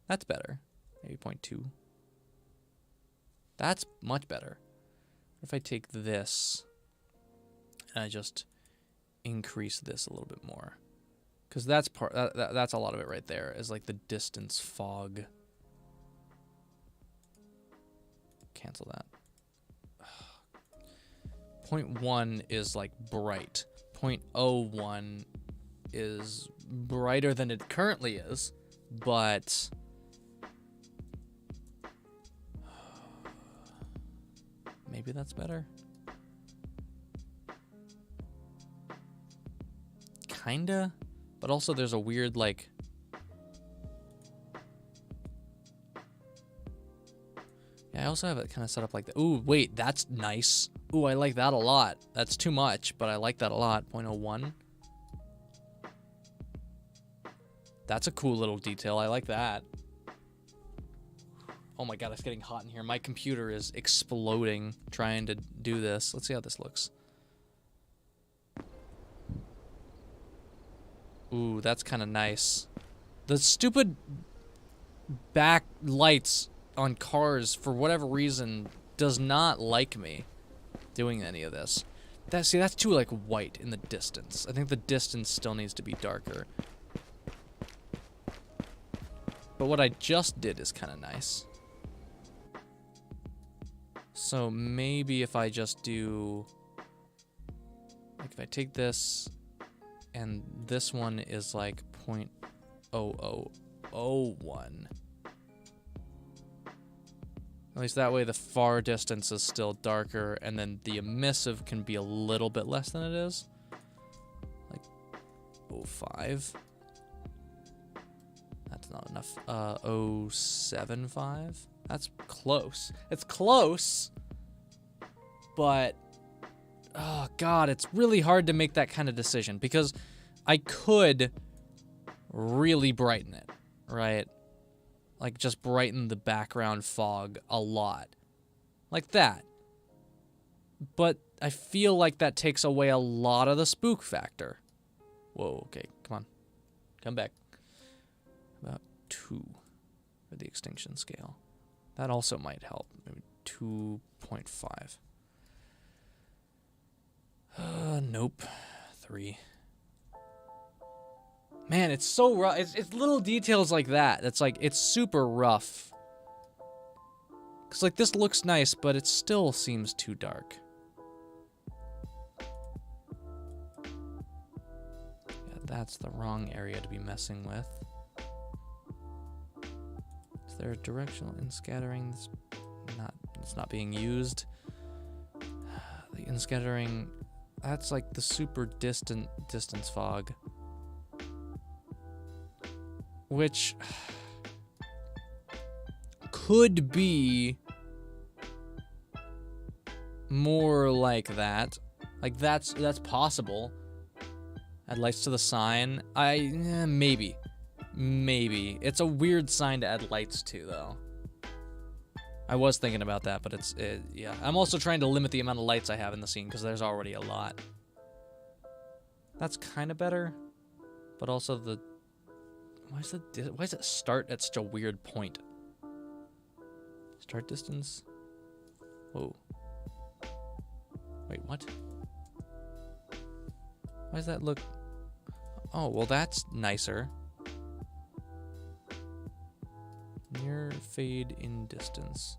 That's better. Maybe 0.2. That's much better. What if I take this and I just increase this a little bit more? Because that's that's a lot of it right there, is like the distance fog. Cancel that. 0.1 is like bright. 0.01 is brighter than it currently is, but maybe that's better. Kinda, but also there's a weird like... Yeah, I also have it kind of set up like that. Ooh, wait, that's nice. Ooh, I like that a lot. That's too much, but I like that a lot. 0.01. That's a cool little detail. I like that. Oh my god, it's getting hot in here. My computer is exploding trying to do this. Let's see how this looks. Ooh, that's kind of nice. The stupid back lights on cars, for whatever reason, does not like me doing any of this. See, that's too, like, white in the distance. I think the distance still needs to be darker. But what I just did is kind of nice. So maybe if I just do... Like, if I take this, and this one is, like, 0.0001. At least that way the far distance is still darker, and then the emissive can be a little bit less than it is. Like 0.05. That's not enough. 0.75. That's close. It's close, but oh god, it's really hard to make that kind of decision because I could really brighten it, right? Like, just brighten the background fog a lot. Like that. But I feel like that takes away a lot of the spook factor. Whoa, okay, come on. Come back. About 2 for the extinction scale. That also might help. Maybe 2.5. Nope. 3. Man, it's so rough. It's little details like that. That's like, it's super rough. Because, like, this looks nice, but it still seems too dark. Yeah, that's the wrong area to be messing with. Is there a directional inscattering? It's not being used. The inscattering, that's like the super distant distance fog. Which could be more like that. Like, that's possible. Add lights to the sign. Maybe. Maybe. It's a weird sign to add lights to, though. I was thinking about that, but yeah. I'm also trying to limit the amount of lights I have in the scene, because there's already a lot. That's kind of better. But also the... Why does it start at such a weird point? Start distance? Whoa. Wait, what? Why does that look... Oh, well, that's nicer. Near fade in distance.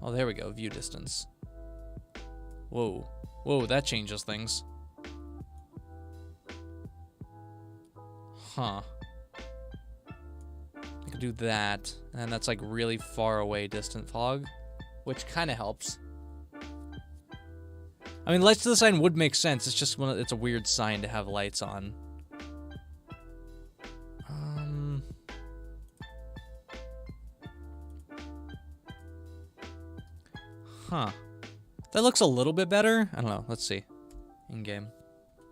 Oh, there we go. View distance. Whoa. Whoa, that changes things. Huh. I could do that, and that's like really far away distant fog, which kind of helps. I mean, lights to the sign would make sense. It's just it's a weird sign to have lights on. Huh. That looks a little bit better. I don't know. Let's see. In-game.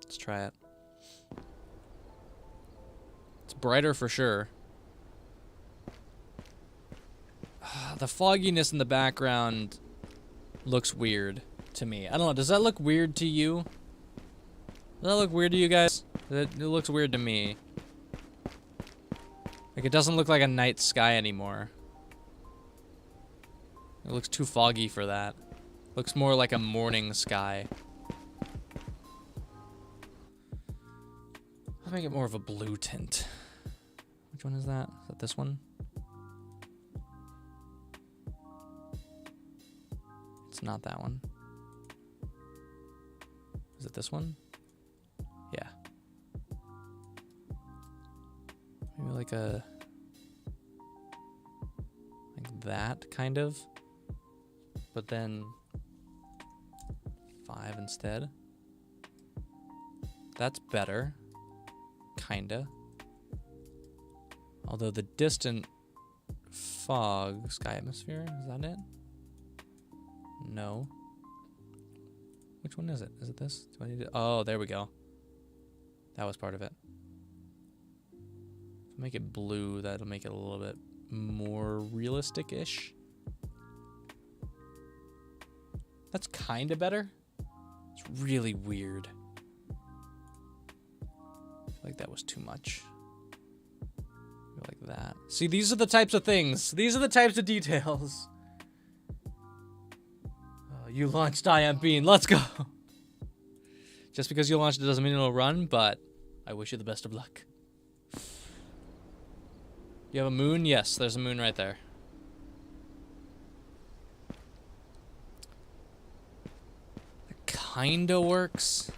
Let's try it. It's brighter for sure. The fogginess in the background looks weird to me. I don't know. Does that look weird to you? Does that look weird to you guys? It looks weird to me. Like, it doesn't look like a night sky anymore. It looks too foggy for that. Looks more like a morning sky. I'll make it more of a blue tint. Which one is that? Is that this one? It's not that one. Is it this one? Yeah. Maybe like that, kind of. But then 5 instead. That's better. Kinda. Although the distant fog, sky atmosphere, is that it? No. Which one is it? Is it this? Do I need to? Oh, there we go. That was part of it. If I make it blue, that'll make it a little bit more realistic-ish. That's kind of better. It's really weird. I feel like that was too much. Like that. See, these are the types of things. These are the types of details. Oh, you launched I Am Bean. Let's go. Just because you launched it doesn't mean it'll run, but I wish you the best of luck. You have a moon? Yes, there's a moon right there. Kinda works.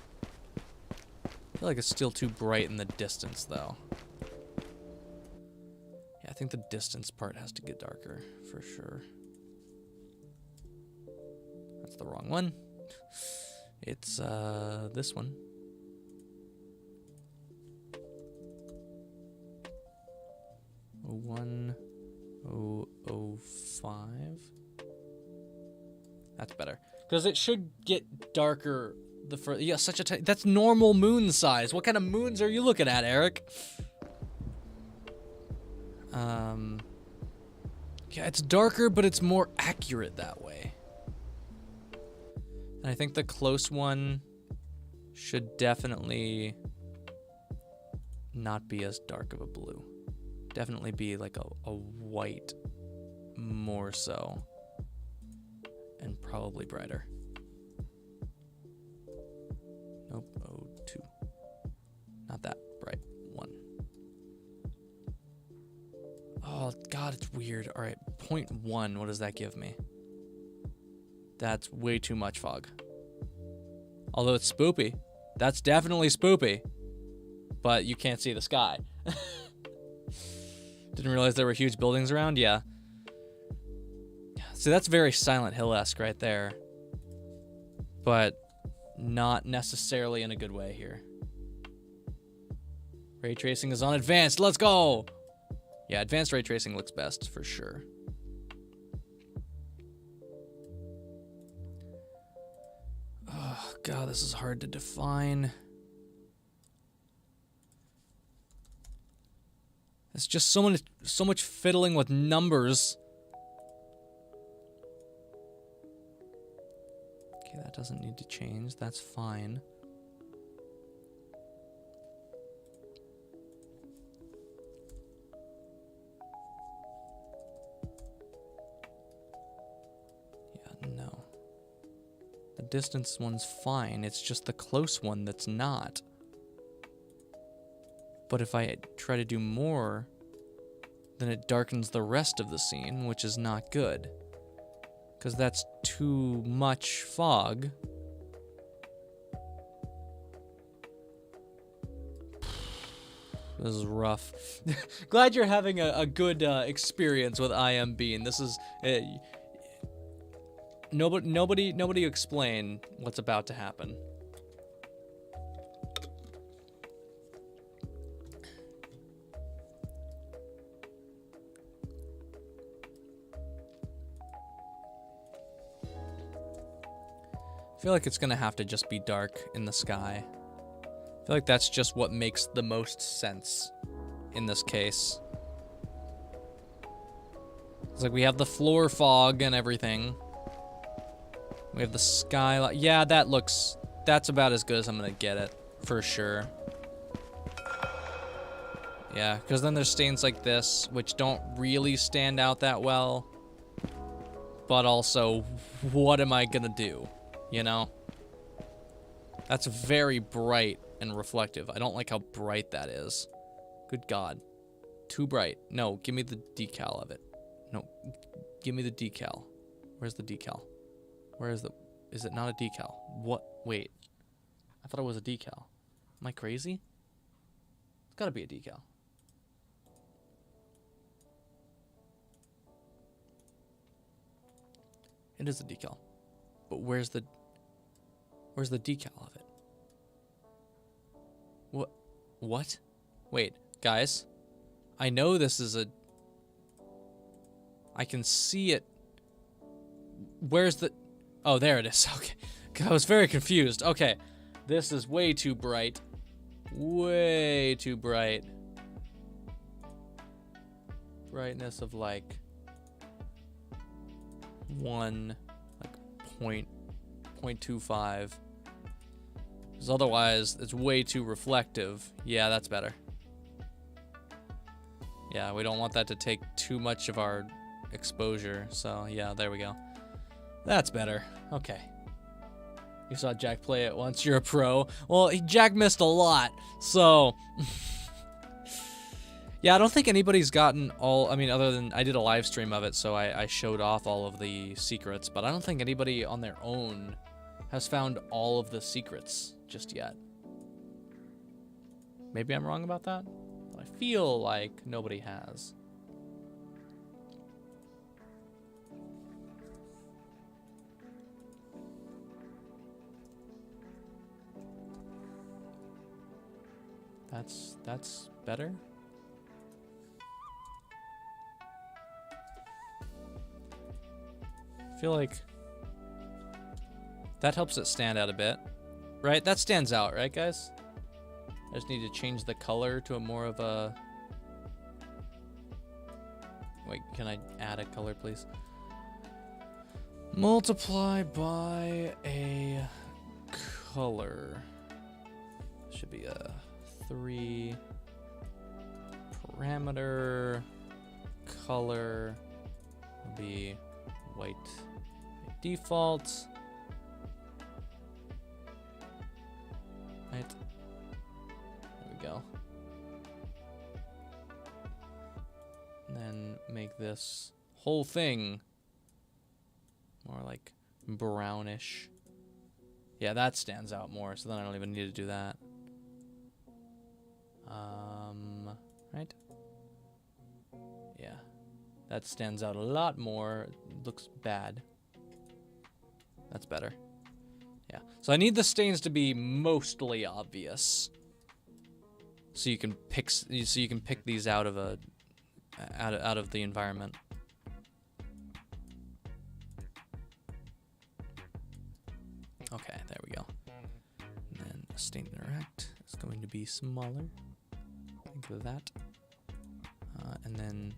I feel like it's still too bright in the distance, though. Yeah, I think the distance part has to get darker, for sure. That's the wrong one. It's, this one. Oh, 1:05. That's better. Because it should get darker the further. Yeah, such a that's normal moon size. What kind of moons are you looking at, Eric? Yeah, it's darker, but it's more accurate that way. And I think the close one should definitely not be as dark of a blue. Definitely be like a white more so. And probably brighter. Nope, 02. Not that bright. 1. Oh, God, it's weird. All right, 0.1, what does that give me? That's way too much fog. Although it's spoopy. That's definitely spoopy. But you can't see the sky. Didn't realize there were huge buildings around? Yeah. So that's very Silent Hill-esque right there. But not necessarily in a good way here. Ray tracing is on advanced. Let's go! Yeah, advanced ray tracing looks best for sure. Oh, God, this is hard to define. It's just so much fiddling with numbers. Okay, that doesn't need to change. That's fine. Yeah, no. The distance one's fine. It's just the close one that's not. But if I try to do more, then it darkens the rest of the scene, which is not good. Because that's too much fog. This is rough. Glad you're having a good experience with IM Bean. This is nobody explain what's about to happen. I feel like it's gonna have to just be dark in the sky. I feel like that's just what makes the most sense in this case. It's like we have the floor fog and everything. We have the skylight. Yeah, that's about as good as I'm gonna get it, for sure. Yeah, because then there's stains like this, which don't really stand out that well. But also, what am I gonna do? You know? That's very bright and reflective. I don't like how bright that is. Good God. Too bright. No, give me the decal of it. No, give me the decal. Where's the decal? Where is the... Is it not a decal? What? Wait. I thought it was a decal. Am I crazy? It's gotta be a decal. It is a decal. But where's the decal of it? What? Wait, guys. I know this is a... I can see it. Where's the... Oh, there it is. Okay. I was very confused. Okay. This is way too bright. Way too bright. Brightness of like... 0.25. Because otherwise, it's way too reflective. Yeah, that's better. Yeah, we don't want that to take too much of our exposure. So, yeah, there we go. That's better. Okay. You saw Jack play it once. You're a pro. Well, Jack missed a lot. So... Yeah, I don't think anybody's gotten all... I mean, other than... I did a live stream of it, so I showed off all of the secrets. But I don't think anybody on their own has found all of the secrets just yet. Maybe I'm wrong about that? But I feel like nobody has. That's better? I feel like that helps it stand out a bit, right? That stands out, right, guys? I just need to change the color to a more of a... Wait, can I add a color, please? Multiply by a color. Should be a 3 parameter color will be white default. Right. There we go. And then make this whole thing more like brownish. Yeah, that stands out more, so then I don't even need to do that. Right? Yeah. That stands out a lot more. It looks bad. That's better. Yeah. So I need the stains to be mostly obvious. So you can pick these out of a out of the environment. Okay, there we go. And then stain interact is going to be smaller. Think of that. And then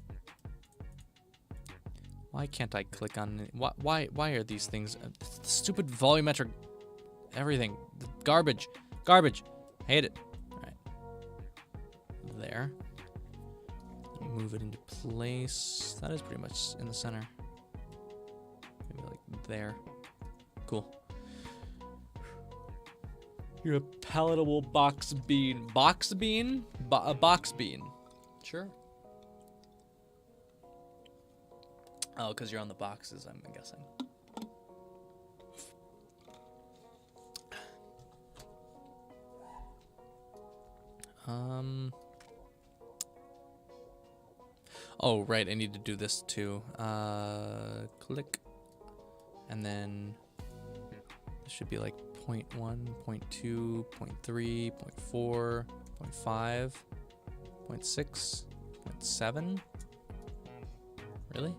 why can't I click on it? Why are these things stupid volumetric everything garbage hate it. All right, there, move it into place. That is pretty much in the center, maybe like there. Cool. You're a palatable box bean. Box bean? A box bean. Sure. Oh, because you're on the boxes, I'm guessing. Oh, right, I need to do this too. Click. And then this should be like 0.1, 0.2, 0.3, 0.4, 0.5, 0.6, 0.7. Really?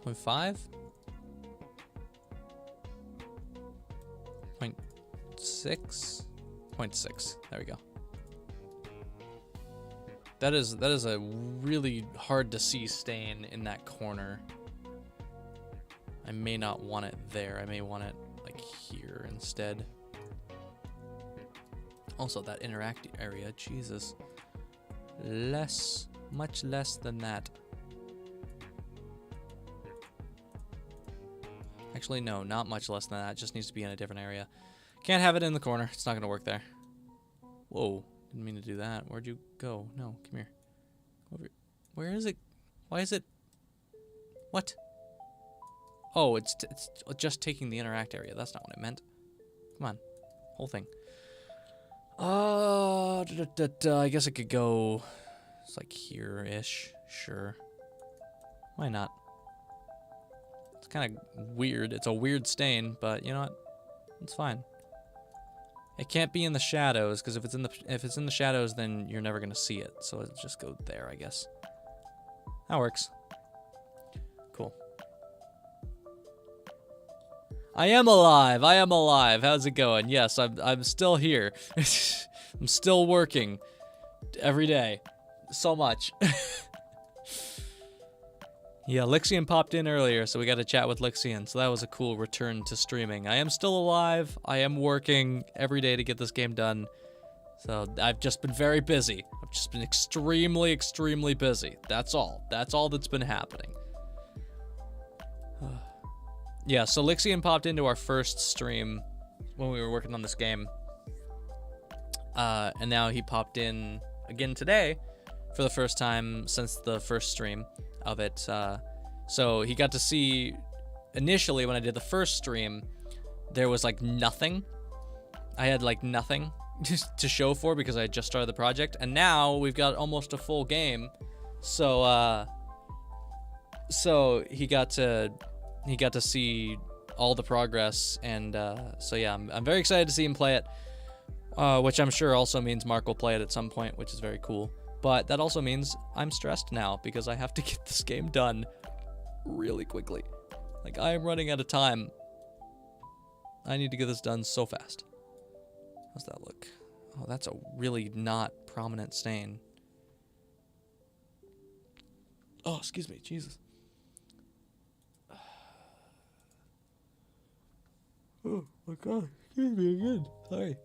0.5? 0.6? 0.6. There we go. That is a really hard to see stain in that corner. I may not want it there. I may want it like here instead. Also, that interact area, Jesus. Much less than that. Actually, no, not much less than that. It just needs to be in a different area. Can't have it in the corner. It's not going to work there. Whoa. Didn't mean to do that. Where'd you go? No, come here. Over. Where is it? Why is it? What? Oh, it's just taking the interact area. That's not what I meant. Come on. Whole thing. I guess it could go... It's like here-ish. Sure. Why not? It's kind of weird. It's a weird stain, but you know what? It's fine. It can't be in the shadows, because if it's in the shadows, then you're never gonna see it. So it'll just go there, I guess. That works. Cool. I am alive. I am alive. How's it going? Yes, I'm still here. I'm still working every day. So much. Yeah, Lixian popped in earlier, so we got to chat with Lixian. So that was a cool return to streaming. I am still alive. I am working every day to get this game done. So I've just been very busy. I've just been extremely, extremely busy. That's all. That's all that's been happening. Yeah, so Lixian popped into our first stream when we were working on this game. And now he popped in again today for the first time since the first stream of it. So he got to see, initially when I did the first stream, there was like nothing. I had like nothing to show for because I had just started the project. And now we've got almost a full game. So he got to see all the progress. And so yeah, I'm very excited to see him play it. Which I'm sure also means Mark will play it at some point, which is very cool. But that also means I'm stressed now because I have to get this game done really quickly. Like, I am running out of time. I need to get this done so fast. How's that look? Oh, that's a really not prominent stain. Oh, excuse me. Jesus. Oh, my God. Excuse me again. Sorry.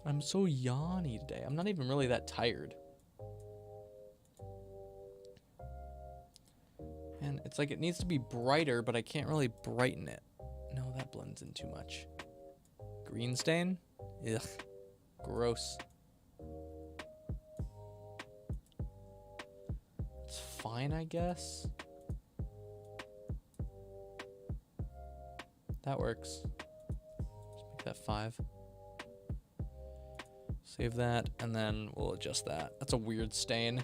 I'm so yawny today. I'm not even really that tired. And it's like it needs to be brighter, but I can't really brighten it. No, that blends in too much. Green stain? Ugh. Gross. It's fine, I guess. That works. Just make that 5. Save that, and then we'll adjust that. That's a weird stain.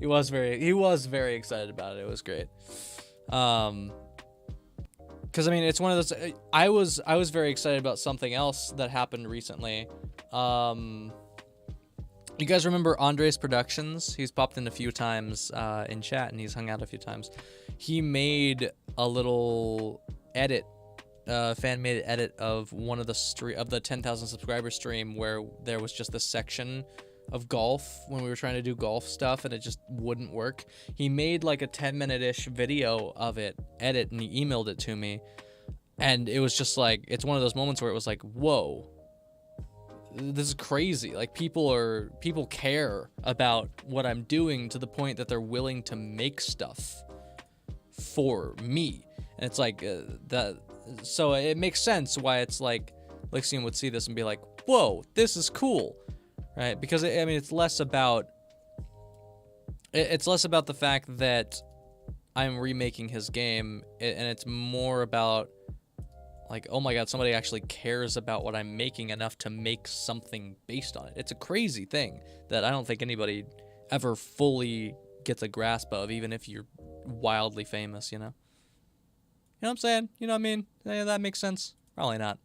He was very excited about it. It was great. Because I mean, it's one of those. I was very excited about something else that happened recently. You guys remember Andres Productions? He's popped in a few times in chat, and he's hung out a few times. He made a little edit. Fan-made edit of one of the 10,000 subscriber stream where there was just this section of golf when we were trying to do golf stuff and it just wouldn't work. He made like a 10-minute-ish video of it, edit, and he emailed it to me. And it was just like, it's one of those moments where it was like, whoa, this is crazy. Like people care about what I'm doing to the point that they're willing to make stuff for me. And it's like so it makes sense why it's like Lixian would see this and be like, whoa, this is cool, right? Because I mean, it's less about the fact that I'm remaking his game, and it's more about like, oh my God, somebody actually cares about what I'm making enough to make something based on it. It's a crazy thing that I don't think anybody ever fully gets a grasp of, even if you're wildly famous, you know? You know what I'm saying? You know what I mean? Yeah, that makes sense. Probably not.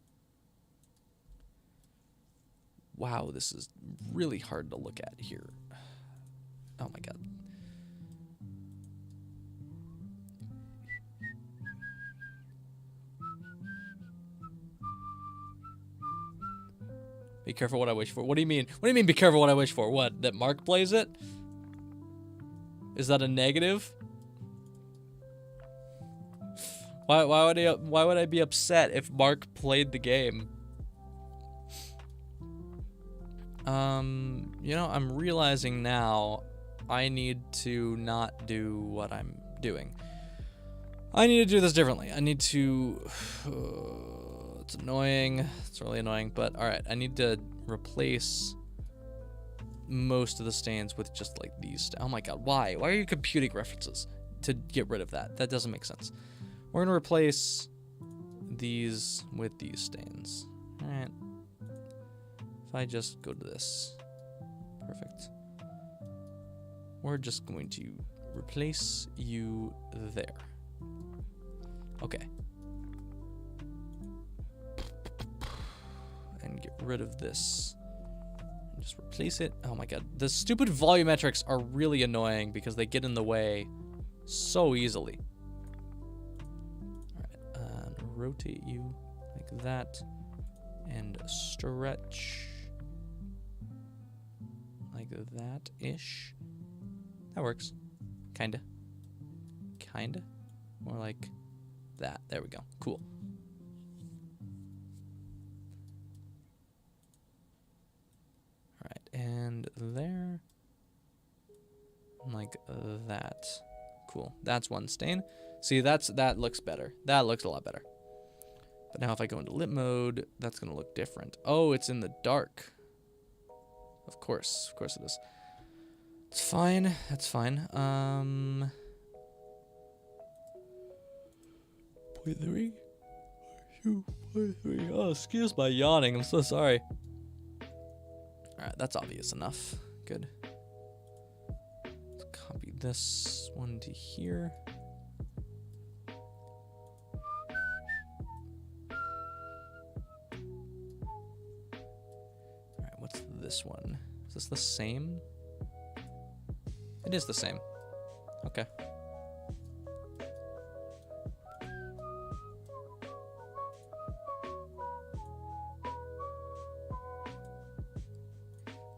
Wow, this is really hard to look at here. Oh my god. Be careful what I wish for. What do you mean? What do you mean be careful what I wish for? What? That Mark plays it? Is that a negative? Why would I be upset if Mark played the game? You know, I'm realizing now I need to not do what I'm doing. I need to do this differently. I need to it's annoying. It's really annoying, but all right, I need to replace most of the stains with just like these. Oh my god, why? Why are you computing references to get rid of that? That doesn't make sense. We're gonna replace these with these stains. All right. If I just go to this, perfect. We're just going to replace you there. Okay. And get rid of this. And just replace it. Oh my god. The stupid volumetrics are really annoying because they get in the way so easily. Alright, rotate you like that. And stretch like that-ish. That works. Kinda. Kinda. More like that. There we go. Cool. Alright, and there. Like that. Cool. That's one stain. See, that looks better. That looks a lot better. But now if I go into lit mode, that's gonna look different. Oh, it's in the dark. Of course it is. It's fine. That's fine. 0.3. 2.3. Oh, excuse my yawning. I'm so sorry. Alright, that's obvious enough. Good. Let's copy this one to here. Alright, what's this one? Is this the same? It is the same. Okay.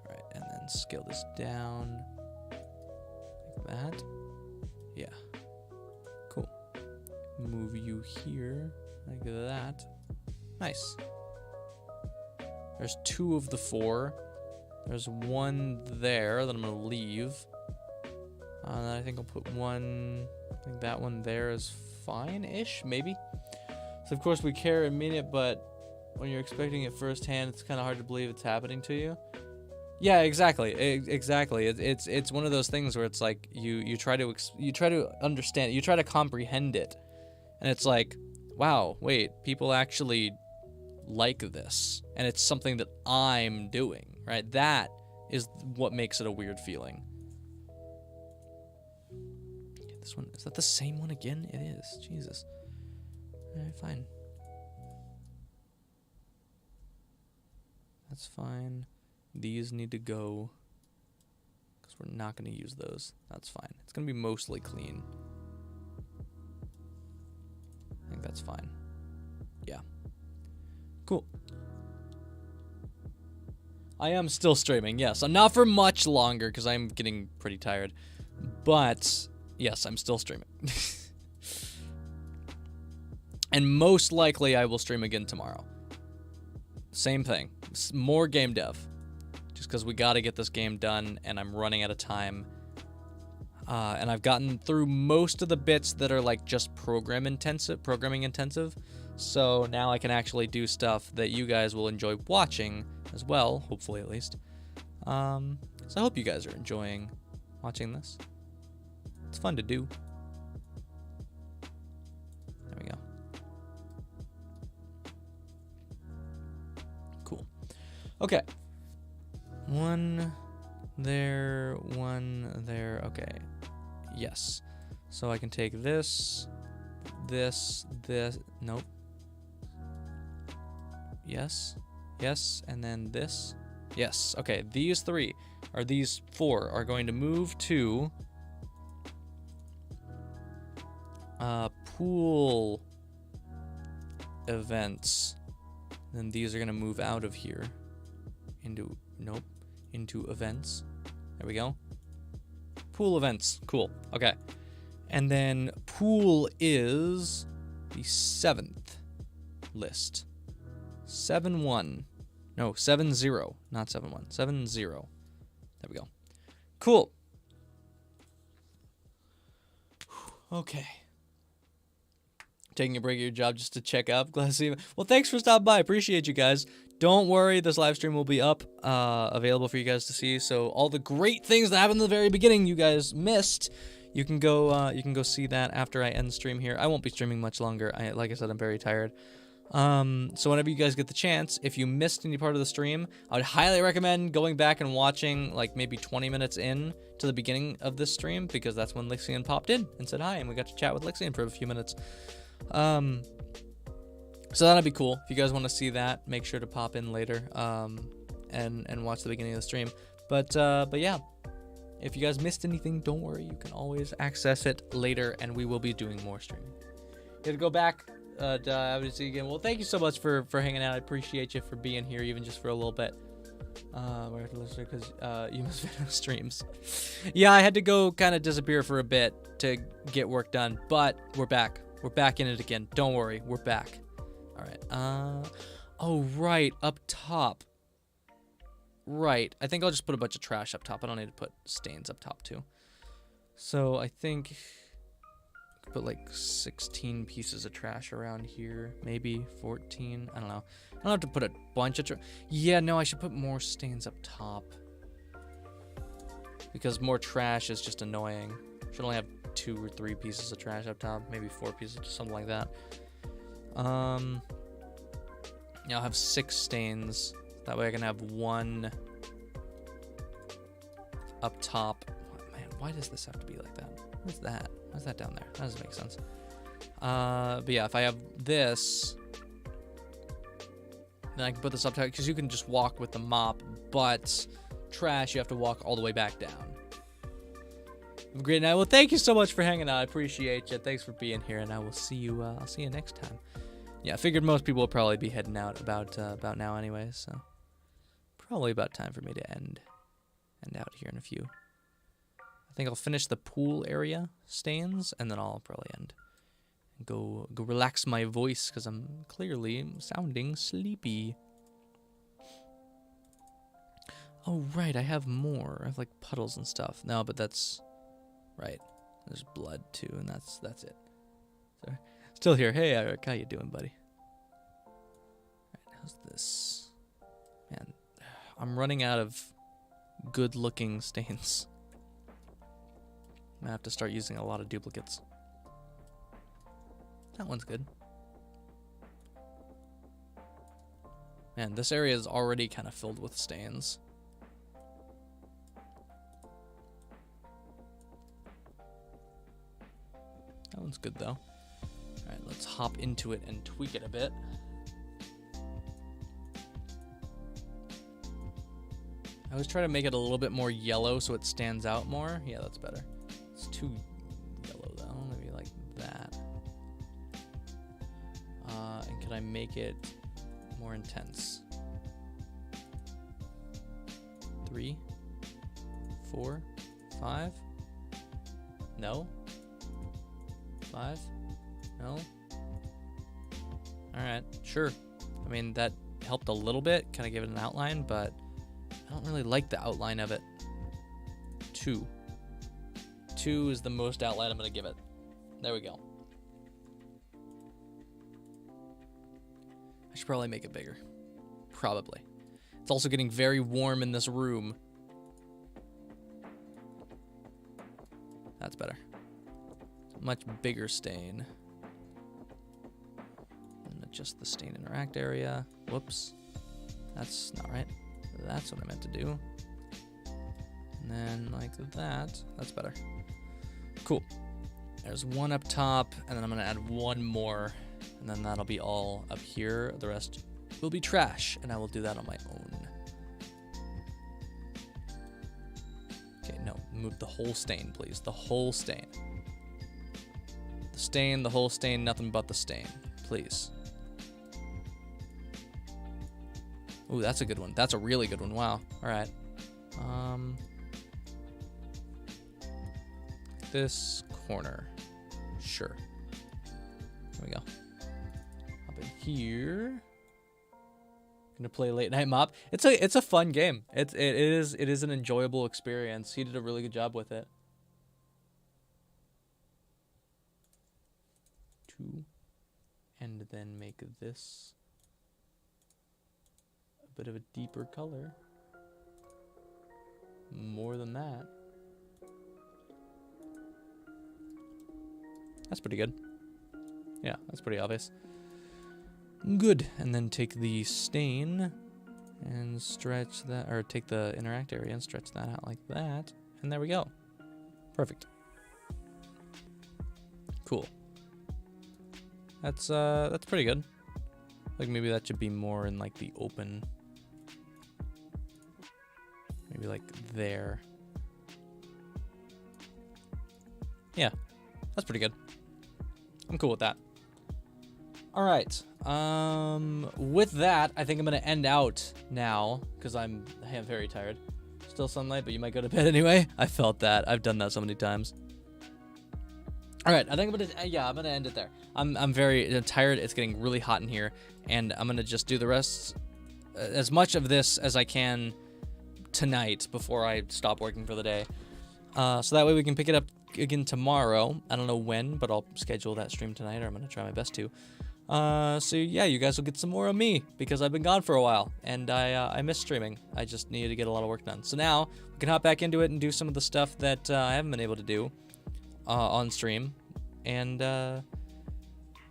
Alright, and then scale this down like that. Yeah. Cool. Move you here like that. Nice. There's 2 of the 4. There's 1 there that I'm gonna leave. And I think I'll put one. I think that one there is fine-ish, maybe. So of course we care and mean it, but when you're expecting it firsthand, it's kind of hard to believe it's happening to you. Yeah, exactly. Exactly. It's one of those things where it's like you try to understand, you try to comprehend it, and it's like, wow, wait, people actually like this, and it's something that I'm doing, right? That is what makes it a weird feeling. This one, is that the same one again? It is. Jesus. Alright, fine. That's fine. These need to go, because we're not going to use those. That's fine. It's going to be mostly clean. I think that's fine. Yeah. Cool. I am still streaming, yes. I'm not for much longer, because I'm getting pretty tired. But yes, I'm still streaming. And most likely I will stream again tomorrow. Same thing. More game dev. Just because we got to get this game done, and I'm running out of time. And I've gotten through most of the bits that are like just programming intensive. So now I can actually do stuff that you guys will enjoy watching as well, hopefully at least. So I hope you guys are enjoying watching this. It's fun to do. There we go. Cool. Okay. 1, there, one there. Okay. Yes. So I can take this, this, nope. Yes, yes, and then this. Yes, okay, these four are going to move to pool events. Then these are gonna move out of here into, nope, into events. There we go. Pool events, cool, okay. And then pool is the 7th list. 7-1. No, 7-0. Not 7-1. 7-0. There we go. Cool. Okay. Taking a break at your job just to check up. Glad to see you. Well, thanks for stopping by. Appreciate you guys. Don't worry, this live stream will be up, available for you guys to see. So all the great things that happened in the very beginning you guys missed, you can go see that after I end stream here. I won't be streaming much longer. Like I said, I'm very tired. So whenever you guys get the chance, if you missed any part of the stream, I would highly recommend going back and watching like maybe 20 minutes in to the beginning of this stream, because that's when Lixian popped in and said hi, and we got to chat with Lixian for a few minutes. So that'd be cool. If you guys want to see that, make sure to pop in later, and watch the beginning of the stream. But yeah, if you guys missed anything, don't worry, you can always access it later, and we will be doing more streaming. You have to go back. I would see you again. Well, thank you so much for hanging out. I appreciate you for being here, even just for a little bit. Because you missed Vano streams. Yeah, I had to go kind of disappear for a bit to get work done, but we're back. We're back in it again. Don't worry, we're back. All right. Oh right, up top. Right. I think I'll just put a bunch of trash up top. I don't need to put stains up top too. So I think put like 16 pieces of trash around here, maybe 14. I don't know. I don't have to put a bunch of trash. Yeah, no, I should put more stains up top, because more trash is just annoying. Should only have 2 or 3 pieces of trash up top, maybe 4 pieces, something like that. Yeah, I'll have 6 stains. That way I can have 1 up top. Man, why does this have to be like that? What's that? Why's that down there? That doesn't make sense. But yeah, if I have this, then I can put this up top, because you can just walk with the mop, but trash, you have to walk all the way back down. Have a great night. Well, thank you so much for hanging out. I appreciate you. Thanks for being here, and I will see you. I'll see you next time. Yeah, I figured most people will probably be heading out about now anyway, so probably about time for me to end out here in a few. I think I'll finish the pool area stains, and then I'll probably end and go relax my voice, because I'm clearly sounding sleepy. Oh right, I have more. I have like puddles and stuff. No, but that's right. There's blood too, and that's it. Sorry. Still here. Hey Eric, how you doing, buddy? Alright, how's this? Man, I'm running out of good-looking stains. I'm gonna have to start using a lot of duplicates. That one's good. Man, this area is already kind of filled with stains. That one's good though. Alright, let's hop into it and tweak it a bit. I always try to make it a little bit more yellow so it stands out more. Yeah, that's better. It's too yellow though, maybe like that. And can I make it more intense? 3, 4, 5? No? 5? No? Alright, sure. I mean, that helped a little bit, kind of give it an outline, but I don't really like the outline of it. 2. 2 is the most outline I'm going to give it. There we go. I should probably make it bigger. Probably. It's also getting very warm in this room. That's better. Much bigger stain. And adjust the stain interact area. Whoops. That's not right. That's what I meant to do. And then like that. That's better. Cool. There's one up top, and then I'm going to add one more, and then that'll be all up here. The rest will be trash, and I will do that on my own. Okay, no, move the whole stain, please. The whole stain. The stain, the whole stain, nothing but the stain, please. Ooh, that's a good one. That's a really good one. Wow. All right. This corner. Sure. There we go. Up in here. Gonna play Late Night Mop. It's a fun game. It is an enjoyable experience. He did a really good job with it. 2, and then make this a bit of a deeper color. More than that. That's pretty good. Yeah, that's pretty obvious. Good. And then take the stain and stretch that, or take the interact area and stretch that out like that. And there we go. Perfect. Cool. That's pretty good. Like maybe that should be more in like the open. Maybe like there. Yeah, that's pretty good. I'm cool with that. All right. With that, I think I'm gonna end out now because I am very tired. Still sunlight, but you might go to bed anyway. I felt that. I've done that so many times. All right, I think I'm gonna end it there. I'm very tired. It's getting really hot in here, and I'm gonna just do the rest, as much of this as I can tonight before I stop working for the day. So that way we can pick it up again tomorrow. I don't know when, but I'll schedule that stream tonight, or I'm gonna try my best to. So yeah, you guys will get some more of me because I've been gone for a while, and I miss streaming. I just needed to get a lot of work done. So now we can hop back into it and do some of the stuff that I haven't been able to do on stream, and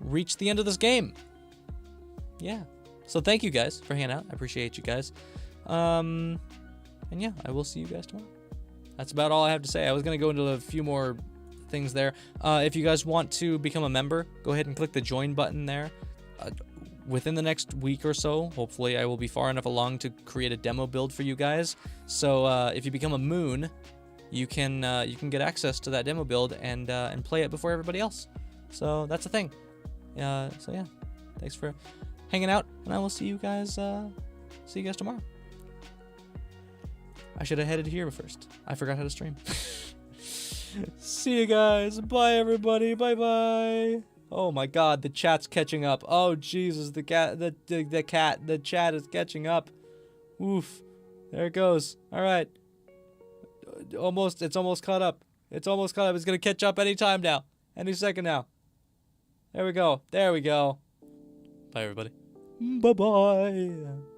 reach the end of this game. Yeah. So thank you guys for hanging out. I appreciate you guys. And yeah, I will see you guys tomorrow. That's about all I have to say. I was going to go into a few more things there. If you guys want to become a member, go ahead and click the join button there. Within the next week or so, hopefully I will be far enough along to create a demo build for you guys. So if you become a moon, you can get access to that demo build and play it before everybody else. So that's the thing. So yeah, thanks for hanging out, and I will see you guys tomorrow. I should have headed here first. I forgot how to stream. See you guys. Bye, everybody. Bye-bye. Oh, my God. The chat's catching up. Oh, Jesus. The chat is catching up. Oof. There it goes. All right. It's almost caught up. It's almost caught up. It's going to catch up any time now. Any second now. There we go. There we go. Bye, everybody. Bye-bye.